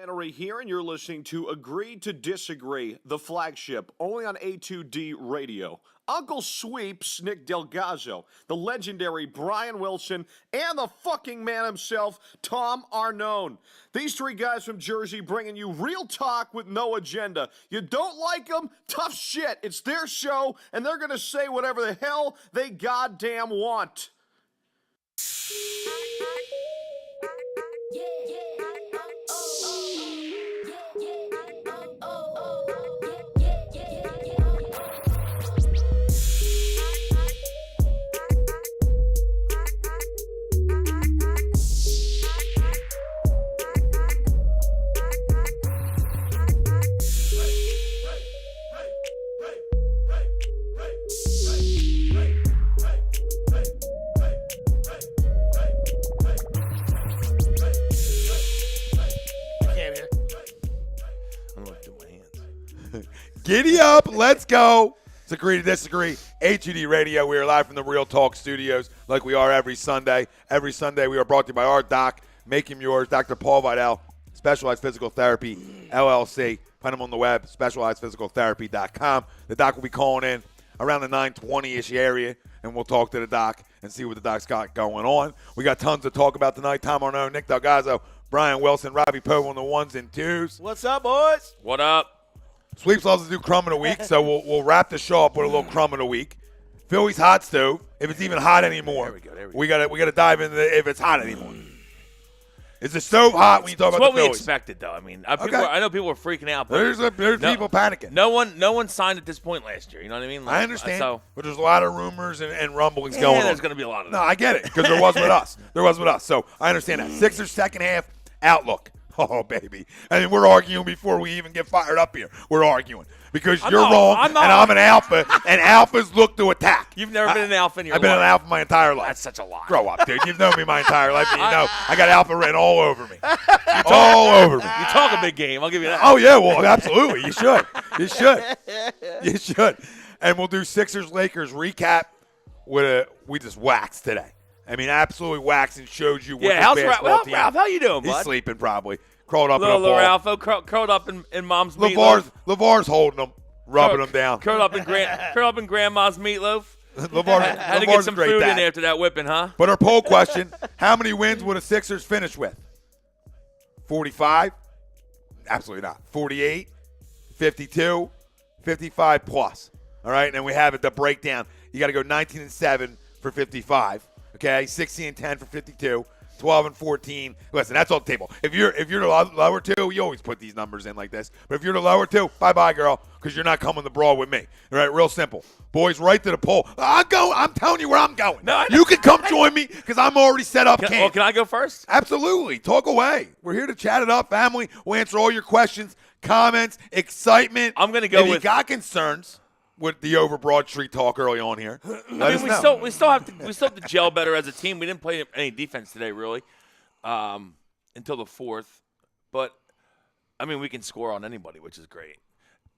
Flannery here, and you're listening to Agree to Disagree, the flagship, only on A2D Radio. Uncle Sweeps, Nick Delgazzo, the legendary Brian Wilson, and the fucking man himself, Tom Arnone. These three guys from Jersey bringing you real talk with no agenda. You don't like them? Tough shit. It's their show, and they're going to say whatever the hell they goddamn want. Giddy up, let's go. It's Agree to Disagree, HUD Radio. We are live from the Real Talk Studios like we are every Sunday. Every Sunday we are brought to you by our doc, Make Him Yours, Dr. Paul Vidal, Specialized Physical Therapy, LLC. Find him on the web, specializedphysicaltherapy.com. The doc will be calling in around the 9:20-ish area, and we'll talk to the doc and see what the doc's got going on. We got tons to talk about tonight. Tom Arnone, Nick Delgazzo, Brian Wilson, Robbie Poe on the ones and twos. What's up, boys? What up? Sweeps loves to do crumb of the week, so we'll wrap the show up with a little crumb of the week. Philly's hot stove, if it's even hot anymore. There we go. We gotta dive into if it's hot anymore. Is the stove hot when you talk about the Phillies? It's what we expected, though. I mean, I know people are freaking out, but there's people panicking. No one signed at this point last year. You know what I mean? I understand, but there's a lot of rumors and rumblings going on. There's going to be a lot of them. No, I get it, because there was with us. So I understand that. Sixers second half outlook. Oh, baby. I mean, we're arguing before we even get fired up here. We're arguing. Because you're wrong, and I'm an alpha, and alphas look to attack. You've never been an alpha in your life. I've been an alpha my entire life. That's such a lie. Grow up, dude. You've known me my entire life, and you know I got alpha written all over me. All over me. You talk a big game. I'll give you that. Oh, yeah. Well, absolutely. You should. You should. And we'll do Sixers-Lakers recap. We just waxed today. I mean, absolutely waxed and showed you what how's this basketball team. Ralph, how you doing, bud? He's sleeping probably. Crawled up little in a ball. Ralph, curled up in mom's meatloaf. LeVar's holding him, rubbing him down. Curled up in grandma's meatloaf. LeVar had to get some food in after that whipping, huh? But our poll question, how many wins would the Sixers finish with? 45? Absolutely not. 48? 52? 55 plus. All right, and then we have it, the breakdown. You got to go 19-7 for 55. Okay, 16-10 for 52. 12-14. Listen, that's on the table. If you're the lower two, you always put these numbers in like this. But if you're the lower two, bye-bye, girl, because you're not coming the brawl with me. All right, real simple. Boys, right to the poll. I'm telling you where I'm going. No, you can come join me because I'm already set up. Can I go first? Absolutely. Talk away. We're here to chat it up, family. We'll answer all your questions, comments, excitement. I'm going to go if you got concerns with the over Broad Street talk early on here. We still have to gel better as a team. We didn't play any defense today, really, until the fourth. But I mean, we can score on anybody, which is great.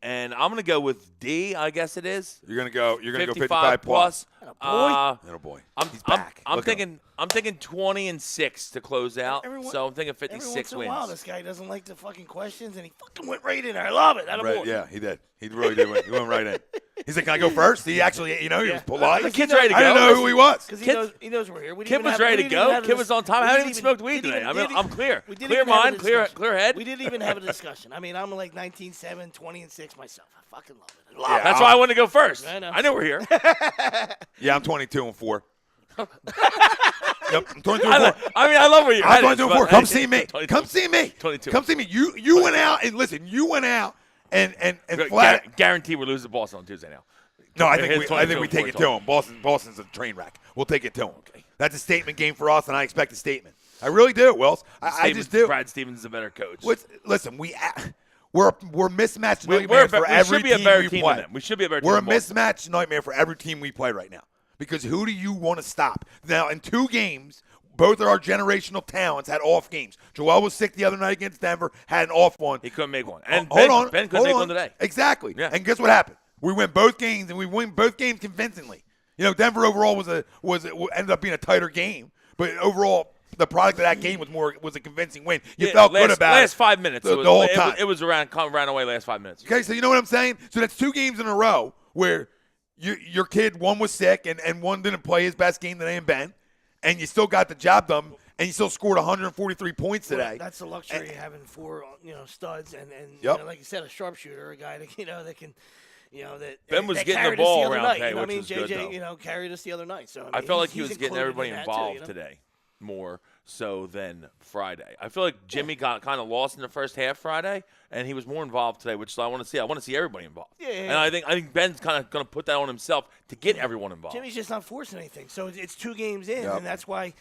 And I'm gonna go with D. I guess it is. You're gonna go 55 plus. Little boy. He's back. I'm thinking 20-6 to close out. So I'm thinking 56 every once in wins. A while, this guy doesn't like the fucking questions, and he fucking went right in there. I love it. Right, yeah, he did. He really did. He went right in. He's like, "Can I go first?" He actually, he was polite. The kid's ready to go. I didn't know who he was. Because he knows we're here. Kid was ready to go. Kid was on time. I haven't even smoked weed today. I'm clear. Clear mind, clear head. We didn't even have a discussion. I mean, I'm like 19-7, 20-6 myself. I fucking love it. That's why I wanted to go first. I know we're here. Yeah, I'm 22-4. Yep, I'm 22-4. I love where you're I'm headed. 22-4. Come see me. 22. Come see me. 22. Come see me. You went out and listen. You went out and flat. Guarantee we're losing Boston on Tuesday now. No, I think we take it to him. Boston's a train wreck. We'll take it to him. Okay. That's a statement game for us, and I expect a statement. I really do, Wells. I just do. Brad Stevens is a better coach. Listen, we're mismatched nightmares for every team we play. We should be a better team. We're a mismatched nightmare for every team we play right now. Because who do you want to stop? Now, in 2 games, both of our generational talents had off games. Joel was sick the other night against Denver, had an off one. He couldn't make one. And Ben couldn't make one today. Exactly. Yeah. And guess what happened? We win both games, and we win both games convincingly. You know, Denver overall ended up being a tighter game. But overall, the product of that game was a convincing win. You felt good about last it. 5 minutes. The whole time. It was ran away last 5 minutes. Okay, so you know what I'm saying? So that's 2 games in a row where your kid, one was sick and one didn't play his best game today in Ben, and you still got the job done, and you still scored 143 points today. Well, that's the luxury of having 4 studs and Yep. like you said, a sharpshooter, a guy that that can. That Ben was that getting the carried us ball other around night, today, you know what which I mean? was good, JJ, though. Carried us the other night. So I felt like he he's was getting included everybody in that involved too, today more so than Friday. I feel like Jimmy got kind of lost in the first half Friday, and he was more involved today, which I want to see. I want to see everybody involved. Yeah. And I think Ben's kind of going to put that on himself to get everyone involved. Jimmy's just not forcing anything. So it's 2 games in, Yep. and that's why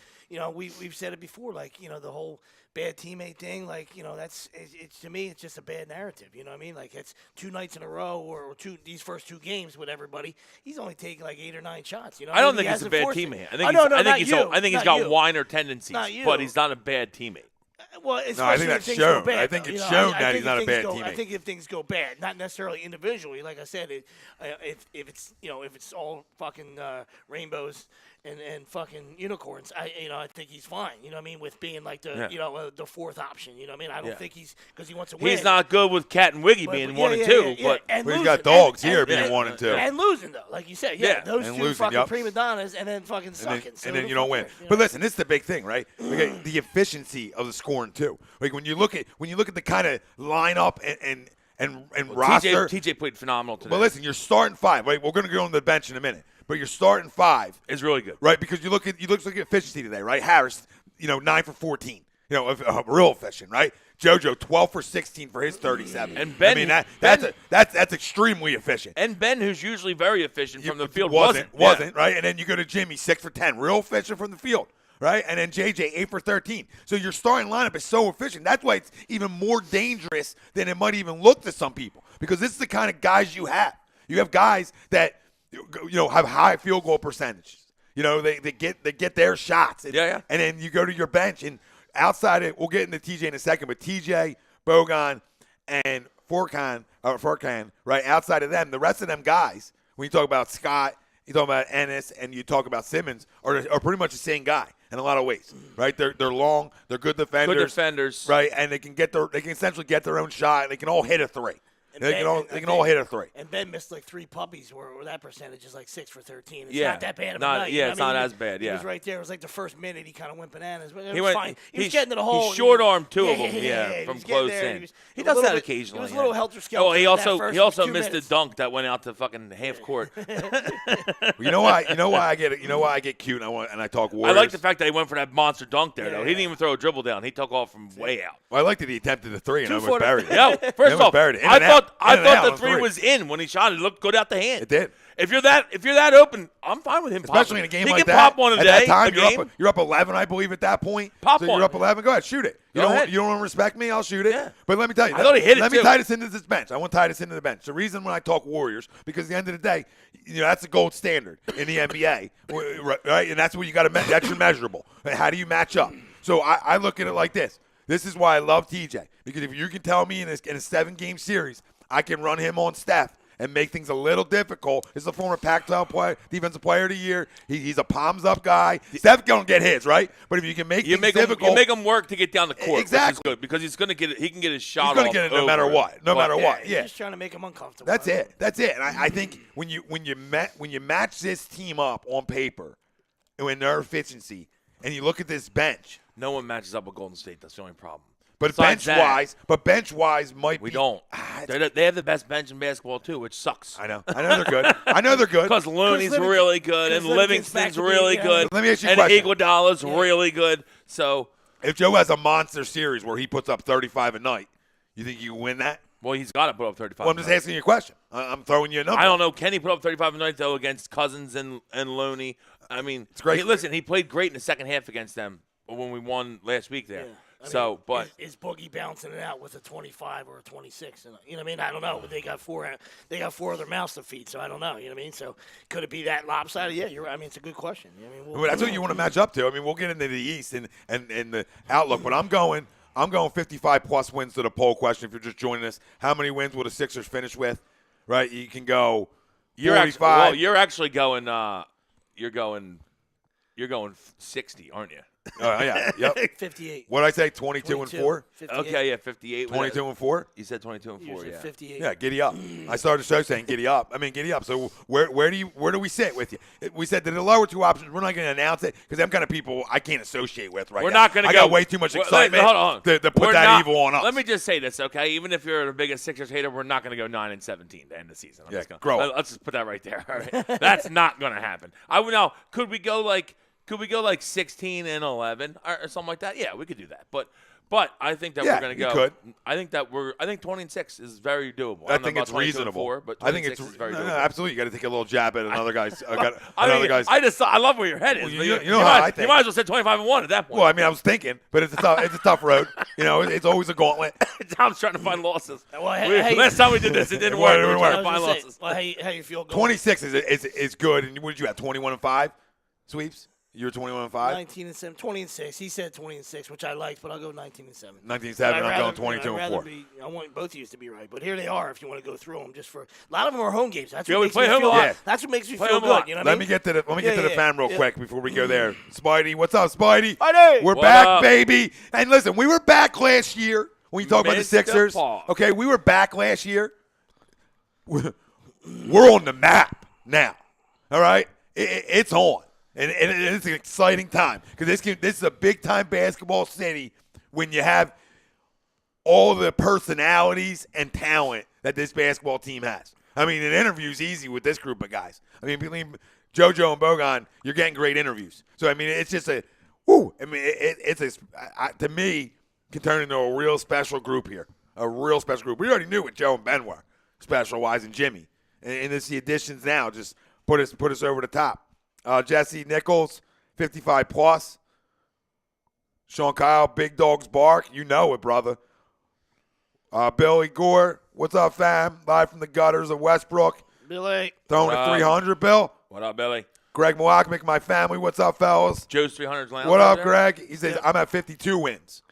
we've said it before. Like the whole bad teammate thing. Like that's it's to me it's just a bad narrative. You know what I mean? Like it's 2 nights in a row or these first 2 games with everybody. He's only taking like 8 or 9 shots. I don't think he's a bad teammate. I think he's got whiner tendencies, but he's not a bad teammment. Well, No, I think especially if that's things shown. go bad. I think though, it's you know, shown I that think he's not a if things bad go- teammate. I think if things go bad, not necessarily individually, like I said, if it's all fucking rainbows and fucking unicorns, I think he's fine. You know what I mean? With being like the the 4th option. You know what I mean? I don't think he's because he wants to win. He's not good with Cat and Wiggy being 1 and 2, but he's got dogs here being 1 and 2. And losing though, like you said, those and 2 losing, fucking yep. prima donnas, and then fucking sucking, and then you don't win. But listen, this is the big thing, right? Okay, the efficiency of the scoring too. Like when you look at the kind of lineup and roster. TJ played phenomenal today. But listen, you're starting 5. Right, we're going to go on the bench in a minute. But you're starting 5. It's really good, right? Because you look at efficiency today, right? Harris, 9 for 14, real efficient, right? JoJo 12 for 16 for his 37. And Ben, I mean that's extremely efficient. And Ben, who's usually very efficient from the field, wasn't Yeah. right. And then you go to Jimmy 6 for 10, real efficient from the field. Right, and then JJ 8 for 13. So your starting lineup is so efficient. That's why it's even more dangerous than it might even look to some people. Because this is the kind of guys you have. You have guys that have high field goal percentages. They get their shots. And, yeah. And then you go to your bench and outside it, we'll get into TJ in a second, but TJ, Bogan, and Furkan, right? Outside of them, the rest of them guys, when you talk about Scott, you talk about Ennis, and you talk about Simmons, are pretty much the same guy in a lot of ways, right? They're long, they're good defenders, right? And they can essentially get their own shot. They can all hit a 3. They can all hit a 3. And Ben missed like 3 puppies where that percentage is like 6 for 13. It's Yeah. not that bad of a Not- night. yeah, You know it's what I not mean? as bad, He yeah. was right there. It was like the first minute he kind of went bananas. But it He was went. fine. He was getting to the hole. He short-armed 2 of them, he from was close getting there. in. Was He a does little that bit- occasionally. He was a little helter-skelter. Oh, he in also that he first also 2 missed minutes. a dunk that went out to fucking half court. You know why I get it. You know why I get cute and I talk I Warriors. like the fact that he went for that monster dunk there, though. He Yeah. didn't even throw a dribble down. He took off from way out. Well, I like that he attempted the 3 and almost 2-footer. buried it. Yeah, first almost off, buried it. In I and out. thought In and out the on 3 3. was in when he shot it. It looked good out the hand. It did. If you're that open, I'm fine with him. Especially popping. in a game he like can that. pop one a At day. that time, a game. you're up 11, I believe, at that point. Pop so one. you're up 11. Go ahead, shoot it. You Go ahead. don't want to respect me? I'll shoot it. Yeah. But let me tell you. I thought he hit it, Let me too. tie this into this bench. I want to tie this into the bench. The reason when I talk Warriors, because at the end of the day, that's the gold standard in the NBA, right? And that's what you got to. That's your measurable. How do you match up? So I look at it like this. This is why I love TJ, because if you can tell me in a 7-game series, I can run him on Steph and make things a little difficult. He's a former Pac-12 player, defensive player of the year. He's a palms-up guy. Steph's going to get his, right? But if you can make things difficult. You make him work to get down the court, Exactly. which is good, because he's going to get it. He can get his shot He's going off to get it no over matter what. No But- matter what. He's Yeah. just trying to make him uncomfortable. That's it. And I think when you match this team up on paper, in their efficiency, and you look at this bench, No one matches up with Golden State. That's the only problem. but Besides bench wise might We be. don't. They have the best bench in basketball, too, which sucks. I know they're good. I know they're good. Because Looney's Livingston- really good, and 'cause Livingston's back Livingston's to being, really you know, good. Let me ask you a and question. Iguodala's really good. So, If Joe has a monster series where he puts up 35 a night, you think you win that? well, he's got to put up 35. Well, I'm just asking you a question. I'm throwing you a number. I don't know. Can he put up 35 a night, though, against Cousins and Looney? I mean, It's great. Listen, he played great in the second half against them when we won last week there. Yeah. I So, mean, but is Boogie bouncing it out with a 25 or a 26? You know what I mean? I don't know. But they got four other mouths to feed, so I don't know. You know what I mean? So could it be that lopsided? Yeah, you're right. I mean, it's a good question. You know what I mean? Well, that's what you want to match up to. I mean, we'll get into the East and the outlook, but I'm going 55 plus wins to the poll question. If you're just joining us, how many wins will the Sixers finish with? Right, you can go 45. You're actually going. You're going 60, aren't you? Oh, yeah. Yep. 58. What did I say? 22 and 4? 58. Okay, yeah, 58. 22 and 4? You said 22 and You 4, said yeah. 58. Yeah, giddy up. I started the show saying giddy up. Giddy up. So where do we sit with you? We said that the lower two options, we're not going to announce it because them kind of people I can't associate with right now. We're not going to I go. got way too much excitement hold on. to put We're that not- evil on us. Let me just say this, okay? Even if you're the biggest Sixers hater, we're not going to go 9-17 to end the season. Grow up. Let's just put that right there. All right? That's not going to happen. Now, could we go like 16 and 11 or something like that? Yeah, we could do that. But I think that Yeah, we're going to you go. could. I think 20 and 6 is very doable. I think it's reasonable. But I think 26 it's is very no, doable. absolutely. You got to take a little jab at another guy's. I love where your head is. Well, but you know how I think. You might as well say 25 and 1 at that point. Well, I was thinking, but it's a tough road. It's always a gauntlet. Tom's trying to find losses. Well, hey, Last time we did this, it didn't It work. didn't We were work. trying to find losses. Well, how you feel going? 26 is good. And what did you have? 21 and 5 sweeps. You were 21 and 5. 19 and 7, 20 and 6. He said 20 and 6, which I liked, but I'll go 19 and 7. 19 and 7. I'm going 22 I'd and 4. I want both of you to be right, but here they are. If you want to go through them, just for a lot of them are home games. That's Yeah, what we makes play me home feel. a lot. Yeah. That's what makes me Play feel home a lot. good. You know what Let I me mean? get to the Yeah. fan real quick before we go there. Spidey, what's up, Spidey? Spidey! We're What back, up? baby. And listen, we were back last year when you talk about the Mr. Sixers. Paul. Okay, we were back last year. We're on the map now. All right, it's on, and it's an exciting time because this is a big time basketball city when you have all the personalities and talent that this basketball team has. An interview's easy with this group of guys. Believe JoJo and Bogan, you're getting great interviews. So it's just a, woo. To me, can turn into a real special group here. A real special group. We already knew what Joe and Ben were, special-wise, and Jimmy. And it's the additions now. Just put us over the top. Jesse Nichols, 55+. Sean Kyle, Big Dogs Bark. You know it, brother. Billy Gore, what's up, fam? Live from the gutters of Westbrook. Billy. Throwing a 300, Bill. What up, Billy? Greg Mwakmik, my family. What's up, fellas? Joe's 300's lounge. What over up, there? Greg? He says, I'm at 52 wins.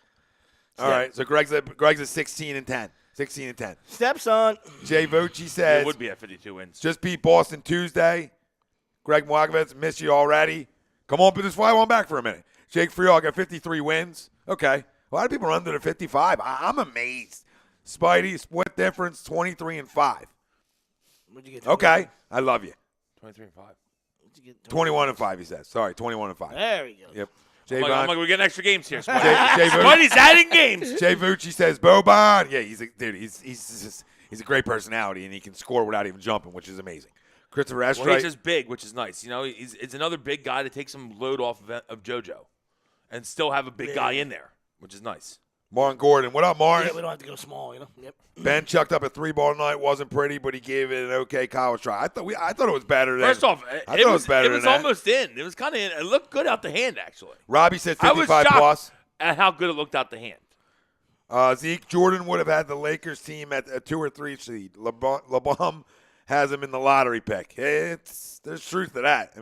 All right, so Greg's at 16 and 10. 16 and 10. Stepson. Jay Vucci It says, would be at 52 wins. just beat Boston Tuesday. Greg Mwakmik, miss you already. Come on, just fly on back for a minute. Jake Friel got 53 wins. Okay. A lot of people are under the 55. I'm amazed. Spidey, split difference, 23 and 5. What'd you get? Okay. I love you. 23 and 5. What'd you get? 21 and 5, he says. Sorry, 21 and 5. There we go. Yep. I'm like, we're getting extra games here. Jay Vucci. Buddy's adding games. Jay Vucci says, Boban. Yeah, he's a great personality, and he can score without even jumping, which is amazing. Christopher Well, he's Estrite. just big, which is nice. It's another big guy to take some load off of JoJo and still have a big guy in there, which is nice. Martin Gordon. What up, Martin? Yeah, we don't have to go small, Yep. Ben chucked up a 3-ball tonight. Wasn't pretty, but he gave it an okay college try. I thought it was better than. First off, I thought it was better It was than that. almost in. It was kind of in. It looked good out the hand, actually. Robbie said I was 55 shocked plus. at how good it looked out the hand. Zeke Jordan would have had the Lakers team at a 2 or 3 seed. LeBron has him in the lottery pick. There's truth to that.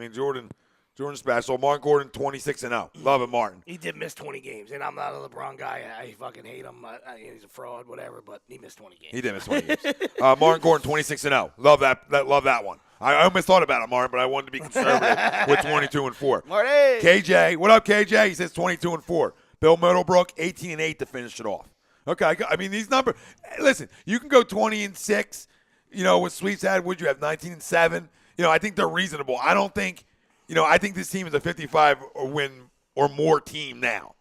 Jordan's special. Martin Gordon 26-0. Love it, Martin. He did miss 20 games, and I'm not a LeBron guy. I fucking hate him. He's a fraud, whatever, but he missed 20 games. He did miss 20 games. Martin Gordon 26-0. Love that. Love that one. I almost thought about it, Martin, but I wanted to be conservative with 22 and 4. Marty. KJ, what up, KJ? He says 22 and 4. Bill Middlebrook 18 and 8 to finish it off. Okay, these numbers. Listen, you can go 20 and 6. What Sweeps had, would you have 19 and 7? I think they're reasonable. I don't think. I think this team is a 55 win or more team now.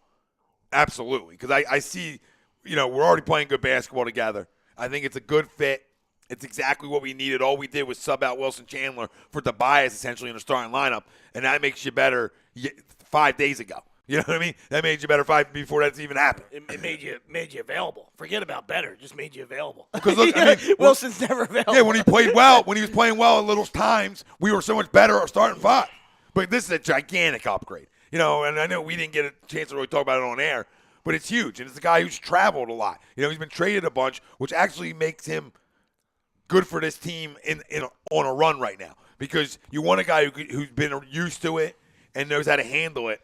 Absolutely. Because I see, we're already playing good basketball together. I think it's a good fit. It's exactly what we needed. All we did was sub out Wilson Chandler for Tobias essentially in the starting lineup, and that makes you better 5 days ago. You know what I mean? That made you better 5 before that's even happened. It made you available. Forget about better. Just made you available. Because look, Wilson's never available. Yeah, when he played well, when he was playing well at little times, we were so much better at starting 5. But this is a gigantic upgrade. And I know we didn't get a chance to really talk about it on air, but it's huge. And it's a guy who's traveled a lot. He's been traded a bunch, which actually makes him good for this team on a run right now. Because you want a guy who's been used to it and knows how to handle it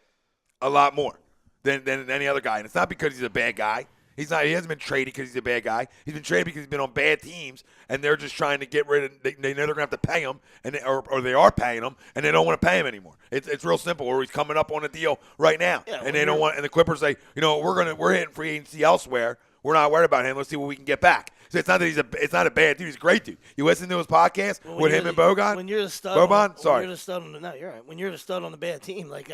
a lot more than any other guy. And it's not because he's a bad guy. He hasn't been traded because he's a bad guy. He's been traded because he's been on bad teams, and they're just trying to get rid of. They know they're gonna have to pay him, or they are paying him, and they don't want to pay him anymore. It's real simple. Or he's coming up on a deal right now, and they don't want. And the Clippers say, we're hitting free agency elsewhere. We're not worried about him. Let's see what we can get back. So it's not that it's not a bad dude. He's a great dude. You listen to his podcast with him and Boban. When you're the stud, Sorry. You're the stud no, you're right. When you're the stud on the bad team, like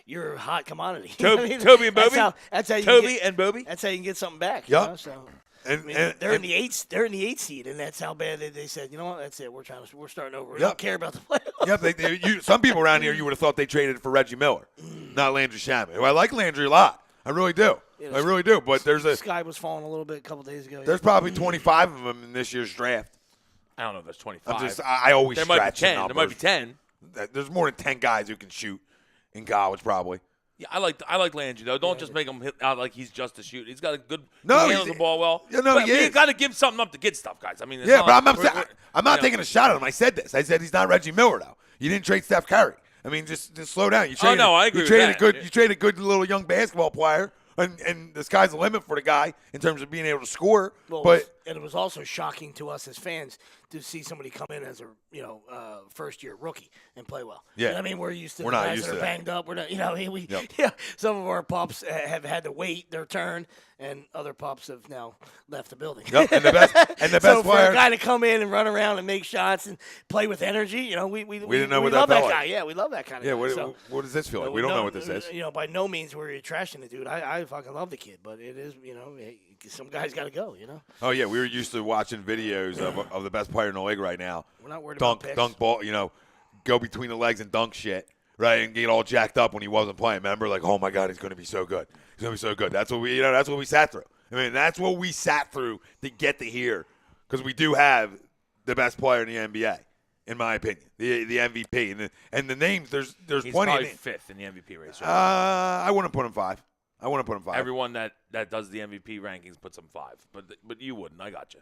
you're a hot commodity. Toby and Bobby. That's how you Toby and Bobby. That's how you can get something back. Yep. You know? So. And they're in the eighth seed, and that's how bad they said. You know what? That's it. We're starting over. We Yep. don't care about the playoffs. Yep. Some people around here, you would have thought they traded for Reggie Miller, not Landry Shamet. Who I like Landry a lot. I really do. I really do. But the sky was falling a little bit a couple days ago. There's probably 25 of them in this year's draft. I don't know if there's 25. I always there might be stretch 10. numbers. There might be 10. There's more than 10 guys who can shoot in college, probably. Yeah, I like Landry though. Don't just make him hit out like he's just a shoot. He's got a good. No, he handles the ball well. Yeah, no, but he is. you got to give something up to get stuff, guys. I mean, yeah, but I'm not taking a shot at him. I said this. I said he's not Reggie Miller though. You didn't trade Steph Curry. I mean, just slow down. I agree. You traded a good little young basketball player. And the sky's the limit for the guy in terms of being able to score. And it was also shocking to us as fans to see somebody come in as a first-year rookie and play well. Yeah, you know what I mean, we're used to we're the not guys used that to are that. banged up. We're not, Yep. yeah. Some of our pups have had to wait their turn, and other pups have now left the building. Yep, and the best so player. for a guy to come in and run around and make shots and play with energy, we didn't know what love that that felt guy. like. Yeah, we love that kind of Yeah, guy. what does this feel like? We don't know what this is. By no means were you trashing the dude. I fucking love the kid, but it is, some guys got to go. Oh yeah, we were used to watching videos of the best player in the league right now. We're not worried about picks. Dunk ball, go between the legs and dunk shit, right? And get all jacked up when he wasn't playing. Remember, like, oh my God, he's going to be so good. He's going to be so good. That's what we sat through. I mean, that's what we sat through to get to here, because we do have the best player in the NBA, in my opinion, the MVP, and the names. There's He's plenty. Probably of fifth in the MVP race. Right? I wouldn't put him 5. Everyone that does the MVP rankings puts him 5, but you wouldn't. I got you.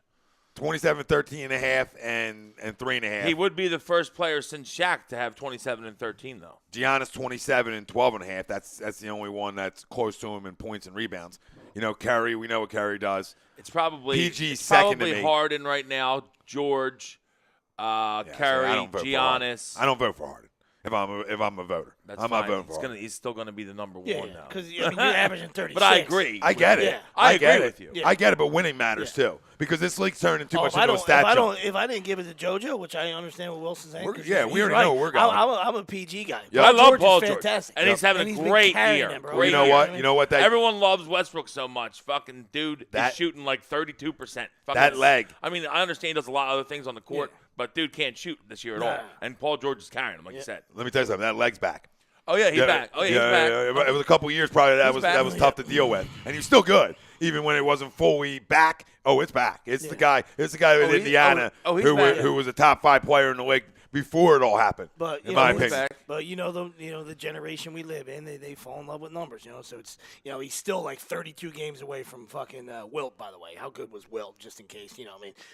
27, 13.5, and 3.5. He would be the first player since Shaq to have 27 and 13, though. Giannis 27 and 12.5. That's the only one that's close to him in points and rebounds. Curry, we know what Curry does. It's probably PG's second to me. Harden right now. George, Curry, Giannis. I don't vote for Harden. If I'm a voter, That's I'm fine. not voting for Harden. He's still going to be the number one now. Because you're averaging 36. But I agree. I get it. Yeah. I get agree it. with you. Yeah. I get it, but winning matters too, because this league's turning too much into a stat jump. If I didn't give it to JoJo, which I understand what Wilson's saying. We already know where we're going. I'm a PG guy. Yeah. I love Paul George. George. Fantastic. And he's having and a been great carrying year. them, bro. Great You know year. what? You know what? Everyone loves Westbrook so much. Fucking dude is shooting like 32%. That leg. I mean, I understand he does a lot of other things on the court, but dude can't shoot this year at all. And Paul George is carrying him, like you said. Let me tell you something. That leg's back. Oh yeah, he's back. Oh yeah, he's back. Yeah. It was a couple years probably that was tough to deal with, and he was still good even when it wasn't fully back. Oh, it's back. It's the guy. It's the guy with Indiana who was a top 5 player in the league before it all happened. But in my opinion, but the generation we live in, they fall in love with numbers. So it's he's still like 32 games away from fucking Wilt. By the way, how good was Wilt? Just in case,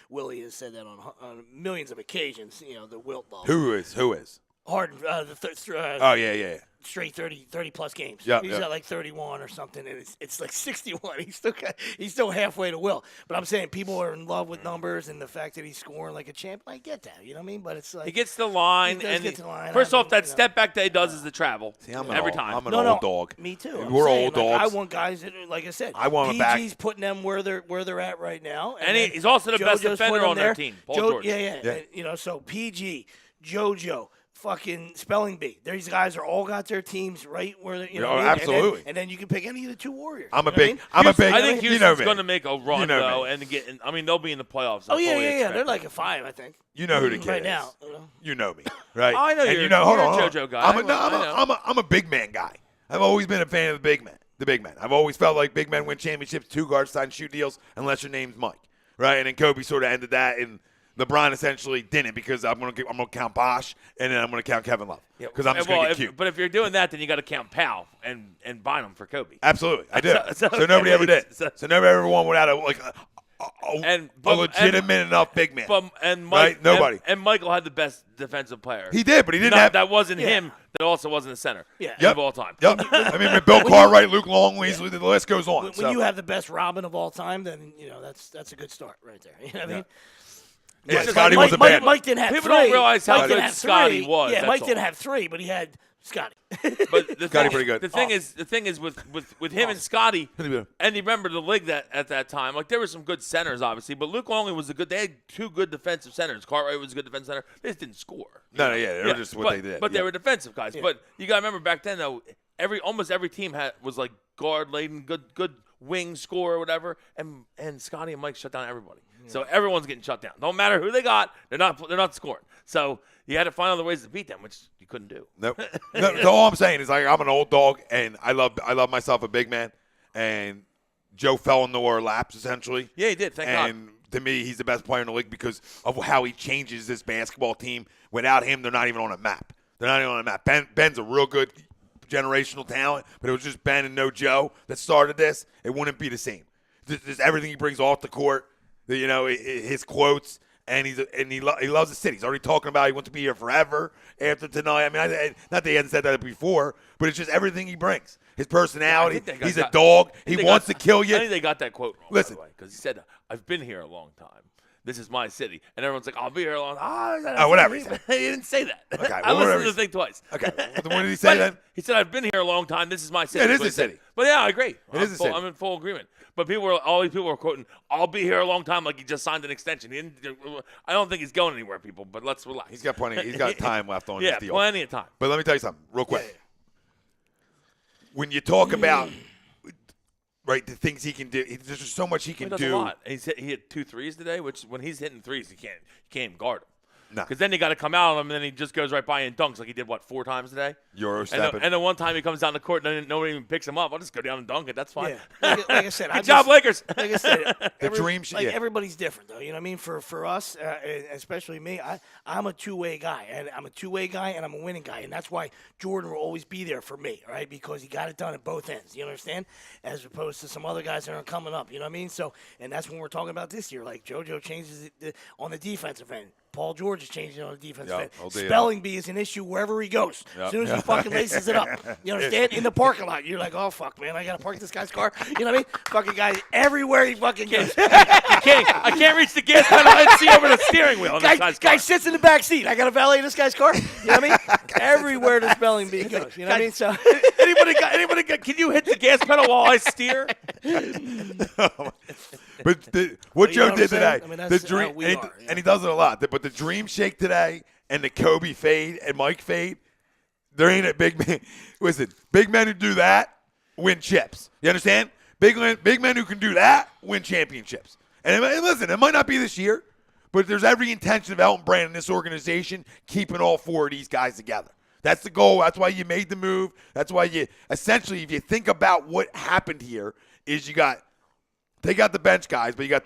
Willie has said that on millions of occasions. The Wilt love. Who is? Harden, Oh yeah. Straight 30 plus games. Yeah, He's got like 31 or something, and it's like 61. He's still halfway to Will. But I'm saying people are in love with numbers and the fact that he's scoring like a champ. I get that, you know what I mean? But it's like he gets the line, he does get to the line. First off, that step back that he does is the travel. See, I'm every time. I'm an old dog. Me too. We're old dogs. I want guys that, like I said, I want them back. PG's putting them where they're at right now, and he's also the best JoJo's defender putting on them their there. team. Paul George. Yeah. And, so PG, JoJo. Fucking Spelling Bee. These guys are all got their teams right where they, absolutely. And then you can pick any of the 2 Warriors. I'm a big. I think Houston's going to make a run You know though, me. and get. I mean, they'll be in the playoffs. Oh yeah. They're like a 5, I think. You know who the kid right is. now. You know me, right? I know and you're. Hold you're on, a JoJo guy. I'm a big man guy. I've always been a fan of the big man. I've always felt like big men win championships. 2 guards sign shoot deals unless your name's Mike, right? And then Kobe sort of ended that, and LeBron essentially didn't, because I'm gonna count Bosh and then I'm gonna count Kevin Love because I'm just gonna get cute. But if you're doing that, then you got to count Powell and Bynum for Kobe. Absolutely, I did. So nobody ever did. So nobody ever won without a legitimate enough big man. And right? Nobody. And Michael had the best defensive player. He did, but he didn't have. That wasn't him that also wasn't a center. Yeah. Of all time. Yep. I mean, with Bill Cartwright, Luke Longley, the list goes on. When you have the best Robin of all time, then that's a good start right there. You know what I mean? Yeah, just Scotty Mike, was a bad. Mike didn't have People three. don't realize how Mike good didn't have Scotty three. was, Yeah, that's Mike all. didn't have three, but he had Scotty. But the Scotty thing, pretty good. The thing is with him and Scotty, and you remember the league that at that time, like there were some good centers, obviously, but Luke Longley was a good. They had two good defensive centers. Cartwright was a good defensive center. They just didn't score. No, they were just what they did. But they were defensive guys. Yeah. But you got to remember back then, though, almost every team was like guard laden, good wing score or whatever, and Scotty and Mike shut down everybody. So everyone's getting shut down. Don't matter who they got, they're not scoring. So you had to find other ways to beat them, which you couldn't do. Nope. No, all I'm saying is like I'm an old dog, and I love myself a big man, and Joe fell into our laps essentially. Yeah, he did. Thank God. And to me, he's the best player in the league because of how he changes this basketball team. Without him, they're not even on a map. They're not even on a map. Ben's a real good generational talent, but it was just Ben and no Joe that started this. It wouldn't be the same. Just everything he brings off the court, his quotes. And he loves the city. He's already talking about he wants to be here forever after tonight. I mean, not that he hasn't said that before, but it's just everything he brings. His personality. He's a dog. He wants to kill you. I think they got that quote wrong, Listen, because he said, "I've been here a long time. This is my city," and everyone's like, "I'll be here a long time." Whatever He he said. didn't say that. Okay, I well, whatever listened to the thing twice. Okay, what did he say then? He said, "I've been here a long time. This is my city." Yeah, it is That's what a he said. city. But yeah, I agree. Is a city. I'm in full agreement. But all these people were quoting, "I'll be here a long time," like he just signed an extension. I don't think he's going anywhere, people. But let's relax. He's got plenty. He's got time left on his deal. plenty of time. But let me tell you something real quick. When you talk about the things he can do, there's just so much he can Does do. a lot. And he hit 2 threes today, which when he's hitting threes, you can't even guard him. No. Because then you got to come out on him, and then he just goes right by and dunks like he did, 4 times today? Euro And stepping. then one time he comes down the court, and then nobody even picks him up. I'll just go down and dunk it. That's fine. Yeah. Like I said, Good job, Lakers. Like I said, everybody's different, though. You know what I mean? For us, especially me, I'm a two-way guy, and I'm a two-way guy, and I'm a winning guy, and that's why Jordan will always be there for me, right? Because he got it done at both ends. You understand? As opposed to some other guys that are coming up. You know what I mean? So, and that's when we're talking about this year. Like JoJo changes it on the defensive end. Paul George is changing on the defensive end. Spelling bee is an issue wherever he goes. As soon as he fucking laces it up. You understand? In the parking lot, you're like, oh, fuck, man, I got to park this guy's car. You know what I mean? Fucking guy, everywhere he fucking goes. I can't reach the gas pedal and see over the steering wheel. Guy sits in the back seat. I got to valet this guy's car. You know what I mean? Everywhere the spelling bee goes. You know what I mean? So anybody got, can you hit the gas pedal while I steer? But what Joe did today, I mean, that's the dream, and he does it a lot. But the dream shake today and the Kobe fade and Mike fade, there ain't a big man. Listen, big men who do that win chips. You understand? Big men who can do that win championships. And listen, it might not be this year, but there's every intention of Elton Brand and this organization keeping all 4 of these guys together. That's the goal. That's why you made the move. That's why you essentially, if you think about what happened here, is they got the bench guys, but you got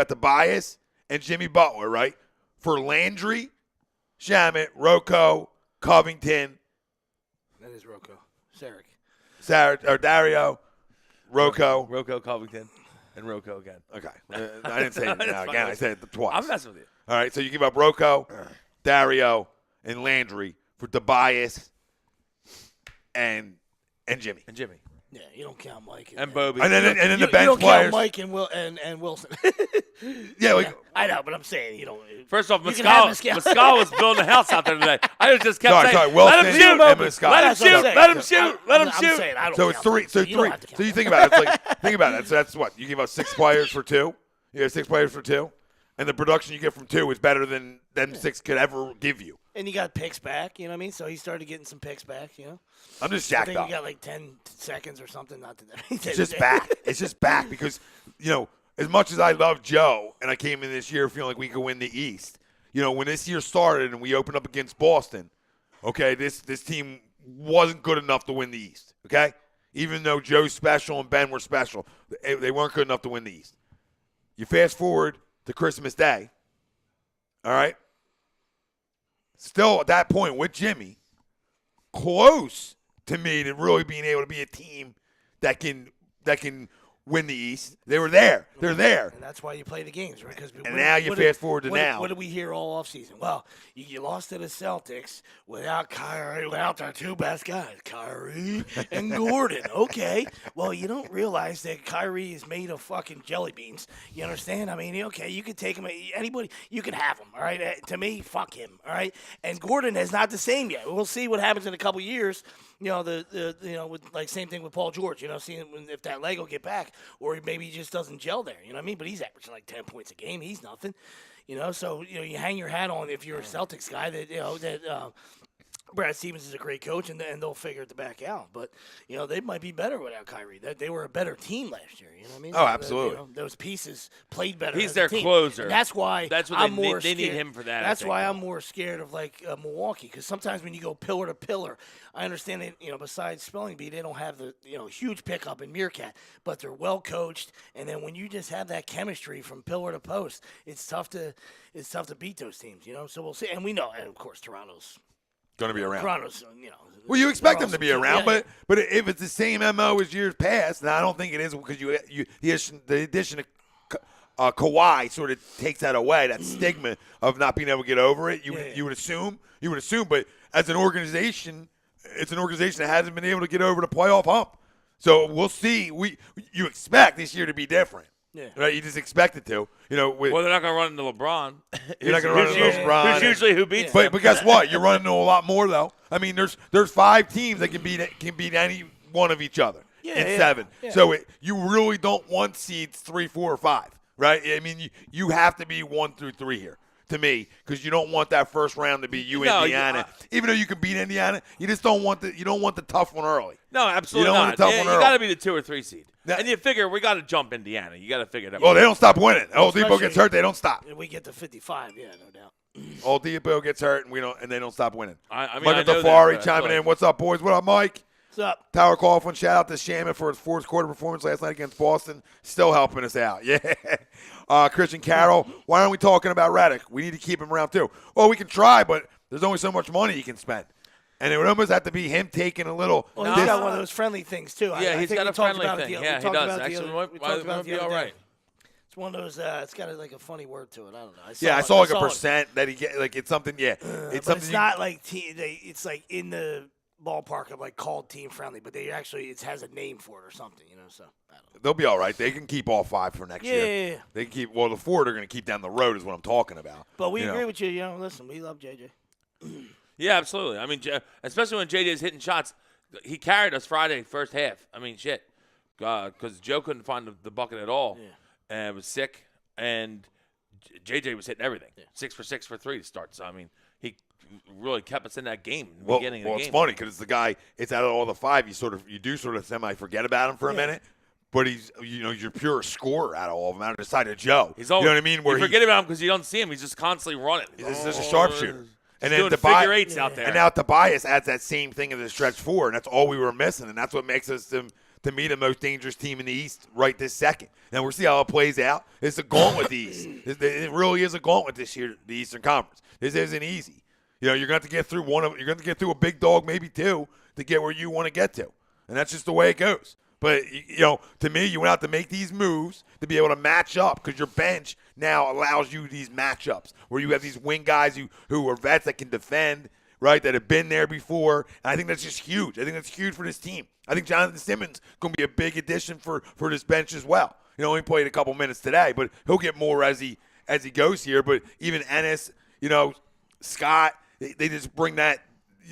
the bias and Jimmy Butler, right? For Landry, Shamet, Rocco, Covington. That is Rocco. Dario, Rocco. Rocco, Covington, and Rocco again. Okay. I didn't say it now again. I said it twice. I'm messing with you. All right, so you give up Rocco, Dario, and Landry for Tobias and Jimmy. Yeah, you don't count Mike and Bobby. And then the bench you don't players. count Mike and Wilson. Yeah, I know, but I'm saying you don't. First off, You can have Pascal was building a house out there today. I just kept saying, Wilson, let him shoot, and Pascal. let him That's what I'm shoot, saying. let him shoot, let him I'm shoot. saying, I don't So it's count 3. that. So You don't have to count so you think about it. It's like think about it. So that's what you give up 6 players for 2. You have 6 players for 2, and the production you get from 2 is better than 6 could ever give you. And you got picks back, you know what I mean? So he started getting some picks back, you know? I'm just I jacked think up. he got like 10 seconds or something. Not that It's just back. It's just back because, as much as I love Joe and I came in this year feeling like we could win the East, when this year started and we opened up against Boston, okay, this team wasn't good enough to win the East, okay? Even though Joe's special and Ben were special, they weren't good enough to win the East. You fast forward to Christmas Day, all right? Still at that point with Jimmy, close to me to really being able to be a team that can win the East. They were there. They're there. And that's why you play the games, right? And now you fast forward to now. What did we hear all offseason? Well, you lost to the Celtics without Kyrie, without their two best guys, Kyrie and Gordon. Okay. Well, you don't realize that Kyrie is made of fucking jelly beans. You understand? I mean, okay, you could take him. Anybody, you can have him, all right? To me, fuck him, all right? And Gordon is not the same yet. We'll see what happens in a couple years. You know, with like same thing with Paul George, you know, seeing if that leg will get back or maybe he just doesn't gel there, you know what I mean? But he's averaging like 10 points a game. He's nothing, you know? So, you know, you hang your hat on if you're a Celtics guy that, you know, that Brad Stevens is a great coach and they'll figure it back out. But, you know, they might be better without Kyrie. They were a better team last year, you know what I mean? Oh, absolutely. You know, those pieces played better. He's as their a team. closer. And that's why That's what I'm they more need. They need scared. him for that. That's why I'm more scared of like Milwaukee, because sometimes when you go pillar to pillar, I understand that, you know, besides spelling bee, they don't have the, you know, huge pickup in Meerkat, but they're well coached. And then when you just have that chemistry from pillar to post, it's tough to beat those teams, you know. So we'll see. And we know, and of course, Toronto's Going to be around. Toronto's, you know. Well, you expect them to awesome be too. around, Yeah, but if it's the same MO as years past, and I don't think it is because the addition of Kawhi sort of takes that away, that stigma of not being able to get over it. You would assume, but as an organization, it's an organization that hasn't been able to get over the playoff hump. So we'll see. You expect this year to be different. Yeah. Right, you just expect it to. You know, Well, they're not going to run into LeBron. You're not going to run into LeBron. Who's usually who beats But them. but guess what? You're running into a lot more though. I mean, there's 5 teams that can beat any one of each other in 7. Yeah. So you really don't want seeds 3, 4, or 5, right? I mean, you have to be 1 through 3 here. To me, because you don't want that first round to be Indiana. Even though you can beat Indiana, you just don't want the tough one early. No, absolutely You don't not. want the tough one You early. got to be the 2 or 3 seed. Now- And you figure we got to jump Indiana. You got to figure that. Well, they out. don't stop winning. Oladipo Especially- gets hurt, they don't stop. If we get to 55, yeah, no doubt. Oladipo gets hurt, and they don't stop winning. I mean, Michael I know that, Tafari but chiming look. in. What's up, boys? What up, Mike? What's up? Tower Coughlin, shout out to Shaman for his 4th quarter performance last night against Boston. Still helping us out. Yeah. Christian Carroll, why aren't we talking about Redick? We need to keep him around too. Well, we can try, but there's only so much money you can spend. And it would almost have to be him taking a little. Well, he's got one of those friendly things too. Yeah, I he's think got we a talked friendly about it thing. the- Yeah, we he talked does. about it the Actually, other- we talked about it be the all other right. day. It's one of those. It's got like a funny word to it. I don't know. I saw like a it. percent that he get. Like it's something. Yeah, it's But something. it's not like it's like in the ballpark of like called team friendly, but they actually it has a name for it or something, you know. So I don't know. They'll be all right. They can keep all 5 for next year. Yeah. They can keep. Well, the 4 they're going to keep down the road is what I'm talking about. But we You agree know. with you. You know, listen, we love JJ. Yeah, absolutely. I mean, especially when JJ's hitting shots. He carried us Friday first half. I mean, shit. Because Joe couldn't find the bucket at all. Yeah. And was sick. And JJ was hitting everything. 6 for 6 for 3 to start. So, I mean, he really kept us in that game, in the beginning of the game. It's funny because it's the guy. It's out of all the 5, you do sort of semi forget about him for a minute. But he's, your pure scorer out of all of them, out of Joe. He's always, you know what I mean? Where you forget about him because you don't see him. He's just constantly running. he's just a sharpshooter. And then doing Tobias, figure eights out there. And now Tobias adds that same thing in the stretch 4, and that's all we were missing. And that's what makes us, to me, the most dangerous team in the East right this second. And we'll see how it plays out. It's a gauntlet, the East. It really is a gauntlet this year, the Eastern Conference. This isn't easy. You're going to have to get through you're going to have to get through a big dog, maybe 2, to get where you want to get to. And that's just the way it goes. But, to me, you went out to make these moves to be able to match up because your bench now allows you these matchups where you have these wing guys who are vets that can defend, right, that have been there before. And I think that's just huge. I think that's huge for this team. I think Jonathan Simmons is going to be a big addition for this bench as well. He played a couple minutes today, but he'll get more as he goes here. But even Ennis, Scott, they just bring that.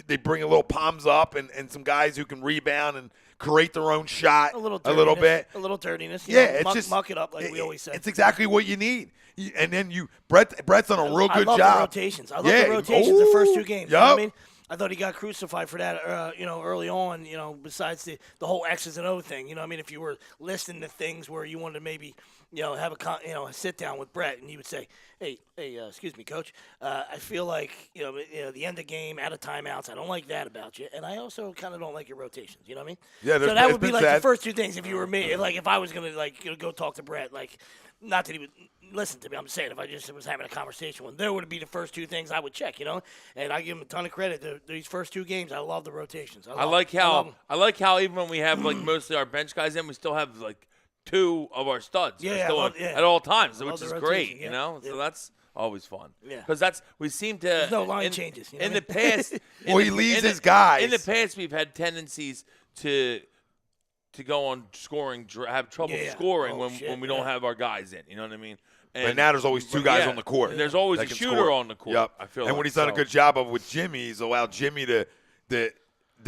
They bring a little palms up and some guys who can rebound and create their own shot A little bit. A little dirtiness. It's muck, just muck it up like we always say. It's exactly what you need. And then Brett's done a real good I love job. the rotations. I love the rotations the first 2 games. You know what I Yup. mean? I thought he got crucified for that, early on, besides the whole X's and O thing. You know what I mean? If you were listening to things where you wanted to maybe, have a sit down with Brett and he would say, hey, excuse me, coach, I feel like, the end of game, out of timeouts, I don't like that about you. And I also kind of don't like your rotations. You know what I mean? Yeah, so that would be been like said. the first 2 things if you were me. Like if I was going to go talk to Brett, not that he would listen to me. I'm saying if I just was having a conversation with him, there would be the first 2 things I would check, And I give him a ton of credit. These first 2 games, I love the rotations. I like how even when we have mostly our bench guys in, we still have two of our studs are Yeah, still I on love- yeah. at all times, I love which the is rotation, great. yeah. You know, Yeah. so that's always fun. Yeah. Because we seem to. There's no line changes. You know in what the I mean? past, Well, he leaves his guys. In the past, we've had tendencies to go on scoring, have trouble Yeah. scoring Oh, when we don't yeah. have our guys in. You know what I mean? But now there's always two guys on the court. And there's always that a can shooter score. on the court. Yep. I feel. And what like. he's done a So- good job of with Jimmy, he's allowed Jimmy to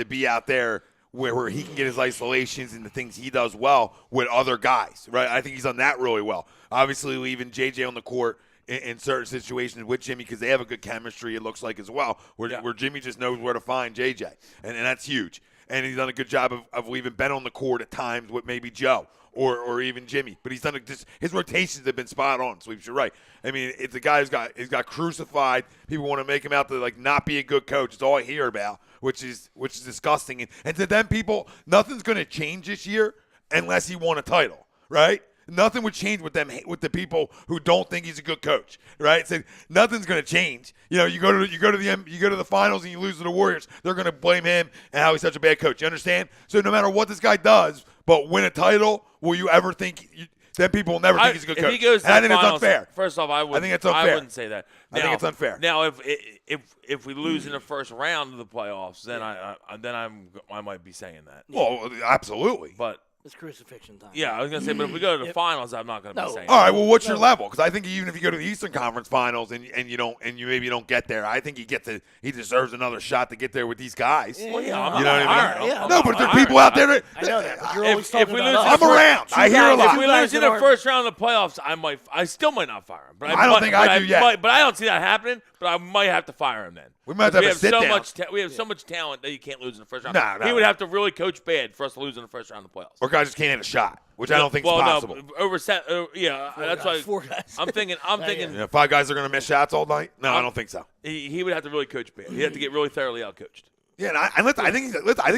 be out there where he can get his isolations and the things he does well with other guys, right? I think he's done that really well. Obviously, leaving JJ on the court in certain situations with Jimmy because they have a good chemistry, it looks like, as well, where Jimmy just knows where to find JJ, and that's huge. And he's done a good job of leaving Ben on the court at times with maybe Joe or even Jimmy. But he's done his rotations have been spot on. Sweeps, you're right. I mean, it's a guy who's got crucified. People want to make him out to like not be a good coach. It's all I hear about, which is disgusting. And to them people, nothing's going to change this year unless he won a title, right? Nothing would change with them, with the people who don't think he's a good coach, right? So nothing's going to change. You know, you go to the finals and you lose to the Warriors, they're going to blame him and how he's such a bad coach. You understand? So no matter what this guy does, but win a title, will you ever think? Then people will never think he's a good coach. If he goes to and I the think it's finals, unfair. First off, I think it's unfair. I wouldn't say that. I think it's unfair. Now, if we lose in the first round of the playoffs, then I might be saying that. Well, absolutely. But It's crucifixion time. yeah, I was gonna say, but if we go to the finals, I'm not gonna be No. saying. All right. Well, what's your level? Because I think even if you go to the Eastern Conference Finals and you maybe don't get there, I think he deserves another shot to get there with these guys. Well, yeah, I'm You know not what I firing mean? him. Yeah. I'm No, not but there are firing people out him. there. I know that, but you're If- always if talking we about lose us. I'm around. I hear a If lot. we lose in the first round of the playoffs, I still might not fire him. But I don't think I do yet. But I don't see that happening. But I might have to fire him then. We might have to have a so sit-down. much. We have so much talent that you can't lose in the first round. No. He would have to really coach bad for us to lose in the first round of the playoffs. Or guys just can't hit a shot, which I don't think is well, possible. No, that's why. Four guys. I'm thinking. You know, 5 guys are going to miss shots all night? No, I don't think so. He would have to really coach bad. He'd have to get really thoroughly outcoached. Yeah, and I think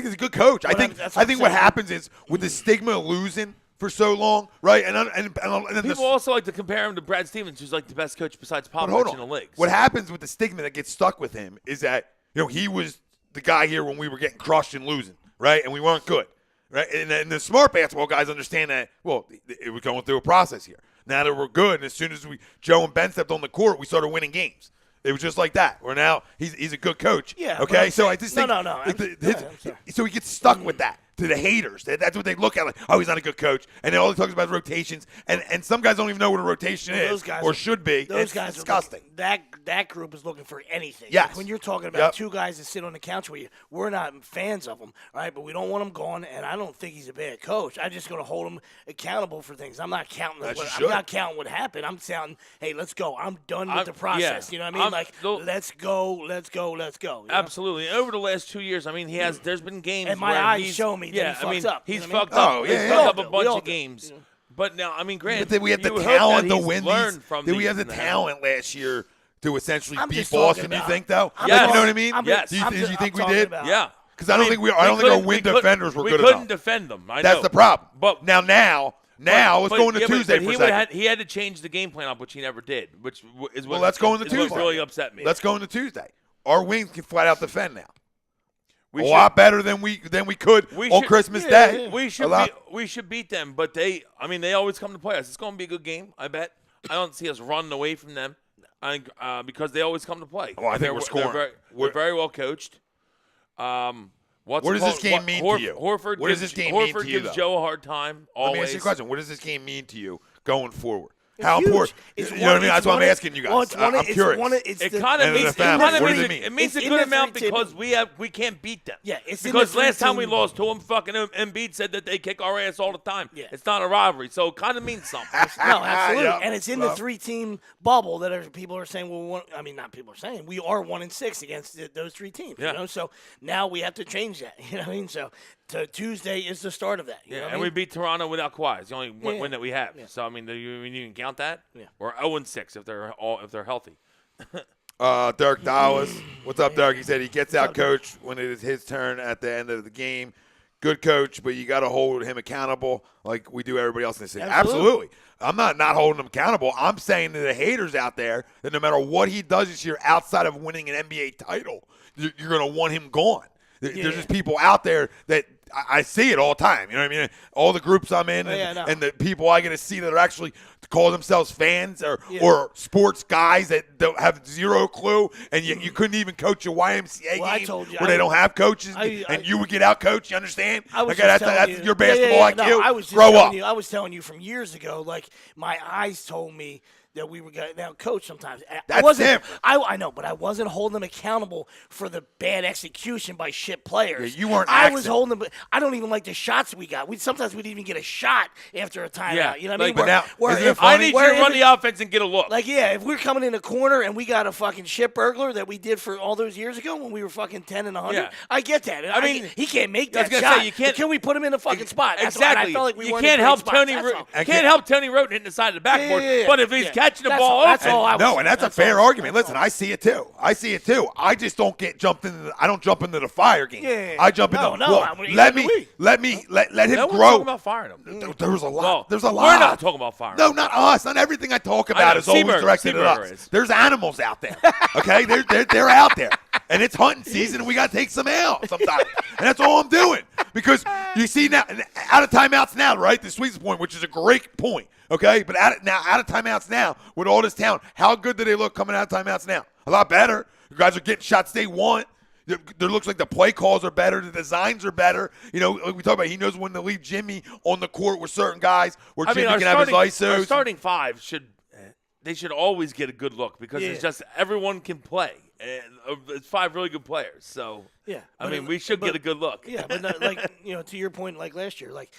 he's a good coach. I think that's what I'm what saying. happens is with the stigma of losing for so long, right? And then People also like to compare him to Brad Stevens, who's like the best coach besides But hold Popovich in on. the league. What happens with the stigma that gets stuck with him is that he was the guy here when we were getting crushed and losing, right? And we weren't good, right? And the smart basketball guys understand that. Well, it was going through a process here. Now that we're good, and as soon as Joe and Ben stepped on the court, we started winning games. It was just like that. Where now he's a good coach. Yeah, Okay. but So I just think no. like I'm sorry. so he gets stuck with that. To the haters, that's what they look at. Like, oh, he's not a good coach, and then all he talks about is rotations. And some guys don't even know what a rotation Well, is those guys or are- should be. Those It's guys disgusting. Are that group is looking for anything. Yes. Like when you're talking about Yep. two guys that sit on the couch with you, we're not fans of them, right? But we don't want him gone, and I don't think he's a bad coach. I'm just going to hold him accountable for things. I'm not counting. As you I'm should. not counting what happened. I'm saying, hey, let's go. I'm done with the yeah. process. You know what I mean? Let's go. You know? Absolutely. Over the last 2 years, I mean, there's been games And my where eyes he's, show me that yeah, he I mean, fucks up, you he's know what I fucked mean? up. Oh, He's yeah, fucked yeah. up a We bunch all of do, games. you know? But now, I mean, granted, But then we have the you would talent hope to that win he's learned these. from Did we these have the and that. talent last year to essentially I'm beat just Boston? talking Do you about- think though? I'm You know just- what I mean? I'm Yes. Do you I'm think I'm we talking did? about- Yeah. Because I don't think our wing defenders were good We couldn't enough. defend them. I That's know. the problem. But Now, let's go into Tuesday for a second. He had to change the game plan up, which he never did. Which is what. Well, let's go into is what Tuesday. really upset me. Let's go into Tuesday. Our wings can flat out defend now. We a should- lot better than we could We on should- Christmas yeah, Day. yeah. We should beat them, but they always come to play us. It's going to be a good game, I bet. I don't see us running away from them, because they always come to play. Oh, I think we're scoring. We're very well coached. What does this game mean to you? Horford What does gives, this game mean Horford to you, gives though? Joe a hard time. Let Always. me ask you a question. What does this game mean to you going forward? How huge. important? It's You know what I one- mean? That's it's why I'm one- asking you guys. well, it's one- I'm it's curious. one- it's It the- kind And of as means a family, what does it mean? It means It's a in good the amount three-team- because we can't beat them. Yeah, it's in the because last time we three-team- lost to them, fucking Embiid said that they kick our ass all the time. Yeah. It's not a rivalry, so it kind of means something. No, absolutely. Yeah. And it's in the three-team bubble that people are saying, not people are saying, we are 1-6 against those three teams. Yeah. You know? So now we have to change that. You know what I mean? So Tuesday is the start of that. You know Yeah, what I and mean? we beat Toronto without Kawhi. It's the only Yeah. win that we have. Yeah. So I mean, you can count that. Yeah. We're 0-6 if they're healthy. Dirk Dallas. What's up, Dirk? He said he gets out coached when it is his turn at the end of the game. Good coach, but you got to hold him accountable like we do everybody else in the city. Absolutely. I'm not holding him accountable. I'm saying to the haters out there that no matter what he does this year outside of winning an NBA title, you're going to want him gone. There's just people out there that I see it all the time. You know what I mean? All the groups I'm in and the people I get to see that are actually call themselves fans or sports guys that don't have zero clue, and you couldn't even coach a YMCA game where they don't have coaches, and you would get out coached. You understand? That's your basketball IQ. I was telling you from years ago, like my eyes told me that we were going to now coach sometimes. I know, but I wasn't holding them accountable for the bad execution by shit players. Yeah, you weren't. I was holding them. I don't even like the shots we got. Sometimes we'd even get a shot after a timeout. Yeah, you know what I mean? But now, I need you to run the offense and get a look. Like, yeah, if we're coming in the corner and we got a fucking shit burglar that we did for all those years ago when we were fucking 10 and 100, yeah. I get that. I mean, he can't make that shot. Say, you can't, can we put him in the fucking spot? Exactly. I felt like we you weren't can't in help spots. Tony. Can't help Tony Roten hitting the side of the backboard. But if he's catching the ball, that's all I was no, and that's a fair argument. Listen, I see it too. I just don't get jumped into. I don't jump into the fire game. Yeah. I jump into. Let him no grow. We're talking about firing him. There's a lot. No, there's a lot. We're not talking about firing. No, not us. Not everything I talk about is always directed at us. There's animals out there. Okay, they're out there, and it's hunting season, and we got to take some out sometimes. And that's all I'm doing because you see now out of timeouts now, right? The sweetest point, which is a great point. Okay, but out of timeouts now with all this talent, how good do they look coming out of timeouts now? A lot better. You guys are getting shots they want. It looks like the play calls are better. The designs are better. You know, like we talk about, he knows when to leave Jimmy on the court with certain guys where Jimmy can have his ISOs. Our starting five should always get a good look because it's just everyone can play. And it's five really good players. So yeah, I mean, we should get a good look. Yeah, but not, like to your point, like last year, like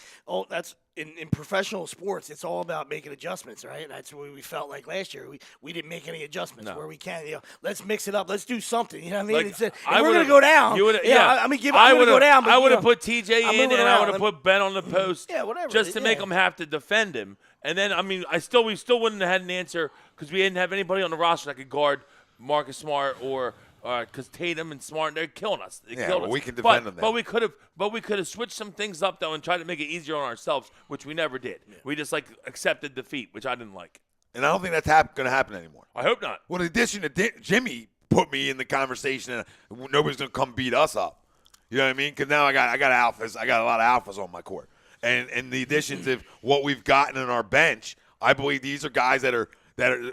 that's in professional sports, it's all about making adjustments, right? And that's what we felt like last year. We didn't make any adjustments where we can. Let's mix it up. Let's do something. You know what I mean? If we're gonna go down. I'm gonna go down. But, I would have put TJ in, and I would have put Ben on the post. Yeah, whatever. Just to make them have to defend him. And then I mean, we still wouldn't have had an answer because we didn't have anybody on the roster that could guard Marcus Smart or because Tatum and Smart, they're killing us. We can defend them. But we could have switched some things up though and tried to make it easier on ourselves, which we never did. Yeah. We just accepted defeat, which I didn't like. And I don't think that's going to happen anymore. I hope not. Well, in addition to Jimmy put me in the conversation, and nobody's going to come beat us up. You know what I mean? Because now I got alphas. I got a lot of alphas on my court. And the additions of what we've gotten in our bench, I believe these are guys that are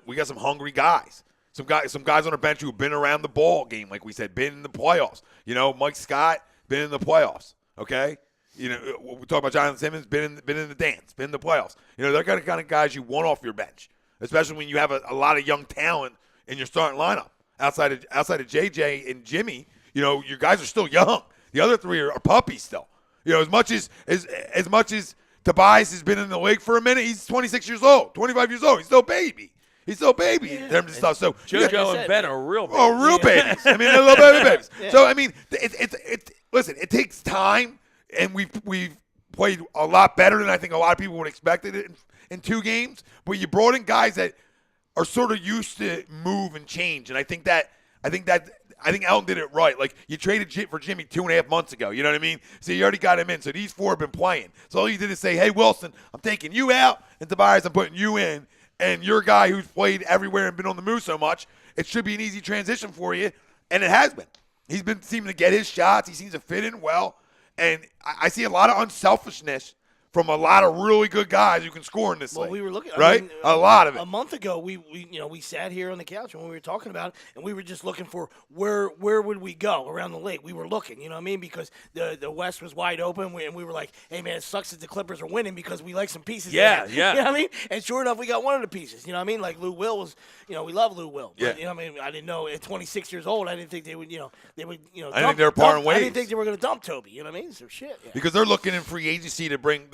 we got some hungry guys. Some guys on our bench who have been around the ball game, like we said, been in the playoffs. You know, Mike Scott, been in the playoffs. Okay? You know, we talk about Jonathan Simmons, been in the dance, been in the playoffs. You know, they're the kind of guys you want off your bench, especially when you have a lot of young talent in your starting lineup. Outside of JJ and Jimmy, you know, your guys are still young. The other three are puppies still. You know, as much as Tobias has been in the league for a minute, he's 26 years old, 25 years old. He's still a baby. He's still a baby in terms of stuff. So JoJo and Ben are real babies. Oh, real babies. I mean, they're little baby babies. Yeah. So I mean, listen, it takes time, and we've played a lot better than I think a lot of people would expect it in 2 games. But you brought in guys that are sort of used to move and change, and I think Elton did it right. Like, you traded for Jimmy 2.5 months ago. You know what I mean? So you already got him in. So these 4 have been playing. So all you did is say, hey, Wilson, I'm taking you out, and Tobias, I'm putting you in. And you're a guy who's played everywhere and been on the move so much, it should be an easy transition for you, and it has been. He's been seeming to get his shots. He seems to fit in well. And I see a lot of unselfishness from a lot of really good guys who can score in this league. Well, we were looking, right? I mean, a lot of it. A month ago, we sat here on the couch when we were talking about it, and we were just looking for where would we go around the league. We were looking, you know what I mean, because the West was wide open, and we were like, hey man, it sucks that the Clippers are winning because we like some pieces. Yeah. You know what I mean? And sure enough, we got one of the pieces. You know what I mean? Like Lou Will was, we love Lou Will. But, you know what I mean? I didn't know at 26 years old, I didn't think they would, I didn't think they were parting ways. I didn't think they were going to dump Toby. You know what I mean? So shit. Yeah. Because they're looking in free agency to bring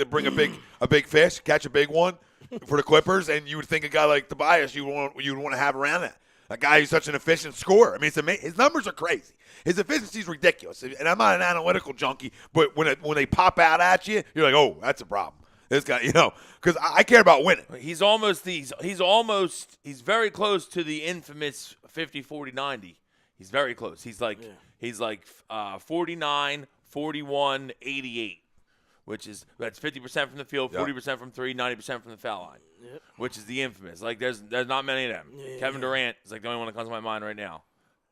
a big fish, catch a big one for the Clippers, and you would think a guy like Tobias you'd want to have around that. A guy who's such an efficient scorer. I mean, it's amazing. His numbers are crazy. His efficiency is ridiculous. And I'm not an analytical junkie, but when they pop out at you, you're like, oh, that's a problem. This guy, because I care about winning. He's very close to the infamous 50-40-90. He's very close. He's like 49, 41, 88. That's 50% from the field, 40% from 3, 90% from the foul line, which is the infamous. Like there's not many of them. Kevin Durant is like the only one that comes to my mind right now.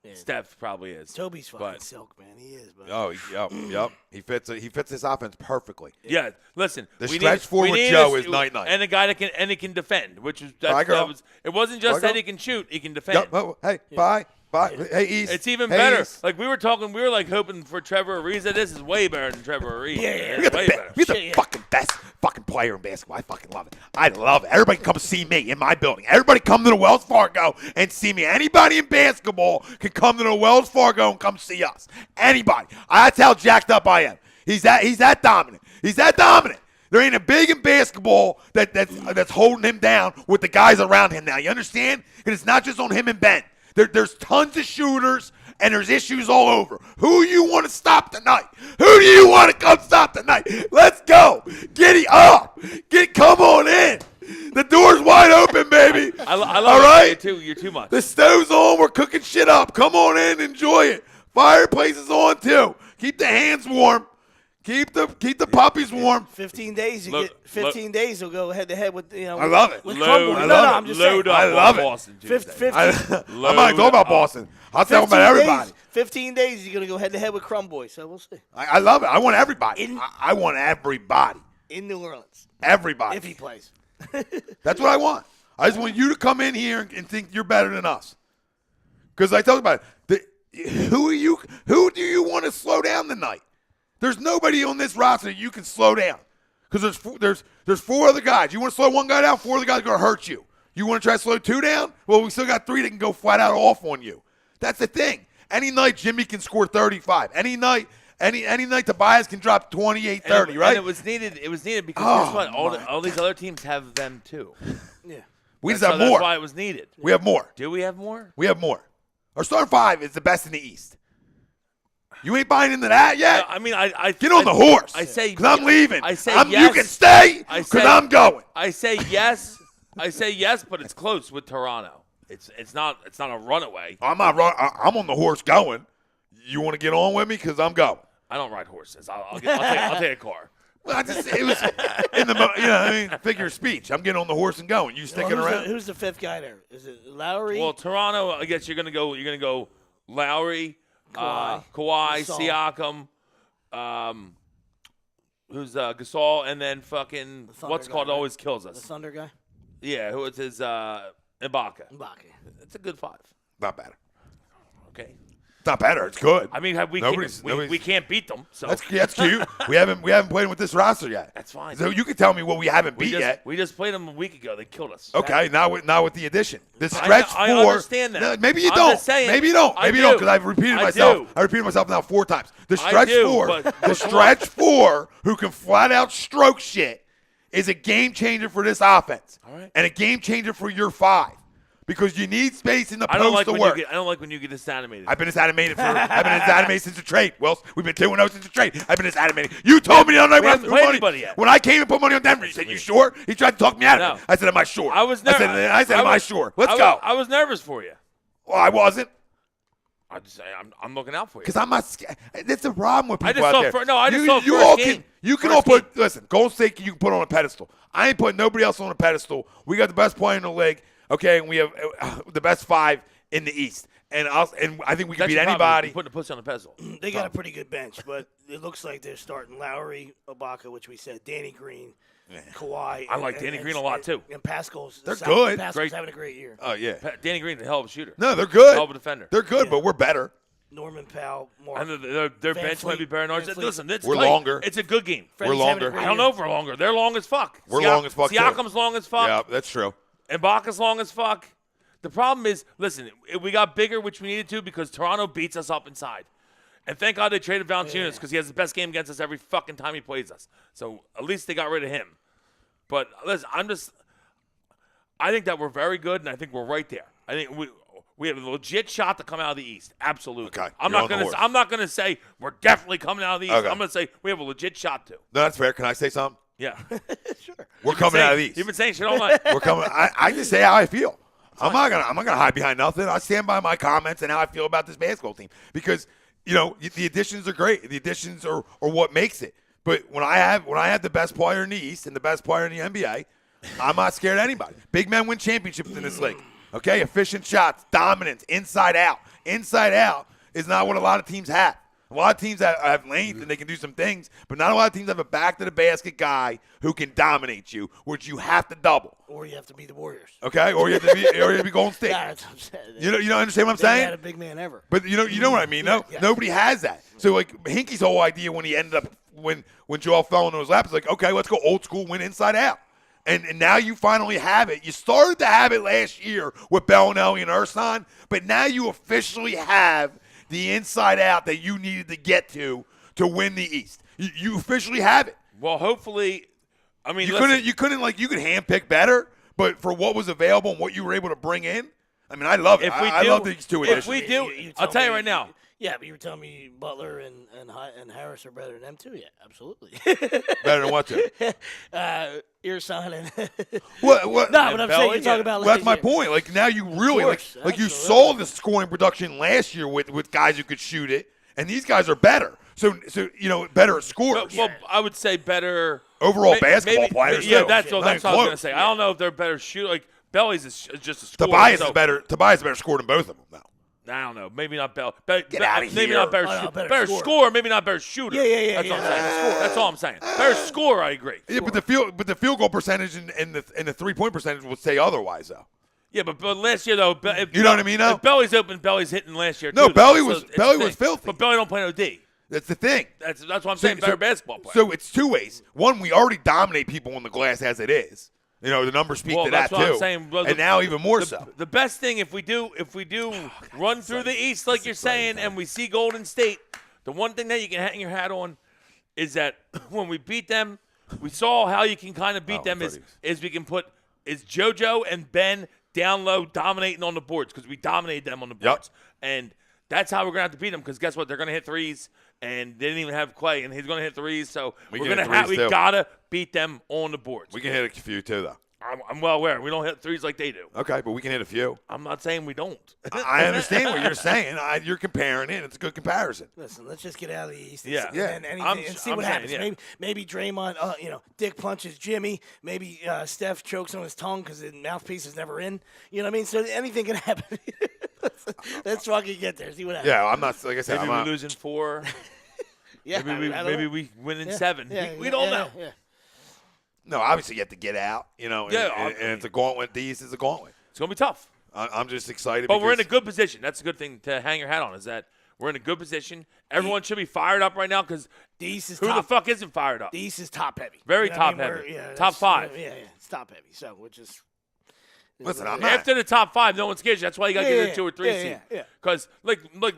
Yeah. Steph probably is. Toby's fucking but- silk, man. He is. But Oh, yep. He fits this offense perfectly. Yeah, listen. The we stretch need- four we with need Joe a- is night-night. and a guy that can defend, which is Bye, girl. it wasn't just Bye, that girl. he can shoot; he can defend. Yep. Oh, hey, bye. Hey, East. It's even Hey, better. East. Like we were like hoping for Trevor Ariza. This is way better than Trevor Ariza. Yeah. We It's got way the, better. we got the Shit, yeah. fucking best fucking player in basketball. I fucking love it. I love it. Everybody come see me in my building. Everybody come to the Wells Fargo and see me. Anybody in basketball can come to the Wells Fargo and come see us. Anybody. That's how jacked up I am. He's that dominant. He's that dominant. There ain't a big in basketball that's holding him down with the guys around him now. You understand? Because it's not just on him and Ben. There's tons of shooters, and there's issues all over. Who you want to stop tonight? Who do you want to come stop tonight? Let's go. Giddy up. Come on in. The door's wide open, baby. I love all it. right? You're too much. The stove's on. We're cooking shit up. Come on in. Enjoy it. Fireplace is on, too. Keep the hands warm. Keep the puppies warm. 15 days, you Look- get 15 days. He'll go head to head with I love it. With Load- Crumble. I No, love no, it. I'm just Load saying. up I love on it. Boston Tuesday. 15 I'm not talking about Boston. I'll tell 15 about everybody. days, 15 days, you're gonna go head to head with Crumboy. So we'll see. I love it. I want everybody. In- I want everybody. In New Orleans, Everybody. if he plays. That's what I want. I just want you to come in here and think you're better than us. Because I talked about it. Who do you want to slow down tonight? There's nobody on this roster that you can slow down. Because there's four other guys. You want to slow one guy down, four other guys are going to hurt you. You want to try to slow two down? Well, we still got three that can go flat out off on you. That's the thing. Any night Jimmy can score 35. Any night Tobias can drop 28, 30, right? And it was needed. It was needed because guess what? All these other teams have them too. Yeah. We just So have that's more. why it was needed. We have more. Do we have more? We have more. Our starting five is the best in the East. You ain't buying into that yet? I mean, I Get on the horse. I say because I'm leaving. I say You yes. can stay I because say- I'm going. I say yes. I say yes, but it's close with Toronto. It's not a runaway. I'm not. I'm on the horse going. You want to get on with me because I'm going. I don't ride horses. I'll take a car. Well, it was in the I mean, figure of speech. I'm getting on the horse and going. You sticking around? Who's the fifth guy there? Is it Lowry? Well, Toronto. I guess you're gonna go Lowry, Kawhi, Gasol. Siakam, who's Gasol, and then fucking Thunder what's guy, called right? always kills the us. Thunder guy? Yeah, who is his Ibaka. Mbake. It's a good five. Not bad. Okay. It's not better. It's good. I mean, we Nobody's- can't beat them. So That's cute. we haven't played with this roster yet. That's fine. So you can tell me what we haven't beat yet. We just played them a week ago. They killed us. Okay, now with the addition. The stretch I four. understand that. No, maybe you I'm don't. just saying, Maybe you don't. I Maybe you don't do. because I've repeated I myself. do. I repeated myself now 4 times. The I stretch do, four. but- The stretch four who can flat out stroke shit is a game changer for this offense. All right. And a game changer for your five because you need space in the I don't post like to when work. I don't like when you get this animated. I've been this animated since the trade. Wells, we've been 2-0 since the trade. I've been this animated. You told me the other night we when I haven't threw played money. anybody yet. When I came and put money on Denver, you said, "You sure?" He tried to talk me out of No. it. I said, "Am I sure?" I was I nervous. said, "Am I sure?" Let's go. I was nervous for you. Well, I wasn't. I just say I'm looking out for you. Because I'm not scared. That's the problem with people I just out saw there. I just saw you first all game. You can First all put, game. listen, Golden State you can put on a pedestal. I ain't putting nobody else on a pedestal. We got the best player in the league, okay, and we have the best 5 in the East. And I think we can That's beat your problem. anybody. You put the pussy on the pedestal. They got a pretty good bench, but it looks like they're starting Lowry, Ibaka, which we said, Danny Green, Kawhi. I like Danny Green a lot, too. And Pascal's. They're good. Pascal's Great. having a great year. Oh, yeah. Danny Green's a hell of a shooter. No, they're good. Hell of a defender. They're good, Yeah. but we're better. Norman Powell, Mark. And their Van bench might be Fleet. better than ours. Van Fleet. Listen, it's We're tight. longer. It's a good game. Freddie's we're having a longer. great I don't year. know if we're longer. They're long as fuck. We're long as fuck, too. Siakam's long as fuck. Yeah, that's true. Ibaka's long as fuck. The problem is, listen, we got bigger, which we needed to, because Toronto beats us up inside. And thank God they traded Valanciunas because he has the best game against us every fucking time he plays us. So at least they got rid of him. But listen, I think that we're very good, and I think we're right there. I think we have a legit shot to come out of the East. Absolutely. Okay, I'm you're not on the gonna. horse. I'm not gonna say we're definitely coming out of the East. Okay. I'm gonna say we have a legit shot to. No, that's fair. Can I say something? Yeah. Sure. We're coming out of these. You've been saying shit all night. We're coming. I just say how I feel. I'm not gonna hide behind nothing. I stand by my comments and how I feel about this basketball team because the additions are great. The additions are what makes it. But when I have the best player in the East and the best player in the NBA, I'm not scared of anybody. Big men win championships in this league. Okay, efficient shots, dominance, inside out. Inside out is not what a lot of teams have. A lot of teams have length and they can do some things, but not a lot of teams have a back-to-the-basket guy who can dominate you, which you have to double. Or you have to be the Warriors. Okay, or you have to be Golden State. That's what I'm saying. You don't understand what I'm They saying? had a big man ever. But you know what I mean. No, Yeah. nobody has that. So like Hinkie's whole idea when he ended up when Joel fell into his lap is like, okay, let's go old school, win inside out. And now you finally have it. You started to have it last year with Bellinelli and Ersan, but now you officially have the inside out that you needed to get to win the East. You officially have it. Well, hopefully, I mean, You listen, couldn't handpick better, but for what was available and what you were able to bring in, I mean, I love it. If we I do- love these two if additions. we do, I'll tell you right now. Yeah, but you were telling me Butler and Harris are better than them too. Yeah, absolutely. Better than what? To? Earson and What? no, but I'm saying Belly, you're talking about. Well, that's my last year. point. Like now you really course, like you absolutely. saw the scoring production last year with guys who could shoot it, and these guys are better. So better at scores. Well, I would say better Overall may- basketball maybe- players. Yeah, too. that's Not what I was going to close. say. I don't know if they're better shoot. Like Belly's is just a scorer. Tobias so, is better. Tobias is better scorer than both of them. No. I don't know. Maybe not Bell. Get outta Maybe here. not better. Oh, no, shoot- better better scorer. scorer. Maybe not better shooter. Yeah. That's what I'm saying. That's all I'm saying. Better scorer. I agree. Yeah, but the field goal percentage and the 3-point percentage would say otherwise though. Yeah, but last year though, if, You know what I mean, though? If Belly's open, Belly's hitting last year. No, too, Belly though. was- So it's Belly the was thing. filthy. But Belly don't play no D. That's the thing. That's what I'm saying. Better basketball player. So it's two ways. One, we already dominate people on the glass as it is. The numbers speak Well, to that that's what too. I'm saying. Well, and now even more so. The best thing if we do run through the East like you're saying, and we see Golden State, the one thing that you can hang your hat on is that when we beat them, we saw how you can kind of beat them is we can put JoJo and Ben down low dominating on the boards because we dominated them on the boards. And that's how we're going to have to beat them because guess what? They're going to hit threes, and they didn't even have Clay, and he's going to hit threes. So we got to beat them on the boards. We can hit a few too, though. I'm well aware. We don't hit threes like they do. Okay, but we can hit a few. I'm not saying we don't. I understand what you're saying. You're comparing it. It's a good comparison. Listen, let's just get out of the East. Yeah. And see what happens. saying, yeah. Maybe Draymond, Dick punches Jimmy. Maybe Steph chokes on his tongue because his mouthpiece is never in. You know what I mean? So anything can happen. Let's fucking get there. See what happens. Yeah, I'm not. Like I said, Maybe I'm we not. lose in 4. Yeah, Maybe we win in 7. Yeah, We don't know. Yeah. No, obviously you have to get out. And it's a gauntlet. The East is a gauntlet. It's going to be tough. I'm just excited. But we're in a because- good position. That's a good thing to hang your hat on is that we're in a good position. Everyone should be fired up right now because The East is who the top. fuck isn't fired up? The East is top heavy. Very You know what I top mean? heavy. We're- Top that's- 5. Yeah, it's top heavy. So which is. Listen, I'm not. After the top 5, no one scares you. That's why you got to get Yeah, a 2 or 3 yeah, seed. yeah. Because,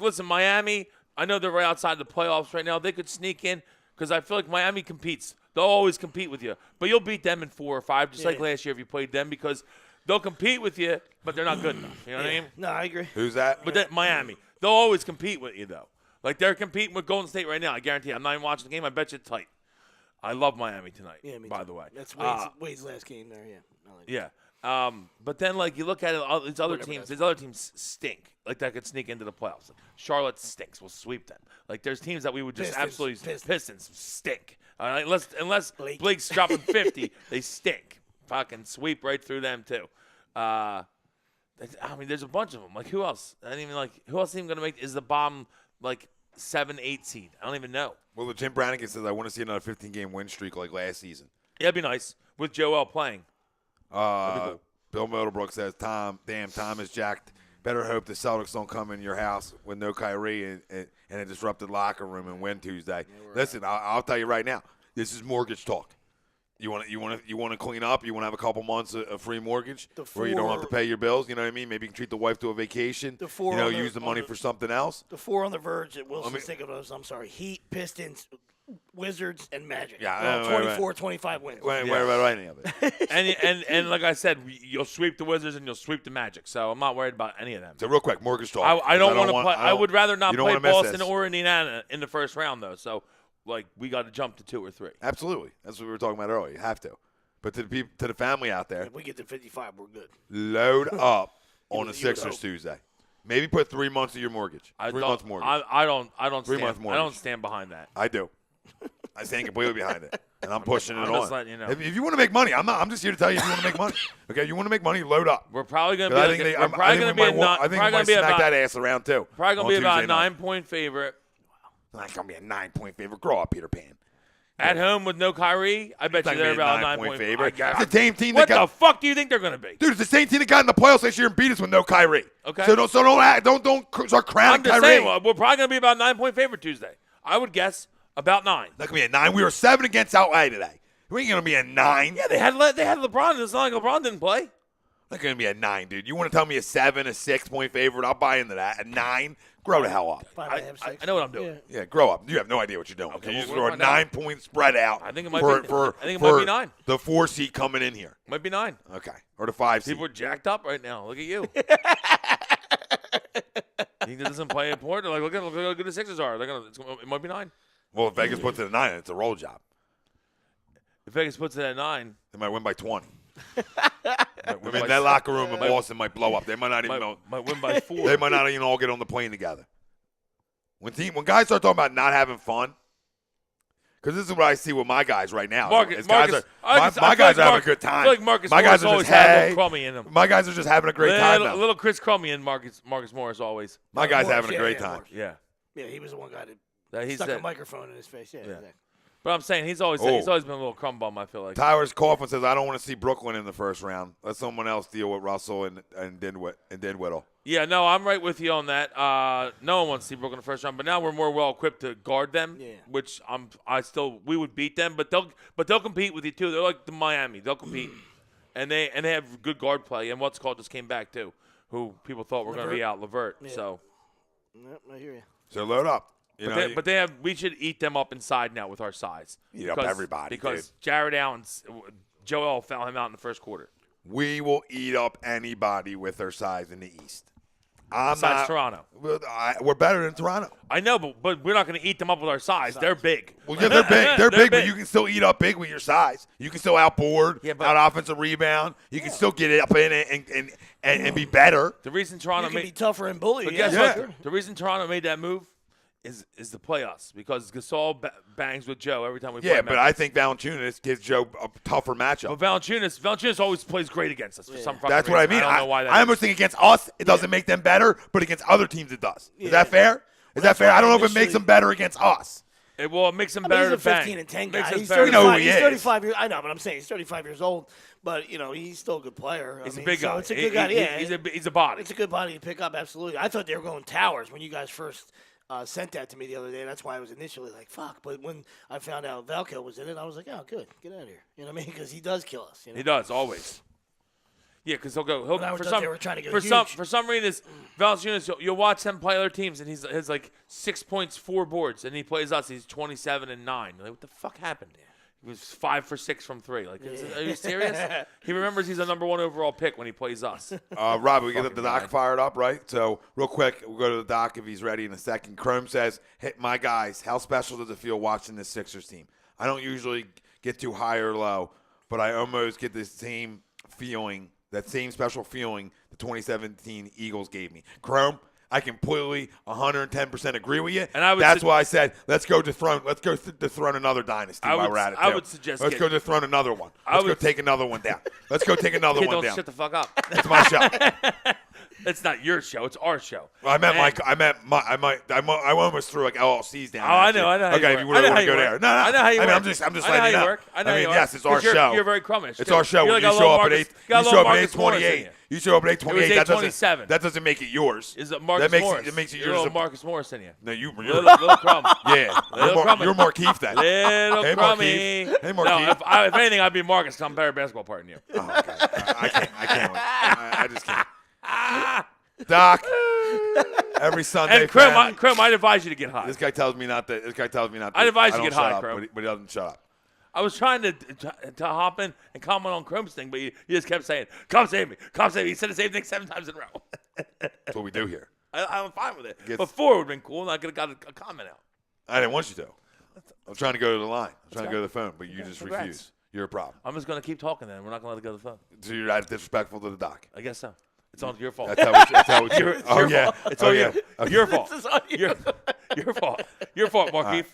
listen, Miami, I know they're right outside the playoffs right now. They could sneak in because I feel like Miami competes. They'll always compete with you. But you'll beat them in 4 or 5, just like last year if you played them because they'll compete with you, but they're not good enough. You know what I mean? No, I agree. Who's that? But then Miami, they'll always compete with you, though. Like, they're competing with Golden State right now. I guarantee you. I'm not even watching the game. I bet you it's tight. I love Miami tonight, Yeah, me by too. the way. That's Wade's last game there. Yeah. I like Yeah. But then, you look at it, all these other teams. These other teams stink. That could sneak into the playoffs. Charlotte stinks. We'll sweep them. There's teams that we would just Pistons stink. Unless Blake's dropping 50, they stink. Fucking sweep right through them too. There's a bunch of them. Who else? Who else is even gonna make? Is the bomb 7, 8 seed? I don't even know. Well, the Jim Brannigan says I want to see another 15-game win streak like last season. Yeah, it'd be nice with Joel playing. Bill Middlebrook says, Tom is jacked. Better hope the Celtics don't come in your house with no Kyrie and a disrupted locker room and win Tuesday. Listen, I'll tell you right now, this is mortgage talk. You want to clean up. You want to have a couple months of free mortgage where you don't have to pay your bills. You know what I mean? Maybe you can treat the wife to a vacation. Use the money for something else. The 4 on the verge that Wilson's thinking of was, Heat, Pistons, Wizards, and Magic. Yeah, 24, 25 wins. Wait about any of it. and like I said, you'll sweep the Wizards and you'll sweep the Magic. So I'm not worried about any of them. So real quick, mortgage talk. I don't want to play. I would rather not play Boston this. or Indiana in the first round though. So we got to jump to 2 or 3. Absolutely, that's what we were talking about earlier. You have to. But to the family out there, If we get to 55, we're good. load up on the would Sixers hope. Tuesday. Maybe put 3 months of your mortgage. 3 months mortgage. I don't 3 stand. months mortgage. I don't stand behind that. I do. I stand completely behind it, and I'm pushing it I'm on. just letting you know. If you want to make money, I'm just here to tell you if you want to make money. Okay, you want to make money, load up. We're probably going to be. I like think a- they, we're probably going to be. I think we might smack that ass around too. Probably going on to be about a Tuesday night. 9-point favorite. Not going to be a 9-point favorite. Grow up, Peter Pan. At home with no Kyrie, I bet It's not you gonna they're be a about a 9-point 9-point favorite. I- It's the same team What that got. the fuck do you think they're going to be? Dude, it's the same team that got in the playoffs this year and beat us with no Kyrie. Okay. So don't start crowning I'm just Kyrie. saying, well, we're probably going to be about 9-point favorite Tuesday. I would guess about 9. Not gonna be a 9. We were 7 against LA today. We ain't gonna be a 9. Yeah, they had LeBron. It's not like LeBron didn't play. Not gonna be a 9, dude. You want to tell me a 7, a 6-point favorite? I'll buy into that. A 9, grow the hell up. 5.5, 6. I know what I'm doing. Yeah, grow up. You have no idea what you're doing. Okay, you well, just we'll throw a find out. 9-point spread out. I think it might for, be. for, I think it for might be 9. the 4 seed coming in here. Might be 9. Okay, or the 5 seed. People are jacked up right now. Look at you. He doesn't play important. Like look how good the Sixers are. It might be 9. Well, if Vegas puts it at 9, it's a roll job. If Vegas puts it at 9, They might win by 20. I win mean, by that locker room in Boston might blow up. They might not even know. might win by 4. They might not even all get on the plane together. When guys start talking about not having fun, because this is what I see with my guys right now. My guys are having a good time. I feel like Marcus My Morris guys are always just had a hey. little crummy in them. My guys are just having a great time now. A little Chris Crummy in Marcus Morris always. My guy's Morris, having a great time. Morris. Yeah. Yeah, he was the one guy that That stuck a microphone in his face. Yeah, exactly. But I'm saying he's always been a little crumb bum, I feel like. Tyler's Coughlin says, I don't want to see Brooklyn in the first round. Let someone else deal with Russell and Dinwiddie. Yeah, no, I'm right with you on that. No one wants to see Brooklyn in the first round, but now we're more well equipped to guard them. Yeah. Which we would beat them, but they'll compete with you too. They're like the Miami. They'll compete, and they have good guard play. And what's called just came back too, who people thought were going to be out, Levert. Yeah. So. Yep, I hear you. So load up. But they have. We should eat them up inside now with our size. Eat up everybody, because dude. Jared Allen's Joel fouled him out in the first quarter. We will eat up anybody with their size in the East. Besides Toronto. We're better than Toronto. I know, but we're not going to eat them up with our size. They're big. Well, yeah, they're big. They're big, but you can still eat up big with your size. You can still outboard, out offensive rebound. You can still get it up in it and be better. The reason Toronto You can be tougher and bully. But Yeah. guess what? The reason Toronto made that move is to play us because Gasol bangs with Joe every time we play. Yeah, but I think Valanciunas gives Joe a tougher matchup. But Valanciunas always plays great against us for some fucking That's reason. what I mean. I don't know why that I is. almost think against us it doesn't make them better, but against other teams it does. Is that fair? Is that fair? I don't know if it makes them better against us. It makes him I mean, better he's a to bang. 15 and 10 Makes guy. us He's better to 35. know who he He's is. 35 years. I know, but I'm saying he's 35 years old. But he's still a good player. He's I a mean, big so guy. It's a good guy. Yeah, He's a body. It's a good body to pick up. Absolutely. I thought they were going towers when you guys first sent that to me the other day. That's why I was initially like, "Fuck." But when I found out Valko was in it, I was like, "Oh, good. Get out of here." You know what I mean? Because he does kill us. You know? He does always. Yeah, because he'll go. I For thought they were trying to go for some reason, Valanciunas, you'll watch him play other teams, and he's like 6 points, 4 boards, and he plays us. He's 27 and 9. Like, what the fuck happened? He was 5 for 6 from 3. Like, are you serious? He remembers he's a number 1 overall pick when he plays us. Rob, we get the doc guy. fired up, right? So real quick, we'll go to the doc if he's ready in a second. Chrome says, hey, my guys, how special does it feel watching this Sixers team? I don't usually get too high or low, but I almost get the same feeling, that same special feeling the 2017 Eagles gave me. Chrome, I completely 110% agree with you. And that's why I said let's go dethrone another dynasty while we're at it. I too. would suggest let's go dethrone another one. Let's go take another one down. Let's go take another Kid, one don't down. shut the fuck up. It's my show. It's not your show. It's our show. Well, I almost threw like LLCs down. Oh, I know. Okay, if you want to go there. No, I know how you work. I'm just I know letting how you you know. work. I know how you work. Yes, it's our 'Cause show. You're very crummish. It's too. our show. You're When like you a show little up at Marcus- 8, got a you little show up at Marcus Morris in 8:28. you. You show up at 8:28. It was 8:27. That doesn't make it yours. Is it Marcus Morris? It makes it You're yours. a little Marcus Morris in you. No, you're Little crumb. yeah. You're more Keith then. Little Hey, crummy. Markeith. Hey, No, Markeith. if anything, I'd be Marcus. 'Cause I'm a better basketball player than you. Oh, okay. I can't. I just can't. Doc, every Sunday. And Chrome, I'd advise you to get high. This guy tells me not to. I'd advise you I get don't shut high, up, Chrome. but he doesn't shut up. I was trying to hop in and comment on Chrome's thing, but you just kept saying, "Come save me, come save me." He said the same thing 7 times in a row. That's what we do here. I'm fine with it. Before it would have been cool, and I could have got a comment out. I didn't want you to. I'm trying to go to the line. I'm trying to go to the phone, but you just Congrats. refuse. You're a problem. I'm just going to keep talking then. We're not going to let it go to the phone. So you're that disrespectful to the doc. I guess so. It's on your fault. That's how it's Your- oh, your yeah. fault. It's oh, on yeah. you. Your fault. This is on you. Your fault. Your fault, Markeith.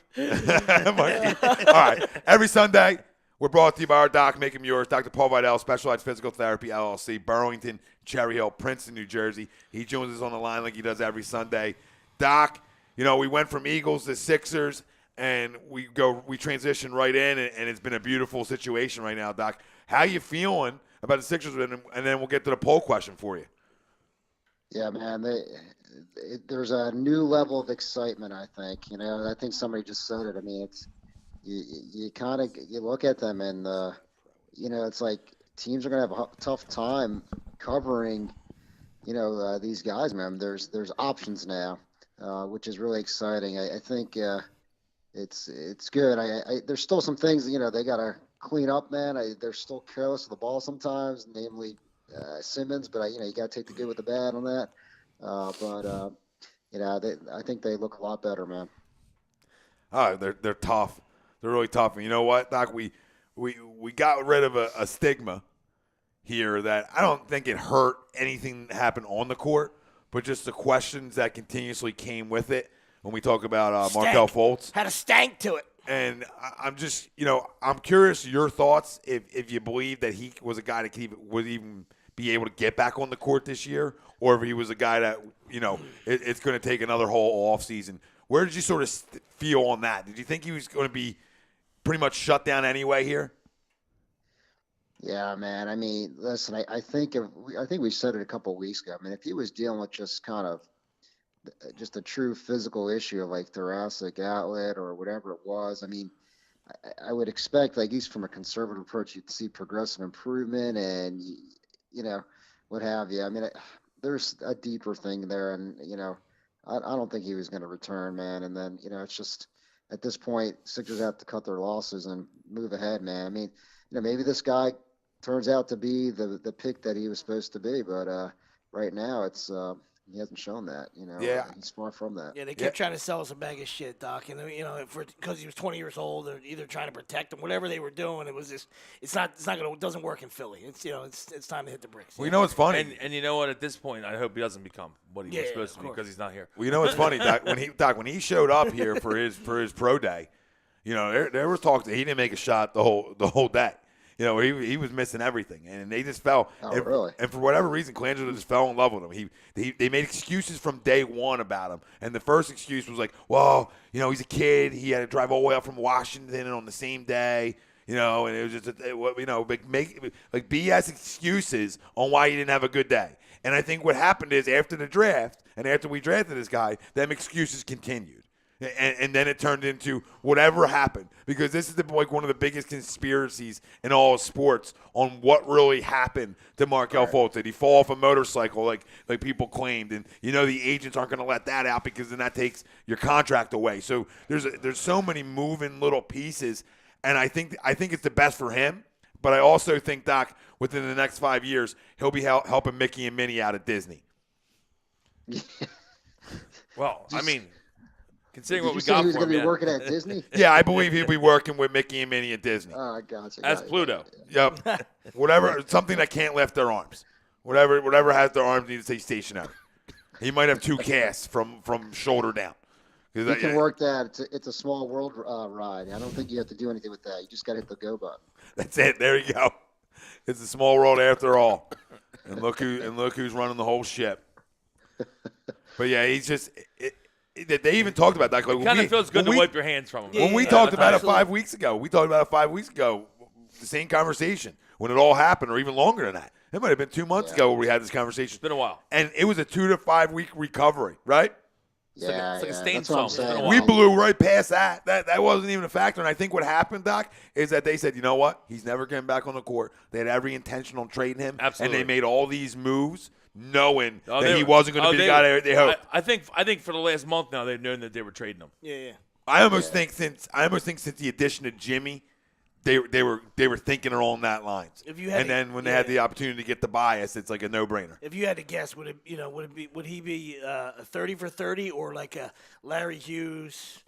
All right. Every Sunday, we're brought to you by our doc, Make 'em Yours, Dr. Paul Vidal, Specialized Physical Therapy, LLC, Burlington, Cherry Hill, Princeton, New Jersey. He joins us on the line like he does every Sunday. Doc, we went from Eagles to Sixers, and we transition right in, and it's been a beautiful situation right now, Doc. How you feeling about the Sixers? And then we'll get to the poll question for you. Yeah, man. There's a new level of excitement. I think. I think somebody just said it. I mean, it's you kind of look at them and it's like teams are gonna have a tough time covering these guys, man. There's options now, which is really exciting. I think it's good. There's still some things they gotta clean up, man. They're still careless with the ball sometimes, namely Simmons, but you got to take the good with the bad on that. I think they look a lot better, man. Oh, they're tough. They're really tough. And you know what, Doc? We got rid of a stigma here that I don't think it hurt anything that happened on the court, but just the questions that continuously came with it when we talk about Markelle Fultz. Had a stank to it. And I'm just, I'm curious your thoughts if you believe that he was a guy that would even be able to get back on the court this year, or if he was a guy that, it's going to take another whole offseason. Where did you sort of feel on that? Did you think he was going to be pretty much shut down anyway here? Yeah, man. I mean, listen, I think we said it a couple of weeks ago. I mean, if he was dealing with just kind of just a true physical issue of like thoracic outlet or whatever it was, I mean, I would expect, like, at least from a conservative approach, you'd see progressive improvement and, what have you. I mean, there's a deeper thing there, and, I don't think he was going to return, man. And then, it's just at this point, Sixers have to cut their losses and move ahead, man. I mean, maybe this guy turns out to be the pick that he was supposed to be, but right now it's he hasn't shown that. Yeah. He's far from that. Yeah, they kept trying to sell us a bag of shit, Doc. And because he was 20 years old, they're either trying to protect him, whatever they were doing. It was just, it doesn't work in Philly. It's time to hit the bricks. Well, you know what's funny? And you know what? At this point, I hope he doesn't become what he was supposed to be because he's not here. Well, you know what's funny, Doc? When he showed up here for his pro day, there was talk that he didn't make a shot the whole day. He was missing everything, and they just fell. Oh, really? And for whatever reason, Colangelo just fell in love with him. They made excuses from day one about him, and the first excuse was like, well, he's a kid. He had to drive all the way up from Washington on the same day. And it was just, make BS excuses on why he didn't have a good day. And I think what happened is after the draft and after we drafted this guy, them excuses continued. And then it turned into whatever happened, because this is one of the biggest conspiracies in all of sports on what really happened to Markelle Fultz. Did he fall off a motorcycle like people claimed? And the agents aren't going to let that out because then that takes your contract away. So there's so many moving little pieces, and I think it's the best for him. But I also think, Doc, within the next 5 years, he'll be helping Mickey and Minnie out at Disney. Well, I mean, considering Did what you we say got he was for going him, to be man. working at Disney? Yeah, I believe he'll be working with Mickey and Minnie at Disney. Oh, gotcha. As Got it. Pluto. Yep. Whatever, something that can't lift their arms. Whatever has their arms needs to stay stationary. He might have 2 casts from shoulder down. You can work that. It's a small world ride. I don't think you have to do anything with that. You just got to hit the go button. That's it. There you go. It's a small world after all. And look who's running the whole ship. But yeah, he's just. They even talked about that. Like, It kind of feels good to wipe your hands from him. When we talked about it 5 weeks ago, the same conversation when it all happened, or even longer than that. It might have been 2 months ago where we had this conversation. It's been a while. And it was a 2 to 5 week recovery, right? Yeah, it's like a yeah, stain that's what I'm song. It's been a saying. while. We blew right past that. That wasn't even a factor. And I think what happened, Doc, is that they said, you know what? He's never getting back on the court. They had every intention on trading him. Absolutely. And they made all these moves knowing that he wasn't going to be the guy they hoped. I think for the last month now they've known that they were trading him. Yeah. I almost think since the addition of Jimmy, they were thinking along that lines. Then when they had the opportunity to get the bias, it's like a no-brainer. If you had to guess, would he be a 30 for 30 or like a Larry Hughes,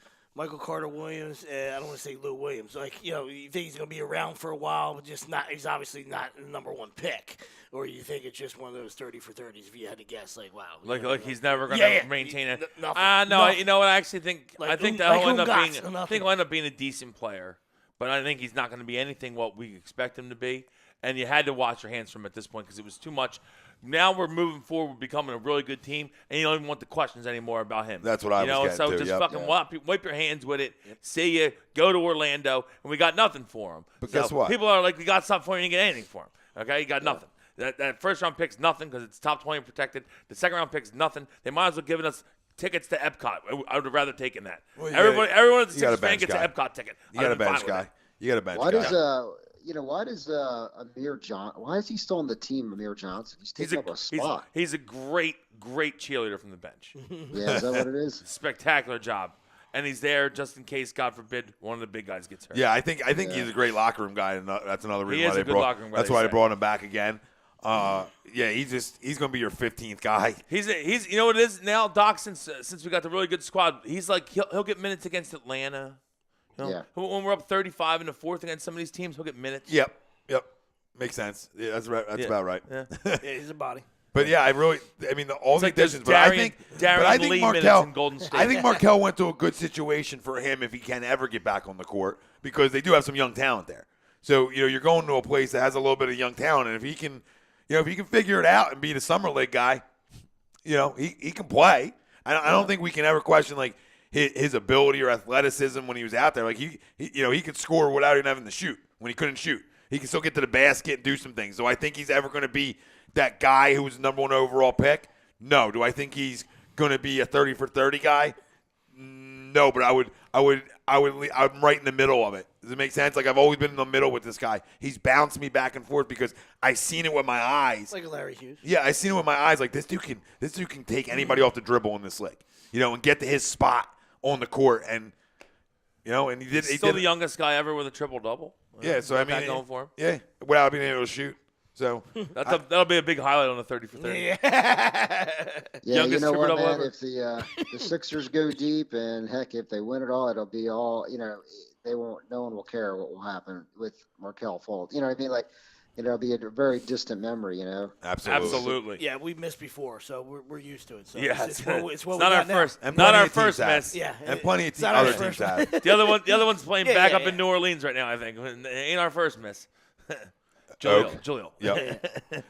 Michael Carter Williams, I don't want to say Lou Williams. Like, you think he's going to be around for a while, but he's obviously not the number one pick. Or you think it's just one of those 30 for 30s if you had to guess, like, wow. Like he's never going to maintain it. Nothing. No, you know what? I actually think he'll end up being a decent player, but I think he's not going to be anything what we expect him to be. And you had to wash your hands from him at this point because it was too much. Now we're moving forward, becoming a really good team, and you don't even want the questions anymore about him. That's what I was getting so to, just yep. fucking wipe your hands with it. See you, go to Orlando, and we got nothing for him. But guess what? People are like, we got something for you, and you get anything for him. Okay, you got nothing. That first round pick's nothing because it's top 20 protected. The second round pick's nothing. They might as well give us tickets to Epcot. I would have rather taken that. Well, everyone at the Sixers fan gets an Epcot ticket. You got a bench guy. You got a bench guy. Why does Amir Johnson? Why is he still on the team? Amir Johnson. He's taking up a spot. He's a great cheerleader from the bench. Yeah, is that what it is? Spectacular job, and he's there just in case, God forbid, one of the big guys gets hurt. Yeah, I think he's a great locker room guy, and that's another reason why locker room guy. That's why they brought him back again. He's going to be your 15th guy. He's you know what it is now, Doc. Since we got the really good squad, he's like he'll get minutes against Atlanta. When we're up 35 in the fourth against some of these teams, he'll get minutes. Yep. Makes sense. Yeah, that's right. That's about right. Yeah. He's a body. But yeah, all the additions. But I think Markelle went to a good situation for him if he can ever get back on the court because they do have some young talent there. So you're going to a place that has a little bit of young talent, and if he can, figure it out and be the summer league guy, he can play. I don't think we can ever question like his ability or athleticism when he was out there. Like he could score without even having to shoot when he couldn't shoot. He can still get to the basket and do some things. So I think he's ever going to be that guy who was the number one overall pick? No. Do I think he's going to be a 30 for 30 guy? No, but I'm right in the middle of it. Does it make sense? Like I've always been in the middle with this guy. He's bounced me back and forth because I seen it with my eyes. Like Larry Hughes. Yeah, I seen it with my eyes. Like this dude can take anybody off the dribble in this league. And get to his spot on the court and and he did. He's still the youngest guy ever with a triple double. Yeah, so going for him. Yeah, without being able to shoot. So that'll be a big highlight on the 30 for 30. Yeah, youngest you know what, man? ever. If the Sixers go deep and heck, if they win it all, it'll be all they won't. No one will care what will happen with Markelle Fultz. You know what I mean? Like it'll be a very distant memory. Absolutely. Yeah, we missed before, so we're used to it. So yeah, it's what not our first. And not our first miss. Yeah, and plenty of other teams have. The other one's playing back up in New Orleans right now. I think it ain't our first miss. Joel. Yeah.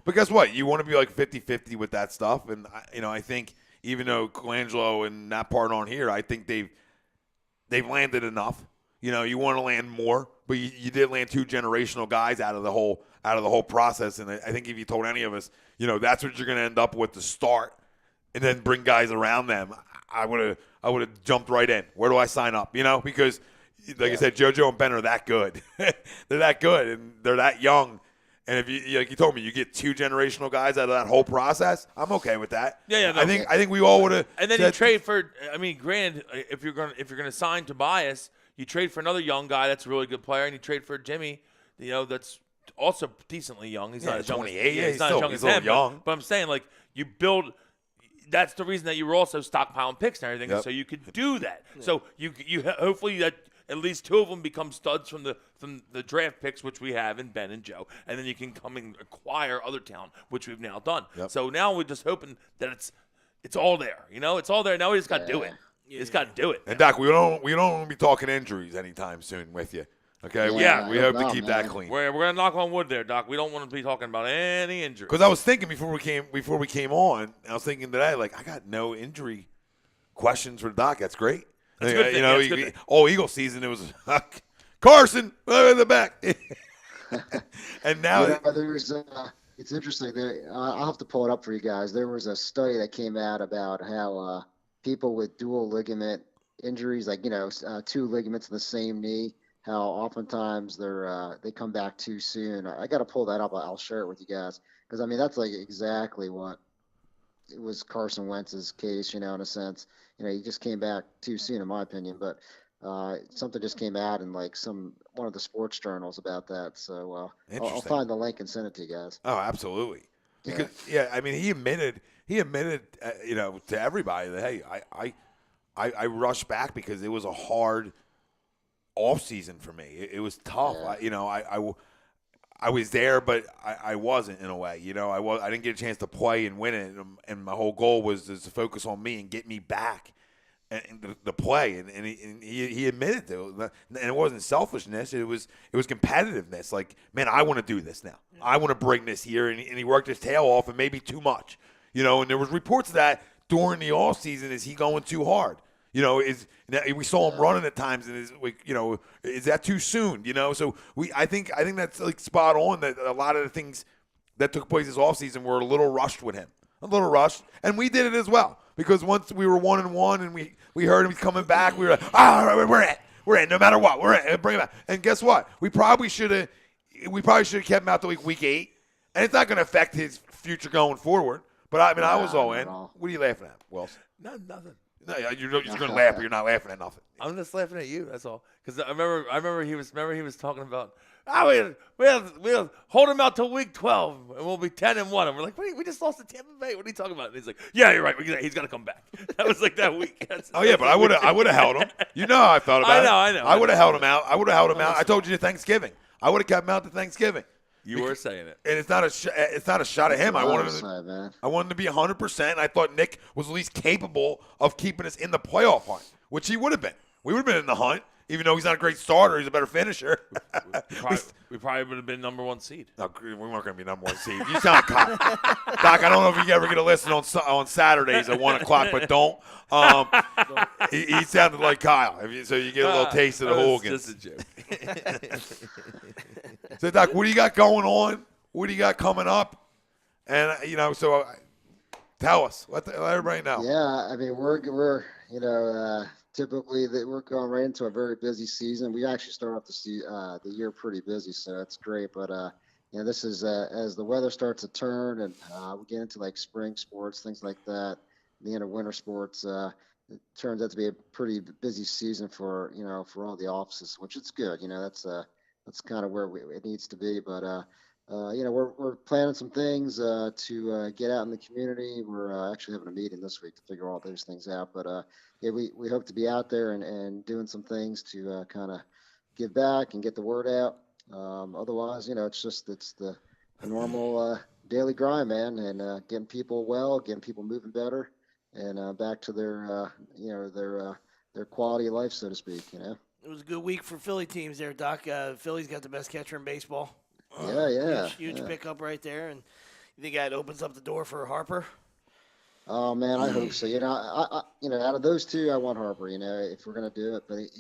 But guess what? You want to be like 50-50 with that stuff, and I think even though Colangelo and that part on here, I think they've landed enough. You want to land more, but you did land two generational guys out of the whole process. And I think if you told any of us, that's what you're going to end up with to start, and then bring guys around them, I would have jumped right in. Where do I sign up? Because like I said, JoJo and Ben are that good. They're that good, and they're that young. And if you like you told me, you get two generational guys out of that whole process, I'm okay with that. Yeah. No, I think we all would have. And then you trade for. Granted, if you're gonna sign Tobias, you trade for another young guy that's a really good player, and you trade for Jimmy, that's also decently young. He's not as young. 28. He's not as young as him. Young. But I'm saying like you build. That's the reason that you were also stockpiling picks and everything, yep. so you could do that. Yeah. So you hopefully that. At least two of them become studs from the draft picks, which we have in Ben and Joe, and then you can come and acquire other talent, which we've now done. Yep. So now we're just hoping that it's all there. It's all there. Now we just got to do it. You just got to do it. And Doc, we don't want to be talking injuries anytime soon with you. Okay. Yeah. We hope to keep that clean. We're gonna knock on wood there, Doc. We don't want to be talking about any injuries. Because I was thinking before we came on, I was thinking today, like I got no injury questions for Doc. That's great. That's good thing. All Eagle season, it was Carson in the back, and now there's. It's interesting. I'll have to pull it up for you guys. There was a study that came out about how people with dual ligament injuries, like two ligaments in the same knee, how oftentimes they come back too soon. I got to pull that up. I'll share it with you guys because that's like exactly what it was Carson Wentz's case. In a sense. He just came back too soon, in my opinion. But something just came out in like one of the sports journals about that. So I'll find the link and send it to you guys. Oh, absolutely. Because he admitted, to everybody that hey, I rushed back because it was a hard off season for me. It was tough. Yeah. I was there, but I wasn't in a way. I didn't get a chance to play and win it, and my whole goal was to focus on me and get me back and the play. And he admitted to it, and it wasn't selfishness. It was competitiveness. Like, man, I want to do this now. I want to bring this here, and he worked his tail off, and maybe too much. And there was reports of that during the off season. Is he going too hard? We saw him running at times, and is that too soon? So I think that's like spot on. That a lot of the things that took place this offseason were a little rushed with him, and we did it as well because once we were 1-1 and we heard him coming back, we were like, we're in, no matter what, we're in, bring him back. And guess what? We probably should have kept him out to like week 8, and it's not going to affect his future going forward. But I was all in. What are you laughing at, Wilson? Nothing. No, you're just going to laugh, but you're not laughing at nothing. I'm just laughing at you. That's all. Because I remember he was talking about we'll hold him out till week 12 and we'll be 10-1. And we're like, wait, we just lost to Tampa Bay. What are you talking about? And he's like, yeah, you're right. He's got to come back. That was like that week. But I would have held him. You know how I felt about it. I know. I would have held him out. I told you to Thanksgiving. I would have kept him out to Thanksgiving. You were saying it, and it's not a shot at him. I wanted him to be 100%. I thought Nick was at least capable of keeping us in the playoff hunt, which he would have been. We would have been in the hunt, even though he's not a great starter. He's a better finisher. we probably would have been number 1 seed. No, we weren't going to be number 1 seed. You sound like Doc. I don't know if you ever get a listen on Saturdays at 1:00, but don't. He sounded like Kyle, so you get a little taste of the hooligans. Just a joke. So, Doc, what do you got going on? What do you got coming up? And tell us. Let everybody know. Yeah, I mean we're typically we're going right into a very busy season. We actually start off the year pretty busy, so that's great. But this is as the weather starts to turn and we get into like spring sports, things like that. The end of winter sports, it turns out to be a pretty busy season for all the offices, which is good. That's kind of where it needs to be. But we're planning some things to get out in the community. We're actually having a meeting this week to figure all those things out. But we hope to be out there and doing some things to kind of give back and get the word out. Otherwise, it's the normal daily grind, man, and getting people well, getting people moving better, and back to their quality of life, so to speak. It was a good week for Philly teams there, Doc. Philly's got the best catcher in baseball. Huge pickup right there. And you think that opens up the door for Harper? Oh man, I hope so. I out of those two, I want Harper. If we're gonna do it, but it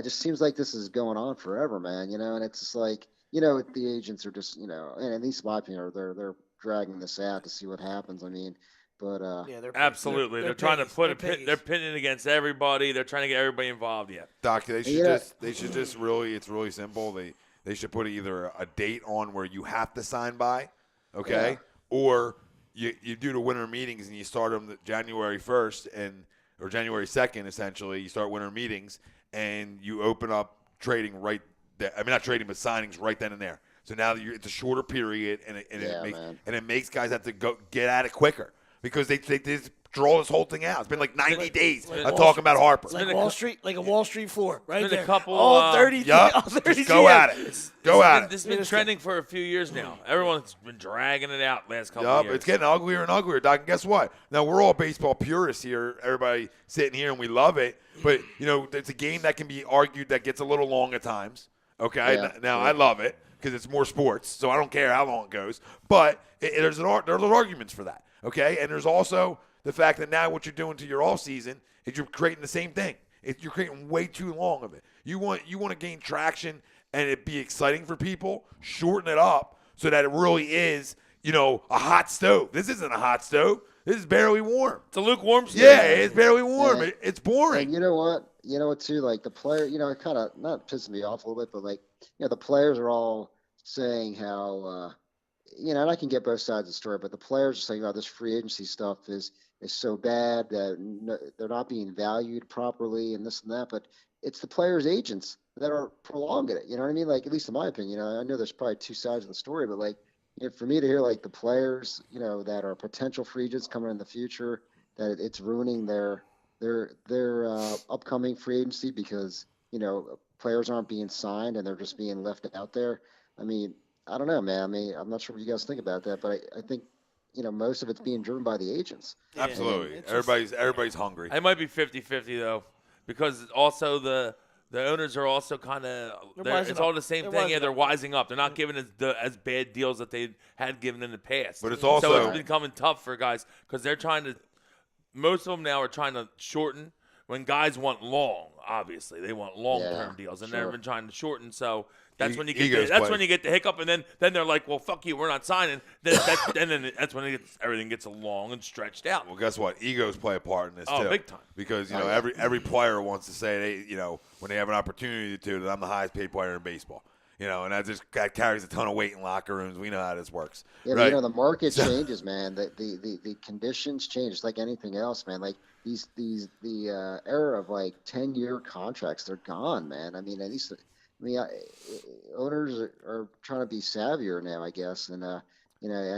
just seems like this is going on forever, man. And it's just like the agents are just and at least my opinion, they're dragging this out to see what happens. I mean. But they're absolutely. They're trying to put they're pinning against everybody. They're trying to get everybody involved. Yeah, Doc, they should just really. It's really simple. They should put either a date on where you have to sign by, okay, or you do the winter meetings and you start them January 1st or January 2nd. Essentially, you start winter meetings and you open up trading right there. I mean, not trading, but signings right then and there. So now it's a shorter period, and it makes guys have to go get at it quicker. Because they just draw this whole thing out. It's been like 90 days of talking about Harper. Like Wall Street, like a Wall Street 4, right there. A couple, all 30. Yep. All 30 just go at it. This has been trending for a few years now. Everyone's been dragging it out last couple of years. It's getting uglier and uglier, Doc. And guess what? Now, we're all baseball purists here. Everybody sitting here, and we love it. But, it's a game that can be argued that gets a little long at times. Okay? Yeah. Now, I love it because it's more sports, so I don't care how long it goes. But there's arguments for that. Okay? And there's also the fact that now what you're doing to your off season is you're creating the same thing. You're creating way too long of it. You want to gain traction and it be exciting for people. Shorten it up so that it really is, a hot stove. This isn't a hot stove. This is barely warm. It's a lukewarm stove. Yeah, it's barely warm. Yeah. It's boring. And you know what? You know what too? Like the player, it kind of not pissing me off a little bit, but like the players are all saying how. And I can get both sides of the story, but the players are saying, this free agency stuff is so bad that they're not being valued properly and this and that. But it's the players' agents that are prolonging it. You know what I mean? Like, at least in my opinion, I know there's probably two sides of the story, but like, for me to hear like the players, that are potential free agents coming in the future, that it's ruining their their upcoming free agency because players aren't being signed and they're just being left out there. I mean, I don't know, man. I mean, I'm not sure what you guys think about that, but I think most of it's being driven by the agents. Absolutely. it's just- Everybody's hungry. It might be 50-50 though, because also the owners are also kind of wising it's all up. the same They're thing. Yeah, wising they're up. wising up. They're not giving as bad deals that they had given in the past. But it's so also- it's becoming tough for guys because they're trying to. Most of them now are trying to shorten when guys want long. Obviously, they want long-term deals, and sure. they've been trying to shorten. So that's when you Egos get play. when you get the hiccup, and then they're like, "Well, fuck you, we're not signing." Then that's when everything gets long and stretched out. Well, guess what? Egos play a part in this Oh, too. big time. Because Oh, yeah. every player wants to say when they have an opportunity to that I'm the highest paid player in baseball. And that carries a ton of weight in locker rooms. We know how this works. Yeah, right? but the market changes, man. The conditions change. It's like anything else, man. Like the era of like 10-year contracts, they're gone, man. I mean, owners are trying to be savvier now, I guess, and I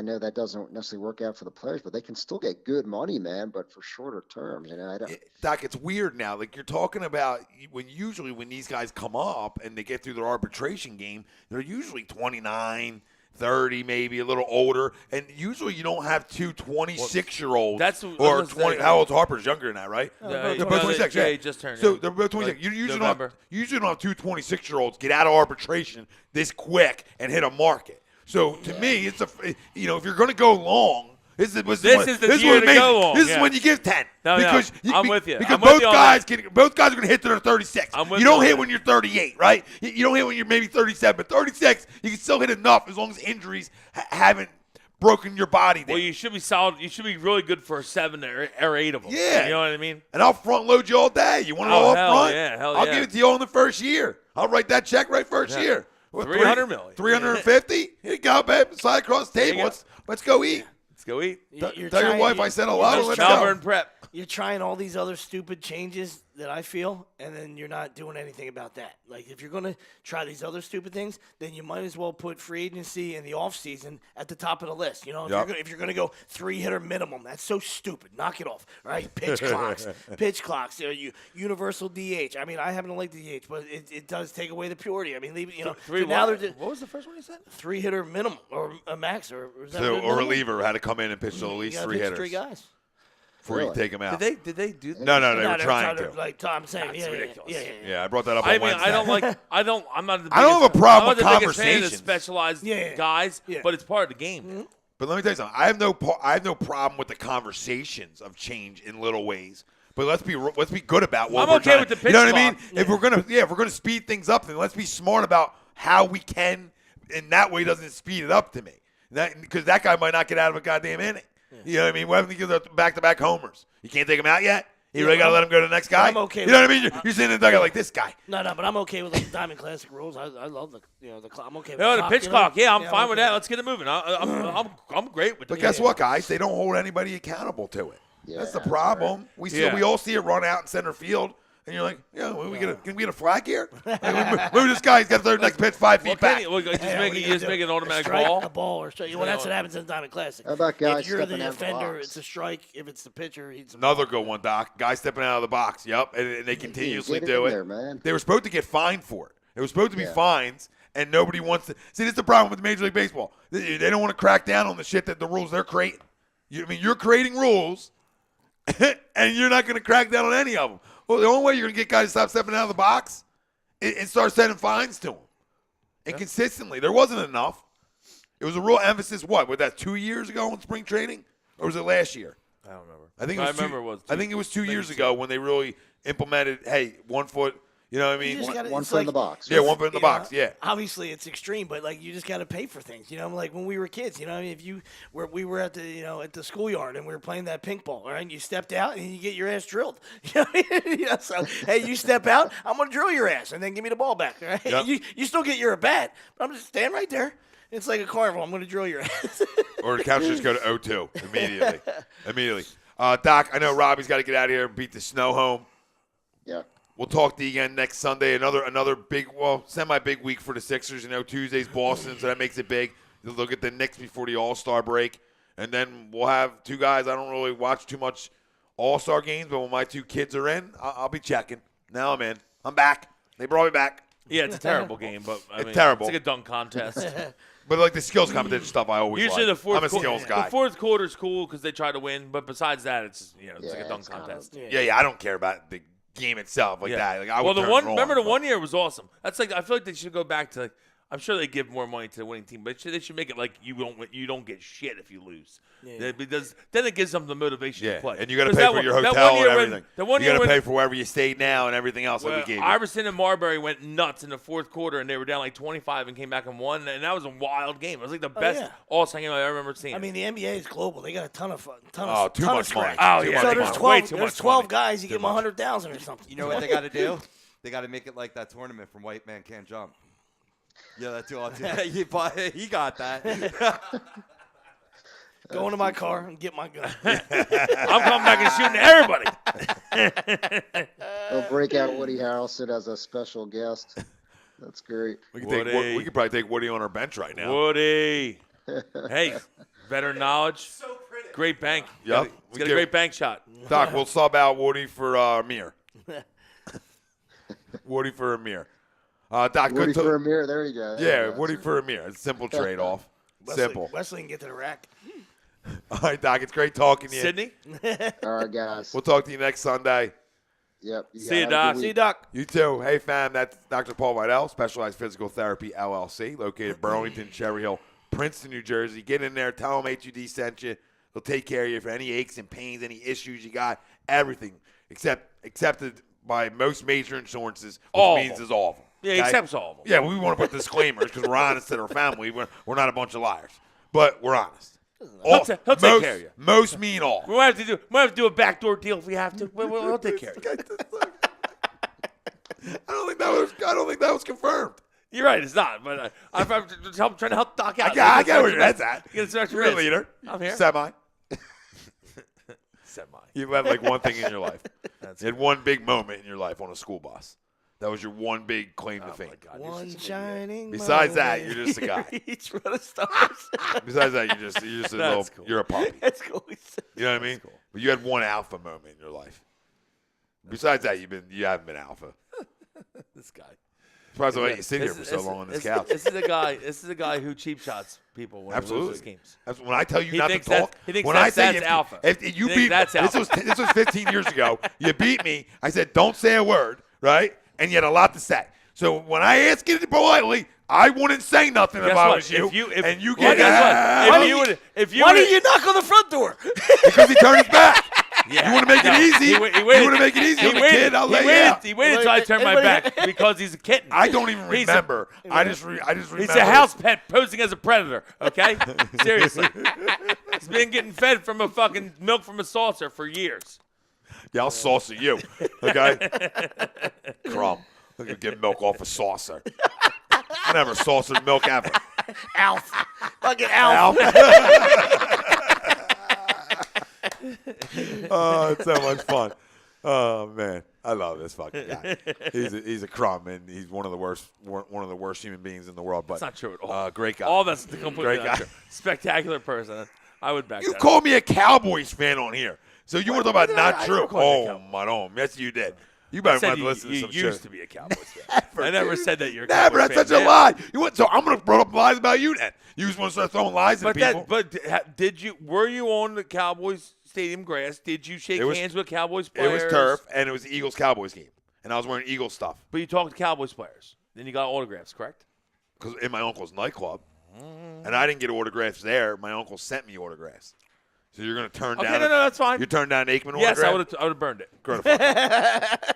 know that doesn't necessarily work out for the players, but they can still get good money, man. But for shorter terms, I don't. Doc, it's weird now. Like you're talking about when these guys come up and they get through their arbitration game, they're usually 29, 30, maybe a little older, and usually you don't have two 26-year-olds. That's what I or was 20. saying. How old's Harper's younger than that, right? They're They're both 26. Yeah, Yeah, he just turned. So yeah. they're both 26. Like You usually November. don't have two 26-year-olds get out of arbitration this quick and hit a market. So to me, it's if you're going to go long, this is the year to go long, This is yeah. when you give 10. No, because I'm with you. Because I'm with both you on guys are going to hit to their 36. I'm with You you don't on hit that. when you're 38, right? You don't hit when you're maybe 37, but 36 you can still hit enough as long as injuries haven't broken your body down. Well, you should be solid. You should be really good for 7 or 8 of them. Yeah. You know what I mean? And I'll front load you all day. You want it all up hell front? yeah, hell I'll yeah. give it to you all in the first year. I'll write that check right first Yeah. year. What, 300 million. 350? Here you go, babe. Slide across the table. you go. Let's go eat. Let's go eat. You're Tell your trying- wife I said hello. just Let's Malvern go. Prep. You're trying all these other stupid changes that I feel, and then you're not doing anything about that. Like, if you're going to try these other stupid things, then you might as well put free agency and the offseason at the top of the list. If Yep. you're going to go 3-hitter minimum, that's so stupid. Knock it off, right? Pitch clocks, universal DH. I mean, I happen to like the DH, but it does take away the purity. I mean, now they're What was the first one you said? 3-hitter minimum or a max or is that So, what a minimum? reliever had to come in and pitch to at You least gotta 3 pitch hitters 3 guys. before you Really? take them out. Did they do that? No, they No, were they're trying trying to. like Tom saying, That's yeah, ridiculous. yeah. Yeah, I brought that up on I mean, Wednesday. I don't like. I'm not. The biggest, I don't have a problem I'm with not the biggest fan of the conversations. specialized Yeah. guys, Yeah. but it's part of the game. But let me tell you something. I have no problem with the conversations of change in little ways. But let's be good about what I'm we're okay trying. with the You pitch know what I mean? clock. If we're gonna speed things up, then let's be smart about how we can, and that way doesn't speed it up to me. Because that guy might not get out of a goddamn inning. You know what I mean? We're having to give the back-to-back homers. You can't take him out yet. You really got to let him go to the next guy. I'm okay You know with- what I mean? You're sitting in the dugout like this guy. No, but I'm okay with the Diamond Classic rules. I love the clock. I'm okay with No, the clock, pitch clock. Yeah, I'm fine with okay. that. Let's get it moving. I'm great with But the guess what, guys? They don't hold anybody accountable to it. Yeah, That's the that's problem. Yeah. We all see it run out in center field, and you're like, can we get a flag here? Like, move this guy. He's got to throw the next pitch 5 feet back. Just make an automatic strike, ball. a ball, or strike. Well, that's what happens in the Diamond Classic. How about guys if you're stepping the out of the offender, box? it's a strike. If it's the pitcher, it's a Another ball. good one, Doc. Guy stepping out of the box. Yep, and they continuously Get it do in it. there, man. They were supposed to get fined for it. It was supposed to be Yeah. fines, and nobody wants to. See, this is the problem with Major League Baseball. They don't want to crack down on the shit that the rules they're creating. You're creating rules, and you're not going to crack down on any of them. Well, the only way you're going to get guys to stop stepping out of the box is start setting fines to them. And consistently. There wasn't enough. It was a real emphasis, was that 2 years ago in spring training? Or was it last year? I don't remember. I think it was 2 maybe years two. ago when they really implemented, hey, 1 foot, you know what I You mean? just gotta- One it's foot in like- the box. Yeah, 1 foot in the you know, box, yeah. Obviously, it's extreme, but like you just got to pay for things. Like when we were kids. I mean, if we were at the at the schoolyard and we were playing that pink ball, right? And you stepped out and you get your ass drilled. So hey, you step out, I'm gonna drill your ass and then give me the ball back. Right? Yep. You still get your at bat, but I'm just stand right there. It's like a carnival. I'm gonna drill your ass. Or the couch just go to 0-2 immediately. Doc, I know Robbie's got to get out of here and beat the snow home. Yeah. We'll talk to you again next Sunday. Another big, semi-big week for the Sixers. Tuesday's Boston, so that makes it big. You look at the Knicks before the All-Star break. And then we'll have 2 guys. I don't really watch too much All-Star games, but when my 2 kids are in, I'll be checking. Now I'm in. I'm back. They brought me back. Yeah, it's a terrible game, but It's terrible. It's like a dunk contest. But like the skills competition stuff, I always Usually like. the fourth I'm a skills guy. The fourth quarter's cool because they try to win, but besides that, it's it's like a Yeah, dunk it's kind of- contest. Yeah, I don't care about the game itself like that. Like I would well, turn it on, remember the but- 1 year was awesome. That's like I feel like they should go back to. I'm sure they give more money to the winning team, but they should make it like you don't get shit if you lose. Yeah. because Then it gives them the motivation to play. and you got to 'Cause pay that for one- your that hotel one year and when- everything. The one You year got to when pay for wherever you stayed now and everything else that we gave you. Iverson and Marbury went nuts in the fourth quarter, and they were down like 25 and came back and won, and that was a wild game. It was like the best yeah. All-Star game I ever remember seeing. I mean, the NBA is global. They got a ton of fun. too ton much of money. scratch. Oh, Too yeah. much So money. there's Way 12. too There's much 12 money. guys. You Too give them much. 100,000 or something. You know what they got to do? They got to make it like that tournament from White Man Can't Jump. Yeah, that's all. He got that. Go into my car and get my gun. I'm coming back and shooting everybody. They'll break out Woody Harrelson as a special guest. That's great. We could Woody. we could probably take Woody on our bench right now. Woody. Hey, better knowledge. Great bank. Yep. He's got a great bank shot. Doc, we'll sub out Woody for Amir. Woody for Amir. Doc, Woody good for Amir. There you go. Yeah, Woody for Amir. It's a simple trade-off. Simple. Wesley can get to the rack. All right, Doc, it's great talking to you. Sydney? All right, guys. We'll talk to you next Sunday. Yep. See you, have a good Doc. week. See you, Doc. You too. Hey, fam, that's Dr. Paul Vidal, Specialized Physical Therapy, LLC, located Burlington, Cherry Hill, Princeton, New Jersey. Get in there. Tell them HUD sent you. They'll take care of you for any aches and pains, any issues you got, everything accepted by most major insurances, which All of means them. is all of them. Yeah, okay? accepts all of them. Yeah, we want to put disclaimers because we're honest to our family. We're not a bunch of liars, but we're honest. He'll take most, care of you. Most mean all. We might have to do a backdoor deal if we have to. We'll take care of you. I don't think that was confirmed. You're right, it's not. But I'm trying to help Doc out. I get where your head's at. Get some extra You're a risk. leader. I'm here. Semi. Semi. You've had like one thing in your life. You had one big moment in your life on a school bus. That was your one big claim to fame. God, One shining. Besides that, you're just a guy. Each one of stars. Besides that, you're just a little. That's cool. You're a puppy. That's cool. You know what I mean? But you had one alpha moment in your life. Besides that, you haven't been alpha. This guy. Surprised I let you sit here for so long on this couch. This is a guy who cheap shots people when he Absolutely. loses games. That's when I tell you He not to thinks that's- talk. he thinks when I that's- say that's alpha. if you He thinks beat that's this alpha. was 15 years ago. You beat me. I said don't say a word, right? And you had a lot to say. So when I ask you politely, I wouldn't say nothing Guess if I what? was you. If and you well, get guess what? If you Why would did you knock on the front door? because he turned his back. yeah. You want to make it easy? He You waited. want to make it easy? He I'm a waited. kid. I'll lay he you waited. out. He waited until I turned my back because he's a kitten. I don't even He's remember. I just remember. He's a house pet posing as a predator. Okay, seriously. He's been getting fed from a fucking milk from a saucer for years. Yeah, I'll saucer you. Okay? Crumb. Look at get milk off a saucer. I never saucered milk ever. Alf. Fucking Alf. Oh, it's so much fun. Oh man, I love this fucking guy. He's a crumb, and he's one of the worst human beings in the world. But That's not true at all. Great guy. All that's completely Great not guy. true. Spectacular person. I would back You that. called me a Cowboys fan on here, so you want to talk about not I true? never called you a Oh Cowboy. my God, yes you did. You I better said not you, listen to you some used shit. to be a Cowboys fan. I never said that you're a Never. Cowboys That's fan. such a lie. So I'm gonna throw up lies about you then. You just want to start throwing lies at people. Did you? Were you on the Cowboys stadium grass? Did you shake hands with Cowboys It players? was turf, and it was the Eagles-Cowboys game, and I was wearing Eagles stuff But you talked to Cowboys players. Then you got autographs, correct? because in my uncle's nightclub, and I didn't get autographs there. My uncle sent me autographs. So you're gonna turn Okay, down? no, that's fine. You turned down Aikman Yes, autograph? I would have burned it. Grow the fuck up.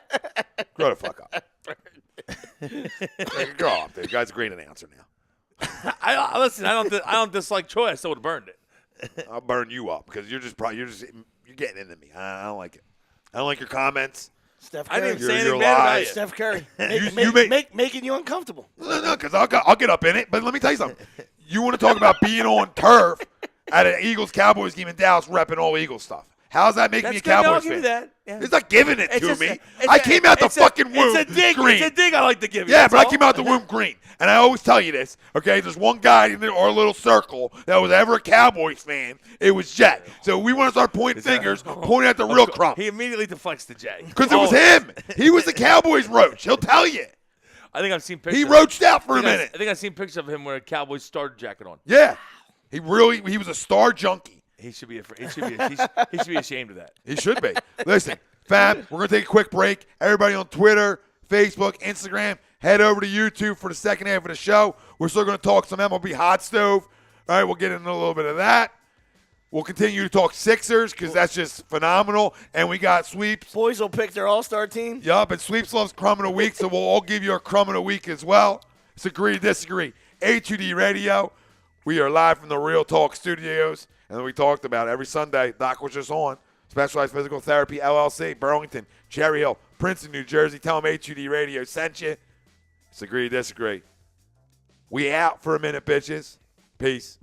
Grow the fuck up. Grow up. The guy's a great announcer now. Listen. I don't dislike Troy. I still would have burned it. I'll burn you up because you're getting into me. I don't like it. I don't like your comments. Steph I Curry. didn't say You're anything bad about lying. you. Steph Curry. You Making you uncomfortable. No, because I'll get up in it. But let me tell you something. You want to talk about being on turf at an Eagles-Cowboys game in Dallas, repping all Eagles stuff. How's that making That's me a good. No, I'll Cowboys give you fan? that. Yeah. It's not giving it It's to just me. it's I came out the fucking womb It's a dig. green. It's a dig I like to give you. Yeah, that's but I all. came out the womb green. And I always tell you this, okay? There's one guy in our little circle that was ever a Cowboys fan. It was Jet. So we want to start pointing fingers, pointing at the real crump. He immediately deflects to Jay. Because it was him. He was the Cowboys roach. He'll tell you. I think I've seen pictures. He roached out for a minute. I think I've seen pictures of him with a Cowboys starter jacket on. Yeah. He was a star junkie. He should be. He should be ashamed of that. He should be. Listen, fam, we're going to take a quick break. Everybody on Twitter, Facebook, Instagram, head over to YouTube for the second half of the show. We're still going to talk some MLB hot stove. All right, we'll get into a little bit of that. We'll continue to talk Sixers because that's just phenomenal. And we got sweeps. Boys will pick their all-star team. Yup, and sweeps loves crumb of the week, so we'll all give you a crumb of the week as well. It's agree to disagree. A2D Radio. We are live from the Real Talk Studios. And we talked about it every Sunday. Doc was just on. Specialized Physical Therapy, LLC, Burlington, Cherry Hill, Princeton, New Jersey. Tell them A2D Radio sent you. It's agree to disagree. We out for a minute, bitches. Peace.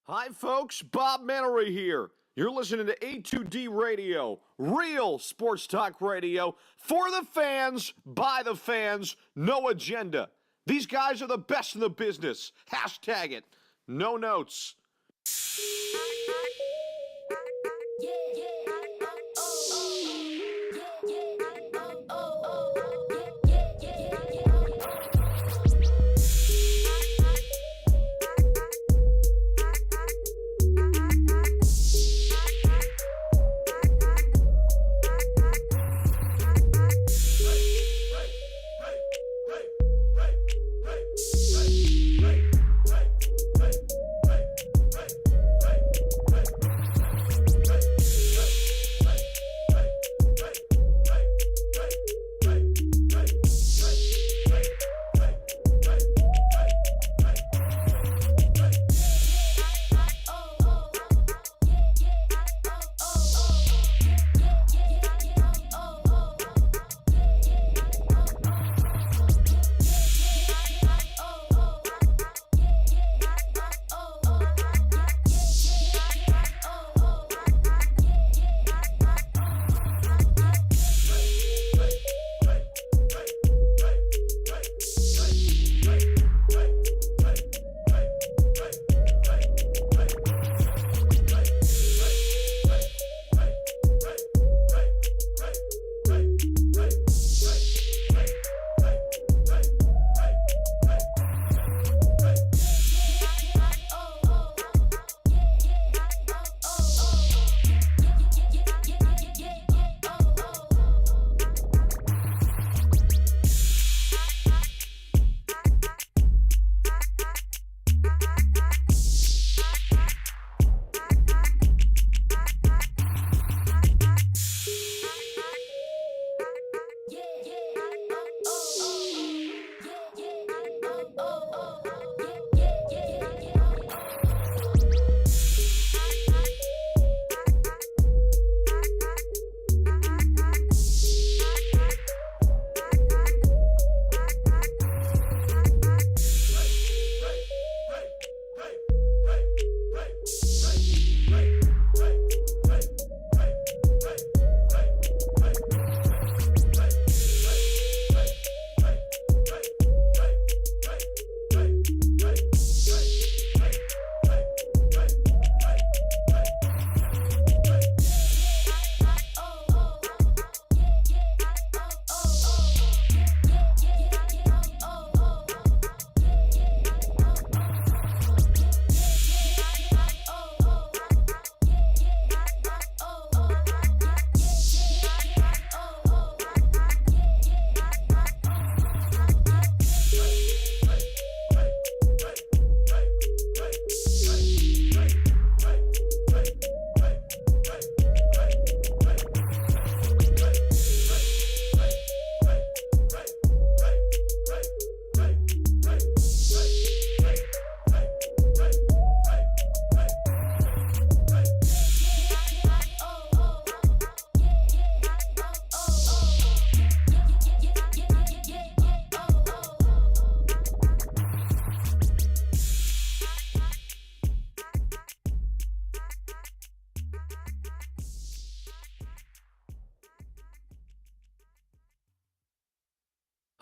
Hi, folks. Bob Mannery here. You're listening to A2D Radio, real sports talk radio for the fans, by the fans, no agenda. These guys are the best in the business. Hashtag it. No notes.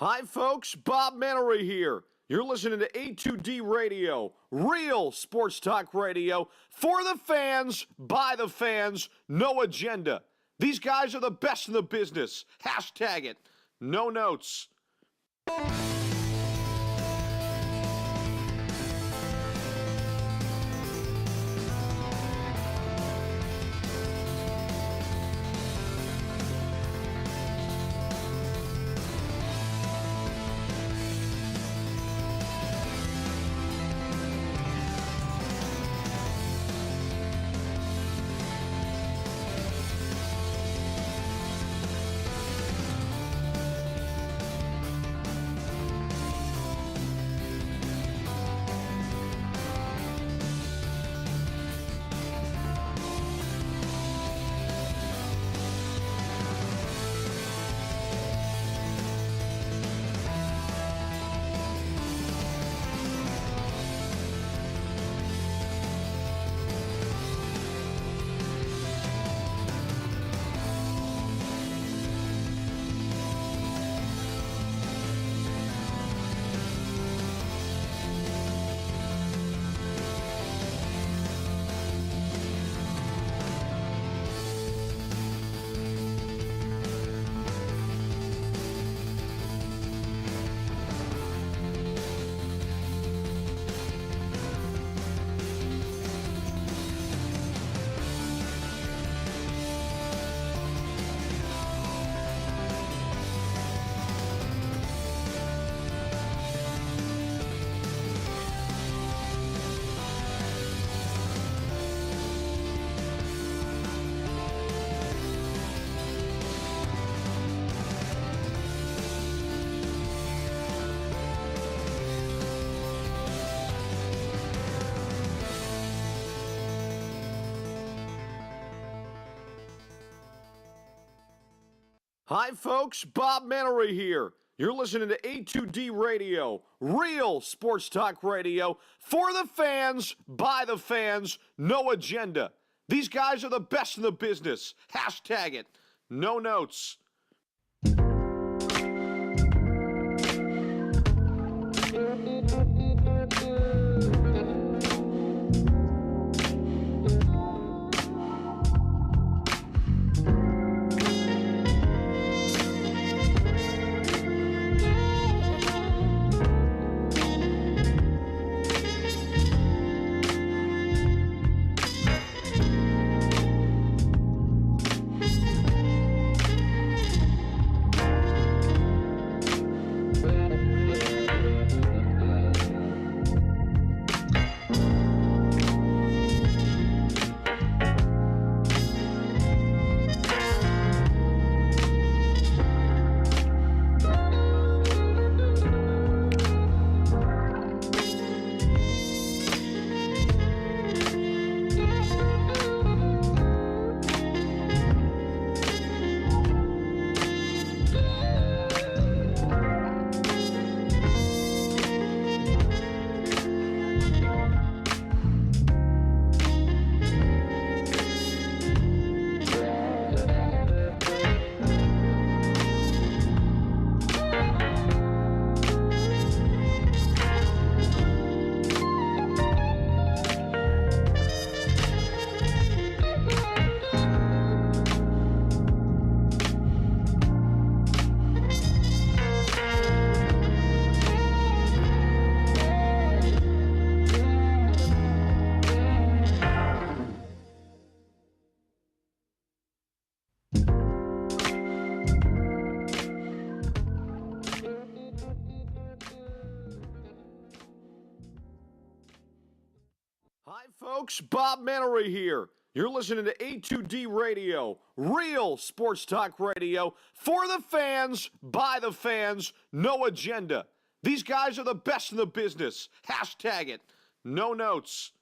Hi, folks. Bob Mannery here. You're listening to A2D Radio, real sports talk radio for the fans, by the fans, no agenda. These guys are the best in the business. Hashtag it. No notes. Hi, folks. Bob Mannery here. You're listening to A2D Radio, real sports talk radio for the fans, by the fans, no agenda. These guys are the best in the business. Hashtag it. No notes. Hi, folks. Bob Mannery here. You're listening to A2D Radio, real sports talk radio for the fans, by the fans, no agenda. These guys are the best in the business. Hashtag it. No notes.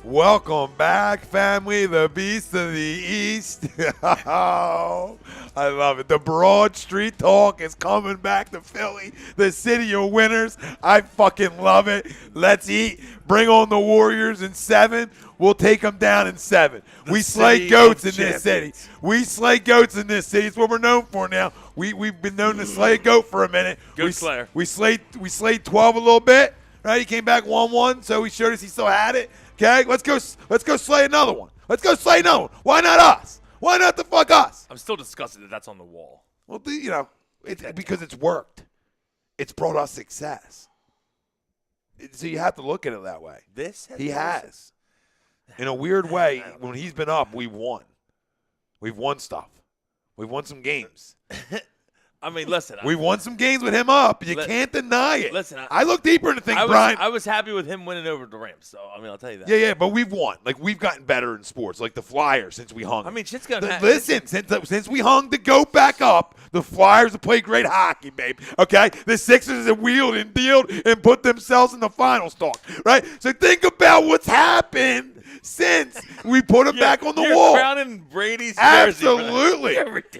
Welcome back, family, the beast of the East. Oh, I love it. The Broad Street Talk is coming back to Philly, the city of winners. I fucking love it. Let's eat. Bring on the Warriors in 7. We'll take them down in 7. We slay goats in this city. We slay goats in this city. It's what we're known for now. We've been known to slay a goat for a minute. Goat slayer. We slayed 12 a little bit. Right? He came back 1-1, so he showed us he still had it. Okay, let's go slay another one. Let's go slay another one. Why not us? Why not the fuck us? I'm still disgusted that that's on the wall. Well, it's because it's worked. It's brought us success. So you have to look at it that way. He has. In a weird way, when he's been up, we've won. We've won stuff. We've won some games. I mean, listen. We've won some games with him up. You can't deny it. Listen, I look deeper into things, Brian. I was happy with him winning over the Rams, so, I mean, I'll tell you that. Yeah, but we've won. Like, we've gotten better in sports. Like the Flyers, since we hung. I mean, shit's going to happen. Listen, since we hung the goat back up, the Flyers have played great hockey, babe. Okay? The Sixers have wheeled and dealed and put themselves in the finals talk, right? So think about what's happened since we put him back on the wall. You're crowning Brady's jersey. Absolutely.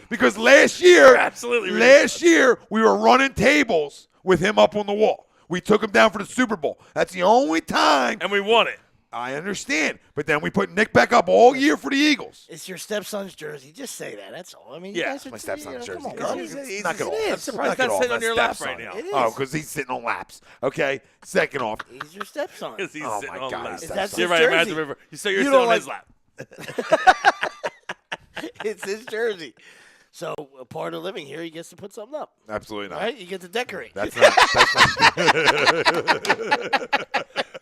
Because last year, we were running tables with him up on the wall. We took him down for the Super Bowl. That's the only time. And we won it. I understand. But then we put Nick back up all year for the Eagles. It's your stepson's jersey. Just say that. That's all. I mean, you Yeah, guys are my stepson's jersey. Come on, God, guys. knock it off. is. I'm surprised that's sitting on your lap right now. It is. Oh, because he's sitting on laps. Okay? Second off. He's your stepson. Because he's Oh, sitting my on God, the lap. his That's stepson. his You're right, jersey. Matt River. So you're You sitting don't on his like- lap. It's his jersey. So a part of living here, he gets to put something up. Absolutely not. Right? You get to decorate. That's not.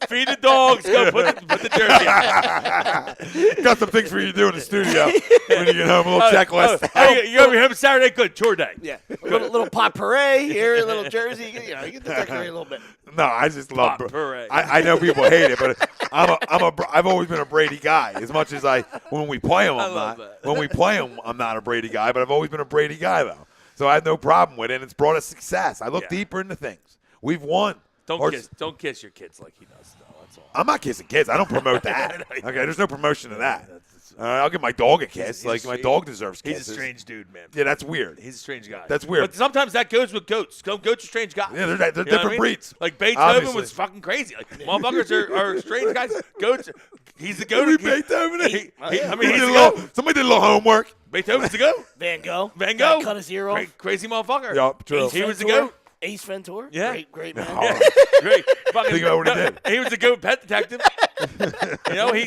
Feed the dogs. Go put the jersey on. Got some things for you to do in the studio when you get home. A little checklist. You're going to be home Saturday? Good. Chore day. Yeah. A little pot puree here, a little jersey. You get to decorate a little bit. No, I just love. Pot puree. I know people hate it, but I've always been a Brady guy. As much as when we play him, I'm love not. that. When we play him, I'm not a Brady guy. But I've always been a Brady guy though. So I have no problem with it. And it's brought us success. I look deeper into things. We've won. Don't kiss your kids like he does, though. That's all. I'm not kissing kids. I don't promote that. Okay, there's no promotion of that. I'll give my dog a kiss. My dog deserves kisses. He's a strange dude, man. Yeah, that's weird. He's a strange guy. That's weird. But sometimes that goes with goats. Goats are strange guys. Yeah, they're You know what different I mean? breeds. Like Beethoven Obviously. was fucking crazy. Like motherfuckers are strange guys. Goats. He's the goat. Maybe Beethoven. I mean, Somebody he's did the a goat. little- somebody did a little homework. Beethoven's the goat. Van Gogh. Van Guy Gogh. cut his ear off. Crazy motherfucker. Yup, true. He was the Ventura. goat. Ace Ventura. Yeah. Great man. Oh, Great. Fucking, Think about what he did. He was a goat pet detective.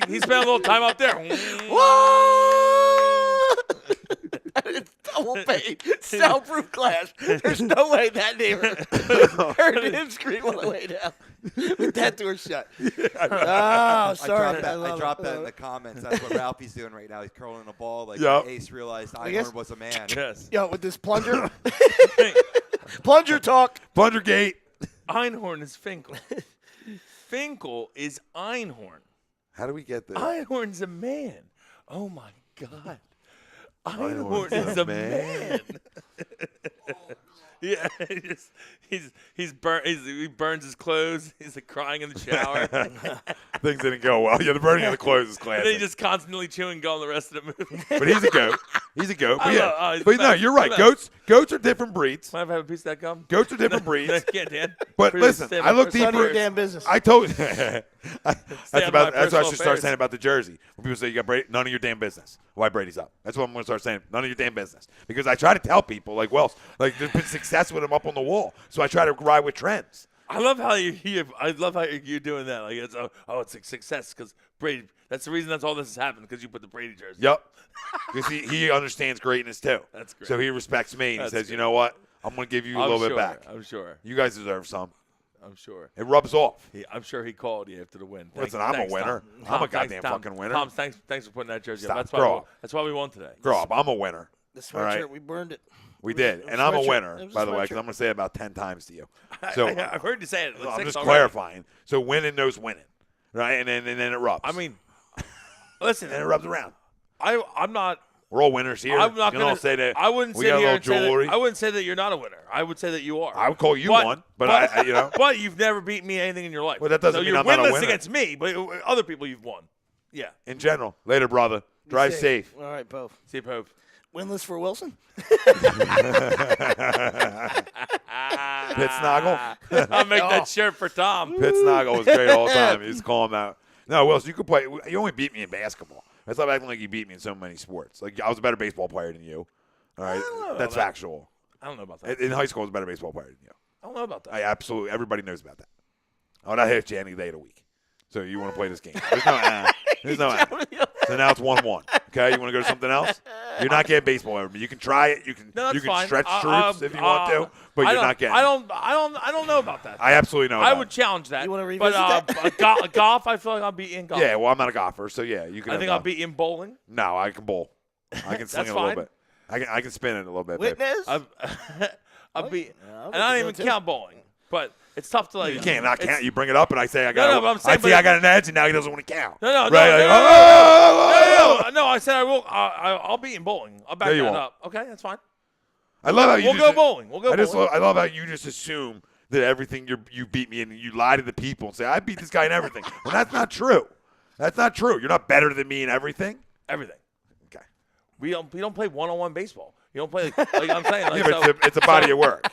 He spent a little time up there. Double paid. Soundproof glass. There's no way that neighbor heard him scream on the way down with that door shut. Oh, sorry. I dropped that in the comments. That's what Ralphie's doing right now. He's curling a ball like Yup. Ace realized guess- Einhorn was a man. Yes. Yo, with this plunger. Plunger talk. Plundergate. Einhorn is Finkel. Finkel is Einhorn. How do we get there? Einhorn's a man. Oh my God. Einhorn's Einhorn is a a man. Yeah, he burns his clothes. He's like crying in the shower. Things didn't go well. Yeah, the burning of the clothes is And then classic. he's just constantly chewing gum the rest of the movie. But he's a goat. He's a goat. But I yeah. love- he's But the no, best. you're right. He's the best. Goats are different breeds. Mind if I have a piece of that gum? Goats are different breeds. Yeah, Dan. But Please listen, stay I look It's none of your deeper. damn business. I told you. Stay That's out of my what I personal should start affairs. saying about the jersey. When people say you got Brady, none of your damn business. Why Brady's up? That's what I'm going to start saying. None of your damn business. Because I try to tell people, like Wells, like there's been success with him up on the wall. So I try to ride with trends. I love how you're doing that. Like it's it's a success because Brady. That's the reason that's all this has happened because you put the Brady jersey. Yep. Because he understands greatness too. That's great. So he respects me and That's he says, good. you know what? I'm going to give you a I'm little sure, bit back. I'm sure. You guys deserve some. I'm sure. It rubs off. I'm sure he called you after the win. Listen, I'm a winner. I'm a goddamn fucking winner. Tom, thanks for putting that jersey Stop. up. Grow up. That's why we won today. Grow up. I'm a winner. The All right. sweatshirt, we burned it. We did. It was And I'm a sweatshirt. winner, It was a by the way, because sweatshirt. I'm going to say it about 10 times to you. So I've heard you say it. I'm 6 just already. clarifying. So winning knows winning. Right? And then it rubs. I mean, listen, and it rubs around. I'm not. We're all winners here. I'm not you going don't say that. I wouldn't we sit got a here little and say jewelry. that, I wouldn't say that you're not a winner. I would say that you are. I would call you one, but But you've never beat me anything in your life. Well, that doesn't so mean you're I'm not a winless winner. against me, but other people you've won. Yeah. in general. Later, brother. Drive safe. All right, Pope. See you, Pope. Winless for Wilson? Pitsnoggle. I'll make that shirt for Tom. Pitsnoggle was great all the time. He's calling out. No, Wilson, you could play. You only beat me in basketball. That's not acting like you beat me in so many sports. Like, I was a better baseball player than you. All right? That's factual. I don't know about that. In high school, I was a better baseball player than you. I don't know about that. I absolutely. Everybody knows about that. I would hit you any day of the week. So you want to play this game? There's no. There's no. So now it's 1-1. Okay, you want to go to something else? You're not getting baseball over me. You can try it. You can. No, you that's can fine. stretch troops if you want to, but you're not getting. I don't know about that. I absolutely know. I about would it. challenge that. You wanna revisit but golf, I feel like I'll beat you in golf. Yeah, well, I'm not a golfer, so yeah, you can. I think I'll beat you in bowling. No, I can bowl. I can sling it a little bit. I can spin it a little bit. babe. Witness? I'll beat, I'll and I don't go even too. count bowling. But it's tough to like. You can't not count. You bring it up, and I say I got. No, but I'm saying, I see I got an edge, and now he doesn't want to count. No, right? No, I said I will. I'll beat you in bowling. I'll back No, you that won't. up. Okay, that's fine. I love how you. We'll go bowling. We'll go bowling. I love how you just assume that everything you beat me in, and you lie to the people and say I beat this guy in everything. Well, that's not true. That's not true. You're not better than me in everything. Everything. Okay. We don't play one-on-one baseball. You don't play like I'm saying. Like, Yeah, but it's a body of work.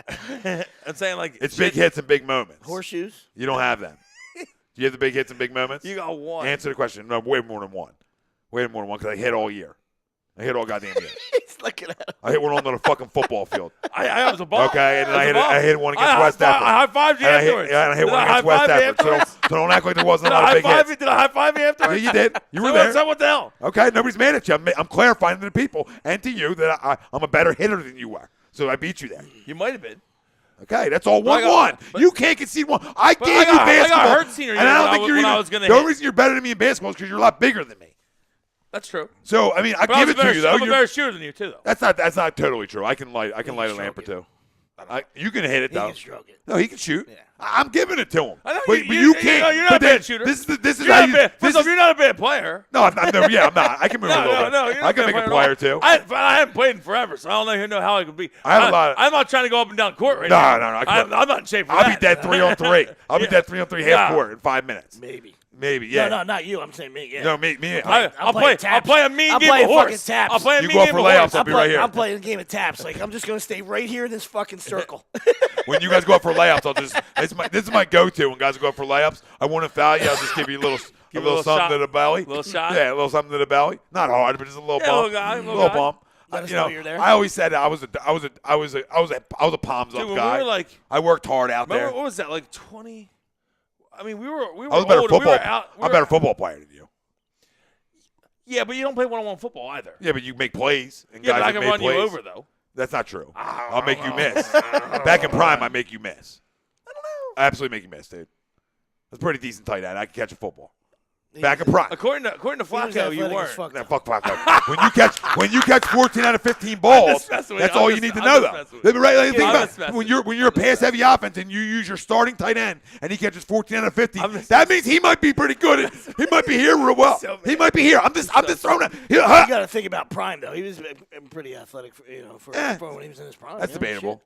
I'm saying like It's big hits and big moments. Horseshoes? You don't have them. Do you have the big hits and big moments? You got one. Answer the question. No, way more than one. Way more than one because I hit all year. I hit all goddamn year. He's looking at him. I hit one on the fucking football field. I was a ball. Okay, and then I hit one against West Effort. I high-fived you And afterwards. I hit Did one I against West high-five you Effort. afterwards? So don't act like there wasn't a Did I lot of big high-five hits. you? Did I high-five you Yeah, afterwards? you did. You were So there. So what the hell? Okay, nobody's mad at you. I'm clarifying to the people and to you that I'm a better hitter than you were. So I beat you there. You might have been. Okay, that's all But I 1-1. got- You can't concede one. I gave I you got basketball. hurt senior year and I don't when think I- you're when even. I was gonna the only hit. reason you're better than me in basketball is because you're a lot bigger than me. That's true. So I mean, I But give it to you though. I'm a You're- better shooter than you too, though. That's not totally true. I can light a lamp or stroke two. You can hit it He though. can stroke it. No, he can shoot. I'm giving it to him. I know but you- you you- can't. no, you're not but a bad then shooter. This is You're how not you. bad. This First off, is, you're not a bad player. no, I'm not. Yeah, I'm not. I can move a little bit. No, you're not I can a make bad a player too. But I haven't played in forever, so I don't even know how I could be. I have a lot of- I'm not trying to go up and down court right No, now. no, no, I'm not in shape for I'll that. be dead 3-on-3. I'll be Yeah. dead 3-on-3 half Yeah. court in 5 minutes. Maybe. Yeah. No, not you. I'm saying me. Yeah. No, me. I'll playing play. I'll taps. play a mean I'm game playing of horse. fucking taps. I'll play a You mean go game for of layups, horse. I'll be right here. I'm playing a game of taps. Like I'm just gonna stay right here in this fucking circle. When you guys go up for layups, I'll just this is my go-to. When guys go up for layups, I want to foul you. I'll just give you a little Give a little something shot. to the belly. Little shot. Yeah, a little something to the belly. Not hard, but just a little Yeah, bump. little guy, little little guy. bump. Let us You know know, you're there. I always said I was a palms Dude, up when guy. we were like, I worked hard out remember there. what was that? Like 20. I mean, we were I was a better older. football. We were out, we I'm a were- better football player than you. Yeah, but you don't play one-on-one football either. Yeah, but you make plays. And Yeah, guys but I have can made run plays. you over though. That's not true. I'll make you miss. Back in prime, I make you miss. I don't know. I absolutely make you miss, dude. That's pretty decent tight end. I can catch a football. Back in prime. According to He was Flacco, you athletic as weren't. fuck, Nah, though. fuck. when you catch 14 out of 15 balls, just messing with that's you. all I'm you just- need to I'm know, just though. messing with you. Right, like, think I'm about just messing when with you're a pass-heavy offense and you use your starting tight end and he catches 14 out of 15. I'm just- That means he might be pretty good. He might be here real well. So He mad. might be here. I'm just throwing it. You got to think about prime though. He was pretty athletic, for when he was in his prime. That's you know, debatable. shit.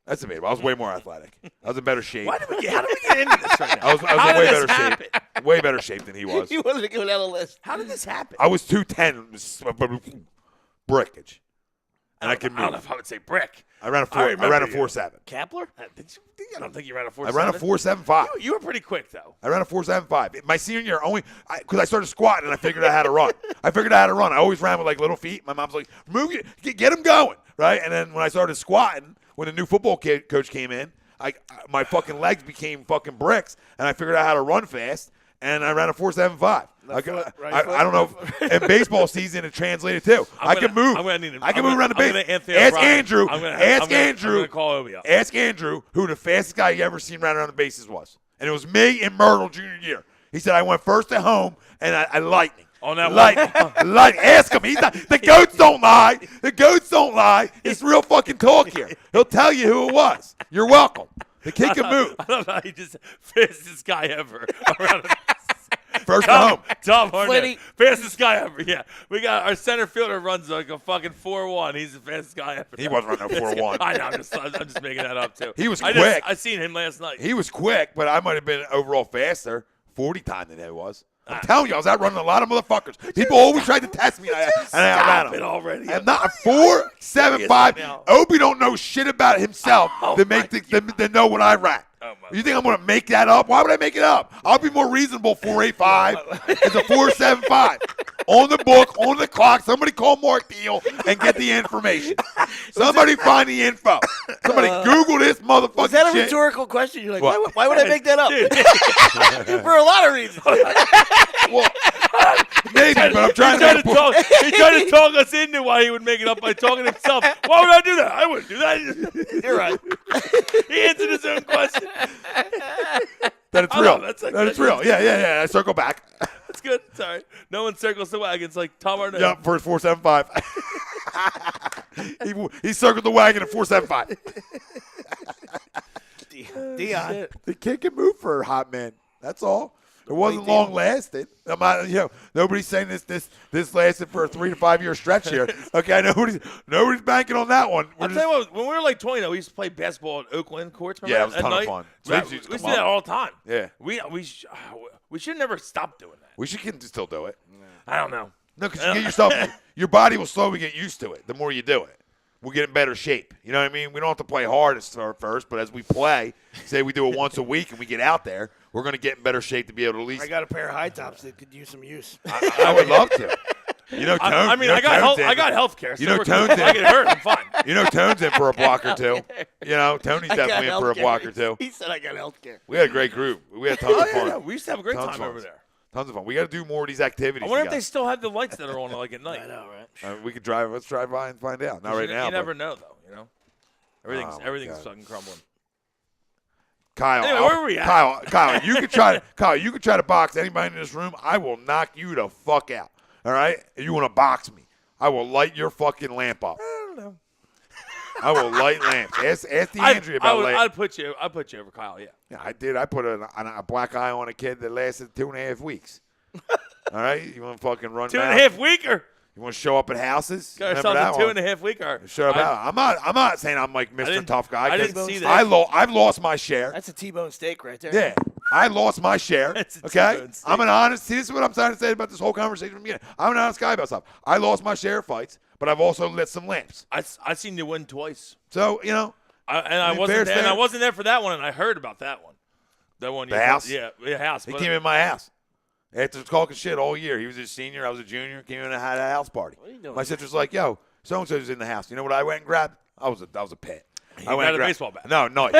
That's debatable. I was way more athletic. I was in better shape. How did we get into this right now? I was How in way did better this shape. happen? Way better shape than he was. He wanted to go down the list. How did this happen? I was 210, brickage, and I can I don't know move. if I would say brick. I ran a I remember 4.7. Kepler? I don't think you ran a 4.7. I ran a 4.75. You were pretty quick though. I ran a 4.75. My senior year, only because I started squatting and I figured out how to run. I always ran with like little feet. My mom's like, "Move, get him going," right? And then when I started squatting, when the new football coach came in, my fucking legs became fucking bricks, and I figured out how to run fast. And I ran a 4.75. I don't know if in baseball season it translated too. I can move. I can move around the base. Ask Andrew. I'm gonna call Obio. Ask Andrew who the fastest guy you ever seen running around the bases was. And it was me in Myrtle junior year. He said I went first at home and I lightning. On that Lightning. Lightning. Ask him. He's not, the goats don't lie. The goats don't lie. It's real fucking talk here. He'll tell you who it was. You're welcome. The kid can move. I don't know how he just fastest guy ever around the First at home. Tom Harnett, Flitty. fastest guy ever. Yeah, we got our center fielder runs like a fucking 4.1. He's the fastest guy ever. He wasn't running a 4.1. I know. I'm just making that up too. He was I quick. I seen him last night. He was quick, but I might have been overall faster 40 times than he was. I'm telling you, I was outrunning a lot of motherfuckers. People always tried to test me, and I outran them. It already. I'm not 4.75. now. Opie don't know shit about himself to know what I ran. Oh, my You think I'm going to make that up? Why would I make it up? I'll be more reasonable. 4.85 is a 4.75. On the book, on the clock. Somebody call Mark Deal and get the information. Somebody find the info. Somebody Google this motherfucking Is that a shit. rhetorical question? You're like, What? why would I make that up? For a lot of reasons. Well, maybe, but I'm trying to talk. He tried to talk us into why he would make it up by talking himself. Why would I do that? I wouldn't do that. You're right. He answered his own question. that it's I real. know, that's like- that it's real. Yeah. I circle back. That's good. Sorry. No one circles the wagon. It's like Tom Arnett. Yep, for his 4.75. he circled the wagon at 4.75. Dion. The kid can move for a hot man. That's all. It wasn't long lasting. Nobody's saying this lasted for a 3 to 5 year stretch here. Okay, nobody's banking on that one. I'll tell you what, when we were like 20, we used to play basketball at Oakland courts. Yeah, it Remember was a ton at of night? fun. We Waves used to used to come do that up. all the time. Yeah. We should never stop doing that. We can still do it. I don't know. No, because you get yourself, your body will slowly get used to it the more you do it. We'll get in better shape. You know what I mean? We don't have to play hard at first, but as we play, say we do it once a week and we get out there, we're going to get in better shape to be able to at least. I got a pair of high tops that could use some use. I would love to. You know, Tone, I got health care. So You know, we're Tone's cool. If I get hurt, I'm fine. You know, Tone's in for a block or two. You know, Tony's I got definitely in for a healthcare. block or two. He said I got health care. We had a great group. We had tons of fun. Yeah, we used to have a great Tons time of over fun. there. Tons of fun. We got to do more of these activities. I wonder if they together. still have the lights that are on like at night. I know, right? We could drive. Let's drive by and find out. Not right now. You but never know, though. You know, everything's my everything's God. fucking crumbling. Kyle, Anyway, where were we at? Kyle, you could try to box anybody in this room. I will knock you the fuck out. All right? If you want to box me, I will light your fucking lamp up. I don't know. I will light lamps. Ask DeAndre about light. I'd put you over Kyle. Yeah. Yeah, I did. I put a black eye on a kid that lasted 2.5 weeks. All right? You want to fucking run 2.5 weeker. You want to show up at houses? Got Remember ourselves that a one? 2.5 weeker. Show up out. I'm not saying I'm like Mr. didn't- Tough Guy. I 'cause didn't see that. I've lost my share. That's a T-bone steak right there. Yeah, I lost my share. That's a Okay, T-bone steak. I'm an honest. See, this is what I'm trying to say about this whole conversation from the beginning. I'm an honest guy about stuff. I lost my share of fights, but I've also lit some lamps. I seen you win twice. So you know, I mean, wasn't fair's there. And fair. I wasn't there for that one, and I heard about that one. That one. The you- house? Yeah, house. he but- came in my house after talking shit all year. He was a senior. I was a junior. Came in and had a house party. What are you doing? My sister's like, "Yo, so and so's in the house." You know what I went and grabbed? I was a pet. I grabbed went and a grabbed baseball bat. No, knife.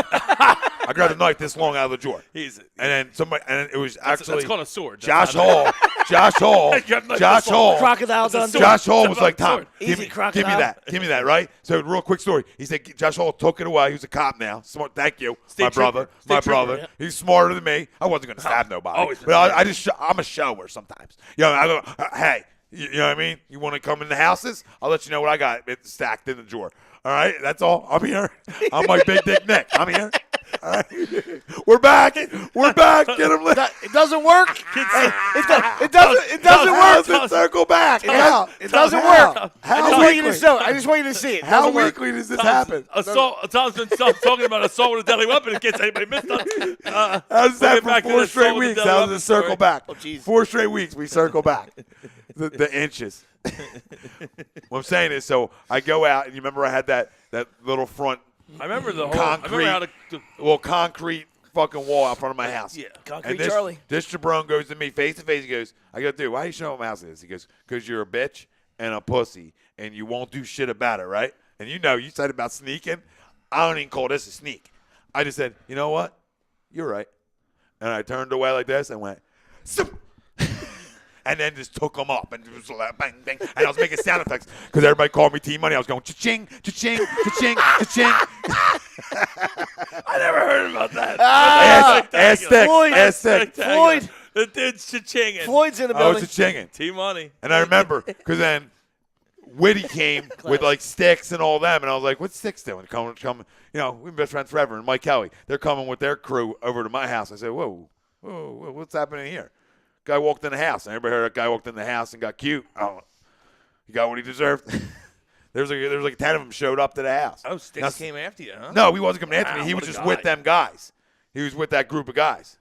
I grabbed a knife this long out of the drawer. He's And then somebody, and it was that's actually called a sword. Josh That's not- Hall. Josh Hall. Josh Hall. Crocodile It's a Dundee. sword. Josh Hall It's was a like, fucking Tom, sword. give Easy, me crocodile. that, right? So, real quick story. He said, Josh Hall took it away. He was a cop now. Smart. Thank you, State my brother. trooper. State My trooper, brother. yeah. He's smarter than me. I wasn't going to stab nobody. Always been But smart. I'm a shower sometimes. You know, I go, hey, you know what I mean? You want to come in the houses? I'll let you know what I got stacked in the drawer. All right? That's all. I'm here. I'm like Big Dick Nick. I'm here. All right. We're back. We're back. Get him lit. It doesn't work. It doesn't How work. does it circle back? How? It doesn't How? work. How I just want you weekly? to show. I just want you to see it. How Doesn't work. weekly does this happen? Tom's been talking about assault with a deadly weapon in case anybody missed it. How's We'll that get for back to 4 the straight assault with weeks? the How deadly does it weapon circle story. back? Oh, jeez. 4 straight weeks, we circle back. The inches. What I'm saying is, so I go out, and you remember I had that little front I remember the whole. concrete, I remember how little concrete fucking wall out front of my house. Yeah. Concrete And this, Charlie. this jabron goes to me face to face. He goes, I go, dude, why are you showing my house this? He goes, because you're a bitch and a pussy, and you won't do shit about it, right? And you said about sneaking. I don't even call this a sneak. I just said, you know what? You're right. And I turned away like this and went, Zoom. And then just took them up and it was like bang, bang. And I was making sound effects because everybody called me T-Money. I was going cha-ching, cha-ching, cha-ching, cha-ching. I never heard about that. Ass stick, Floyd. ass stick. Floyd. The dude's cha-chinging. Floyd's in the I was building. cha-chinging. T-Money. And I remember because then Whitty came with like sticks and all them. And I was like, what's sticks doing? Coming, you know, we've been best friends forever. And Mike Kelly, they're coming with their crew over to my house. I said, whoa, what's happening here? Guy walked in the house, and everybody heard a guy walked in the house and got cute. Oh, he got what he deserved. there was like 10 of them showed up to the house. Oh, Sticks came after you, huh? No, he wasn't coming after me. Wow, He what was a just guy. with them guys. He was with that group of guys.